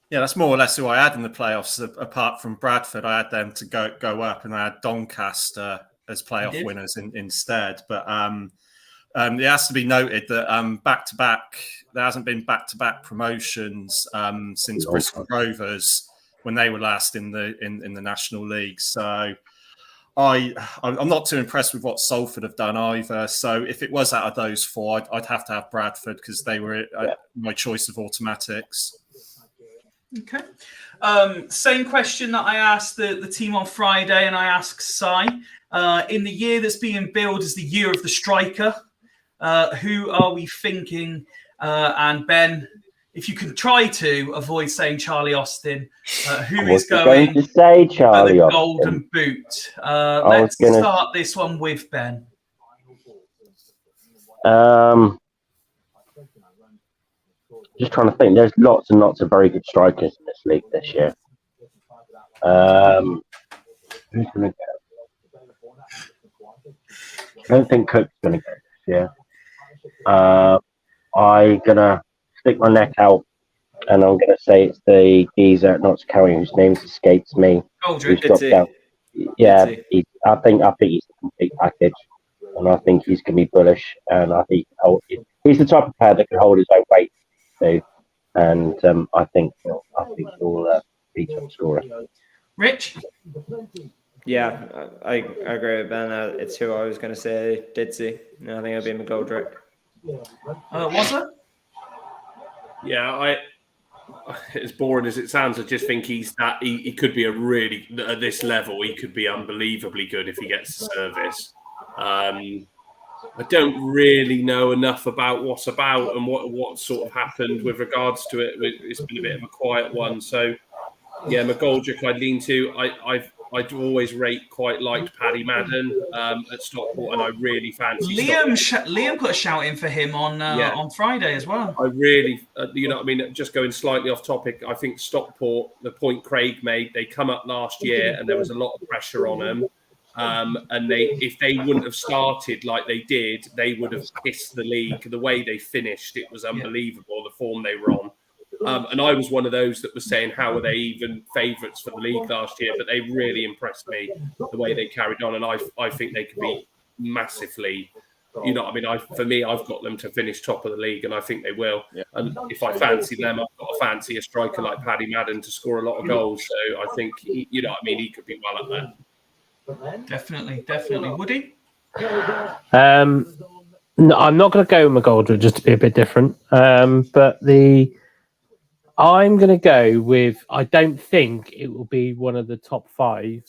L: Yeah, that's more or less who I had in the playoffs. Apart from Bradford, I had them to go up, and I had Doncaster as playoff winners instead. But it has to be noted that back-to-back, there hasn't been back-to-back promotions since Bristol Rovers when they were last in the National League. So I'm not too impressed with what Salford have done either. So if it was out of those 4, I'd have to have Bradford because they were my choice of automatics.
A: Okay. Same question that I asked the team on Friday, and I asked Si. In the year that's being billed as the year of the striker, who are we thinking? And Ben, if you can try to avoid saying Charlie Austin, who is going
G: to say Charlie
A: for the
G: Austin.
A: Golden Boot? Let's start this one with Ben.
G: Just trying to think. There's lots and lots of very good strikers in this league this year. Who's going to go? I don't think Cook's going to go this year. I'm going to stick my neck out, and I'm going to say it's the geezer at Notts County whose name escapes me. Who's dropped down. Yeah, I think he's the complete package, and I think he's going to be bullish, and I think he's the type of player that can hold his own weight too, and I think he'll be top scorer.
A: Rich?
H: Yeah, I agree with Ben. It's who I was going to say, Didsy. I think it'll be McGoldrick.
A: Was it?
D: Yeah, as boring as it sounds, I just think he could be at this level, he could be unbelievably good if he gets the service. I don't really know enough about what's about and what sort of happened with regards to it. It's been a bit of a quiet one. So, yeah, McGoldrick I'd lean to. I'd always quite liked Paddy Madden at Stockport, and I really fancy
A: Liam put a shout in for him on Friday as well.
D: I really, just going slightly off topic, I think Stockport, the point Craig made, they come up last year and there was a lot of pressure on them. And if they wouldn't have started like they did, they would have pissed the league. The way they finished, it was unbelievable, the form they were on. And I was one of those that was saying, how are they even favourites for the league last year? But they really impressed me, the way they carried on. And I think they could be massively, for me, I've got them to finish top of the league, and I think they will. Yeah. And if I fancy them, I've got to fancy a striker like Paddy Madden to score a lot of goals. So I think, he could be well up there.
A: Definitely. Woody?
K: No, I'm not going to go with McGoldrick just to be a bit different. But I'm going to go with. I don't think it will be one of the top 5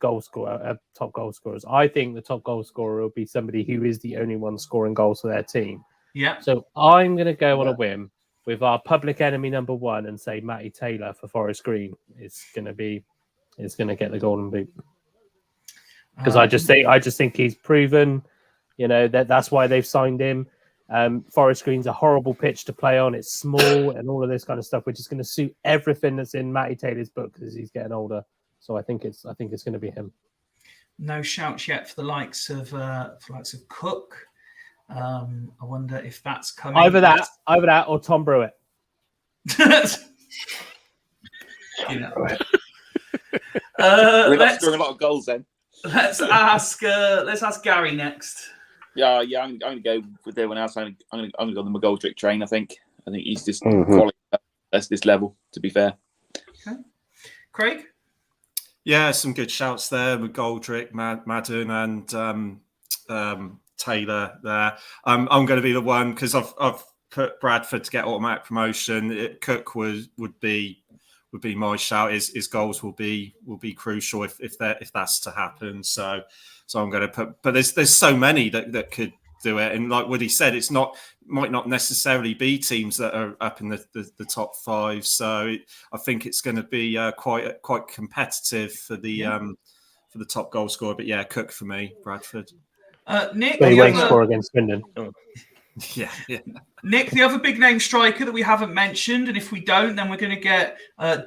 K: top goal scorers. I think the top goal scorer will be somebody who is the only one scoring goals for their team.
A: Yeah.
K: So I'm going to go on a whim with our public enemy number 1 and say Matty Taylor for Forest Green is going to get the golden boot. Because I just think he's proven, that's why they've signed him. Forest Green's a horrible pitch to play on. It's small and all of this kind of stuff, which is going to suit everything that's in Matty Taylor's book as he's getting older. So I think it's going to be him.
A: No shouts yet for the likes of Cook. I wonder if that's coming.
K: Either that, or Tom Brewitt.
J: Let's score a lot of goals then.
A: Let's ask Gary next.
J: Yeah, I'm going to go with everyone else. I'm going to go on the McGoldrick train. I think he's just quality at this level. To be fair.
A: Okay, Craig.
L: Yeah, some good shouts there with Goldrick, Madden, and Taylor there. I'm going to be the one because I've put Bradford to get automatic promotion. Cook would be my shout. His goals will be crucial if that's to happen. So I'm going to put. But there's so many that could do it, and like Woody said, might not necessarily be teams that are up in the top 5. So I think it's going to be quite competitive for the top goal scorer. But yeah, Cook for me, Bradford.
A: Nick,
K: he won't score against Swindon.
L: Yeah.
A: Nick, the other big name striker that we haven't mentioned, and if we don't, then we're going to get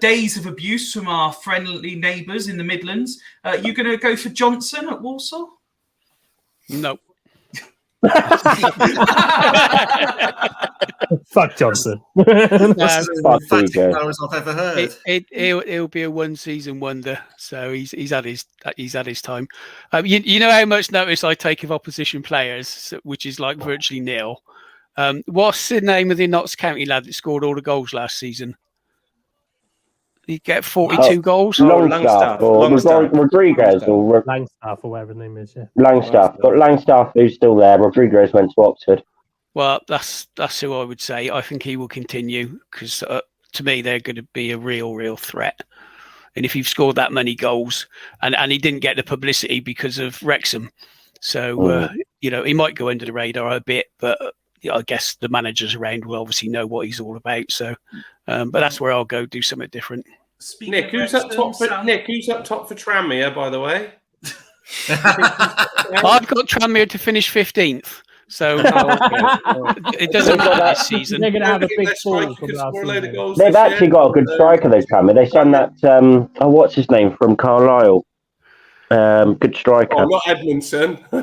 A: days of abuse from our friendly neighbours in the Midlands. You're going to go for Johnson at Walsall?
I: No.
K: Fuck Johnson.
L: That's the most I've ever heard.
I: It'll be a one-season wonder. So he's had his time. You know how much notice I take of opposition players, which is like virtually nil. What's the name of the Notts County lad that scored all the goals last season? He get 42 goals.
G: Longstaff or Rodriguez or
K: Langstaff or whatever his name is. Yeah.
G: Langstaff. But Langstaff who's still there. Rodriguez went to Oxford.
I: Well, that's who I would say. I think he will continue because to me they're going to be a real threat. And if you've scored that many goals, and he didn't get the publicity because of Wrexham, so he might go under the radar a bit, but I guess the managers around will obviously know what he's all about. So, but that's where I'll go do something different.
D: Nick, who's up top for Tranmere, by the way?
I: I've got Tranmere to finish 15th. So it doesn't matter this season.
K: They're going to have a big fall from
G: They've actually got a good striker, though, Tranmere. They signed that, what's his name, from Carlisle. Good striker.
D: Oh, not Edmondson.
G: No,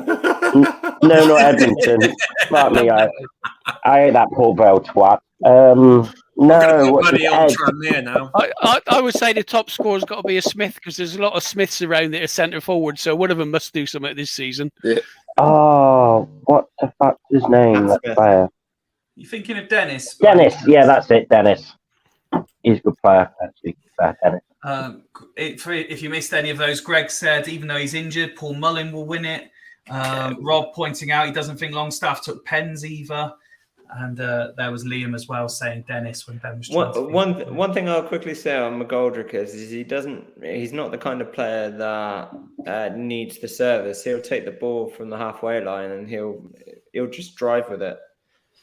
G: not Edmondson. Fuck me, I hate that Port Vale twat. No, what's his head?
L: Now.
I: I would say the top scorer's got to be a Smith because there's a lot of Smiths around that are centre forward, so one of them must do something this season.
J: Yeah.
G: Oh, what the fuck's his name? That player.
A: You thinking of Dennis?
G: Dennis, yeah, that's it, Dennis. He's a good player, actually. Dennis.
A: If you missed any of those, Greg said even though he's injured, Paul Mullin will win it. Rob pointing out he doesn't think Longstaff took pens either. And there was Liam as well saying Dennis when Ben was trying
H: one thing I'll quickly say on McGoldrick is he's not the kind of player that needs the service. He'll take the ball from the halfway line and he'll just drive with it.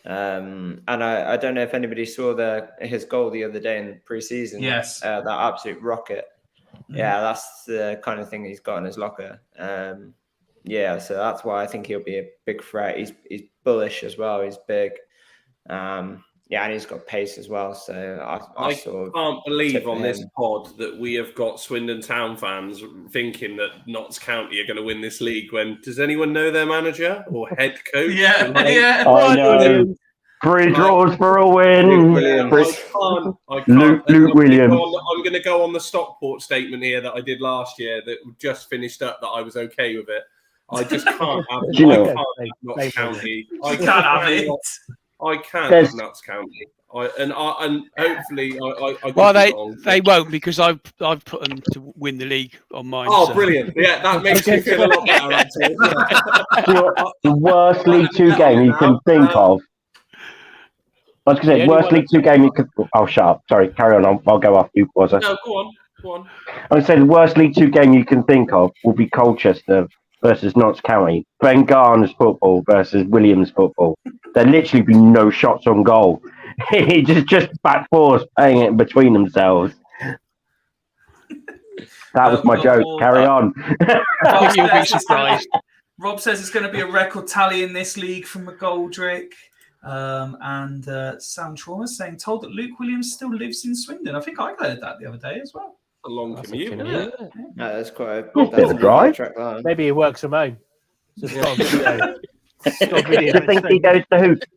H: And I don't know if anybody saw his goal the other day in the pre-season.
A: Yes,
H: that absolute rocket. Mm-hmm. Yeah, that's the kind of thing he's got in his locker. Yeah, so that's why I think he'll be a big threat. He's bullish as well. He's big. Yeah, and he's got pace as well. So I
D: can't believe on this pod that we have got Swindon Town fans thinking that Notts County are going to win this league. When does anyone know their manager or head coach?
A: Yeah.
G: I know. 3 draws for a win.
D: I can't.
G: Luke Williams.
D: I'm going to go on the Stockport statement here that I did last year that just finished up that I was okay with it. I just can't have Notts County. I can't have it. I can't have Notts County. And hopefully
I: they won't because I've put them to win the league on mine.
D: Oh, so. Brilliant! Yeah, that makes me feel a lot better. Actually.
G: The worst League 2 game you can think of. I was going to say, worst League Two game you could. Oh, shut up. Sorry, carry on. I'll go after you, was I?
D: No, go on.
G: I would say the worst League Two game you can think of will be Colchester versus Notts County. Ben Garner's football versus Williams football. There'd literally be no shots on goal. just back fours playing it between themselves. That was my joke. Carry on.
A: You'll be surprised. Rob says it's going to be a record tally in this league from McGoldrick. And Sam Trauma saying, told that Luke Williams still lives in Swindon. I think I heard that the other day as well.
D: A long commute.
H: No, that's quite a
G: bit of a drive.
K: Maybe he works from home. Just got a video.
G: Do you think he goes to Hooters?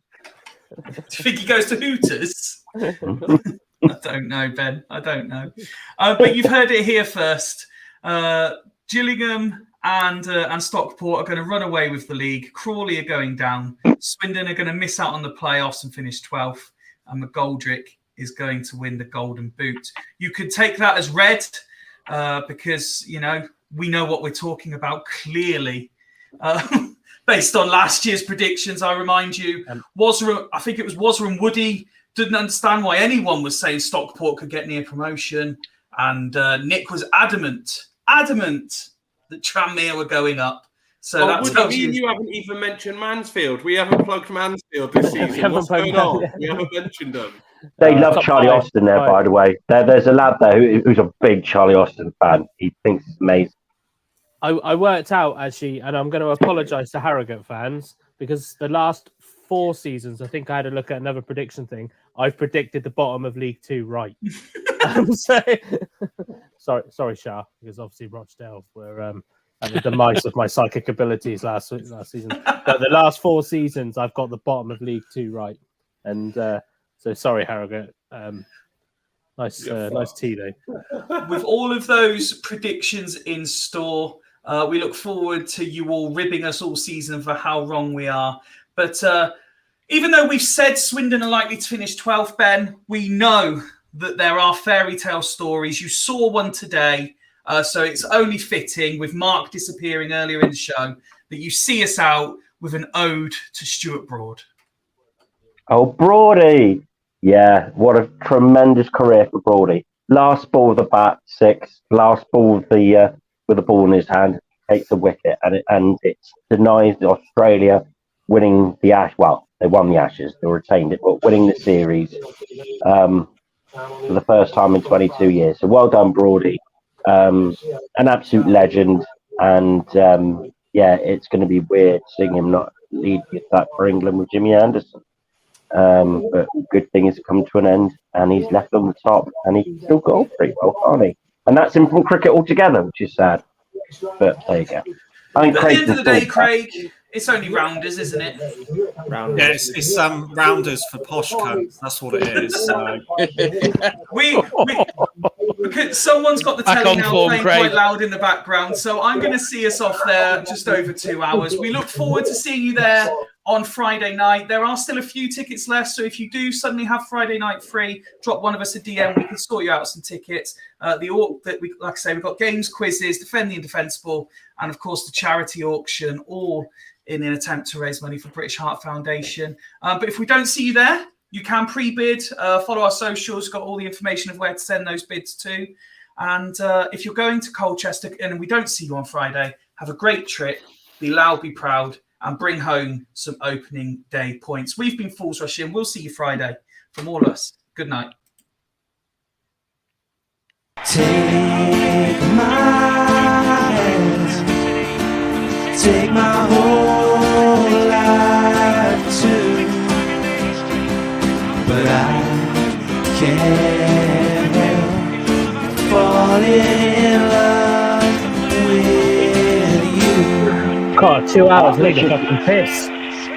A: Do you think he goes to Hooters? I don't know, Ben. I don't know. But you've heard it here first. Gillingham and Stockport are going to run away with the league. Crawley are going down. Swindon are going to miss out on the playoffs and finish 12th. And McGoldrick is going to win the Golden Boot. You could take that as read because, we know what we're talking about clearly. Based on last year's predictions, I remind you, I think it was Wazza and Woody didn't understand why anyone was saying Stockport could get near promotion. And Nick was adamant that Tranmere were going up. So that tells
D: you haven't even mentioned Mansfield. We haven't plugged Mansfield this season. What's going on? We haven't mentioned them.
G: They love Charlie Austin there, by the way. There's a lad there who's a big Charlie Austin fan. He thinks it's amazing.
K: I worked out, actually, and I'm going to apologise to Harrogate fans, because the last 4 seasons, I think I had a look at another prediction thing. I've predicted the bottom of League 2 right. Sorry, Shah, because obviously Rochdale were at the demise of my psychic abilities last season. But the last 4 seasons, I've got the bottom of League 2 right. And so sorry, Harrogate. Nice tea, though.
A: With all of those predictions in store, we look forward to you all ribbing us all season for how wrong we are. But even though we've said Swindon are likely to finish 12th, Ben, we know that there are fairy tale stories. You saw one today, so it's only fitting, with Mark disappearing earlier in the show, that you see us out with an ode to Stuart Broad.
G: Oh, Broady. Yeah, what a tremendous career for Broady. Last ball of the bat, 6. Last ball with the ball in his hand, takes the wicket, and it denies Australia winning the Ashes. Well, they won the Ashes, they retained it, but winning the series for the first time in 22 years. So well done, Broady. An absolute legend, and it's going to be weird seeing him not lead that for England with Jimmy Anderson. But good thing is come to an end, and he's left on the top, and he can still go pretty well, can't he? And that's him from cricket altogether, which is sad. But there you go. I think
A: at the end of the day, Craig, it's only rounders, isn't it?
L: Rounders. Yeah, it's rounders for posh cunts. That's what it is. So.
A: Because someone's got the telly now playing quite loud in the background, so I'm going to see us off there just over 2 hours. We look forward to seeing you there on Friday night. There are still a few tickets left, so if you do suddenly have Friday night free, drop one of us a DM. We can sort you out some tickets. Like I say, we've got games, quizzes, Defend the Indefensible, and of course the charity auction, all in an attempt to raise money for British Heart Foundation. But if we don't see you there, you can pre-bid. Follow our socials, got all the information of where to send those bids to. And if you're going to Colchester and we don't see you on Friday, have a great trip, be loud, be proud, and bring home some opening day points. We've been Fools Rush In. We'll see you Friday. From all of us, good night.
B: Take my hands, take my whole life too, but I can't help falling in love with you.
K: God, 2 hours, leave the fucking piss.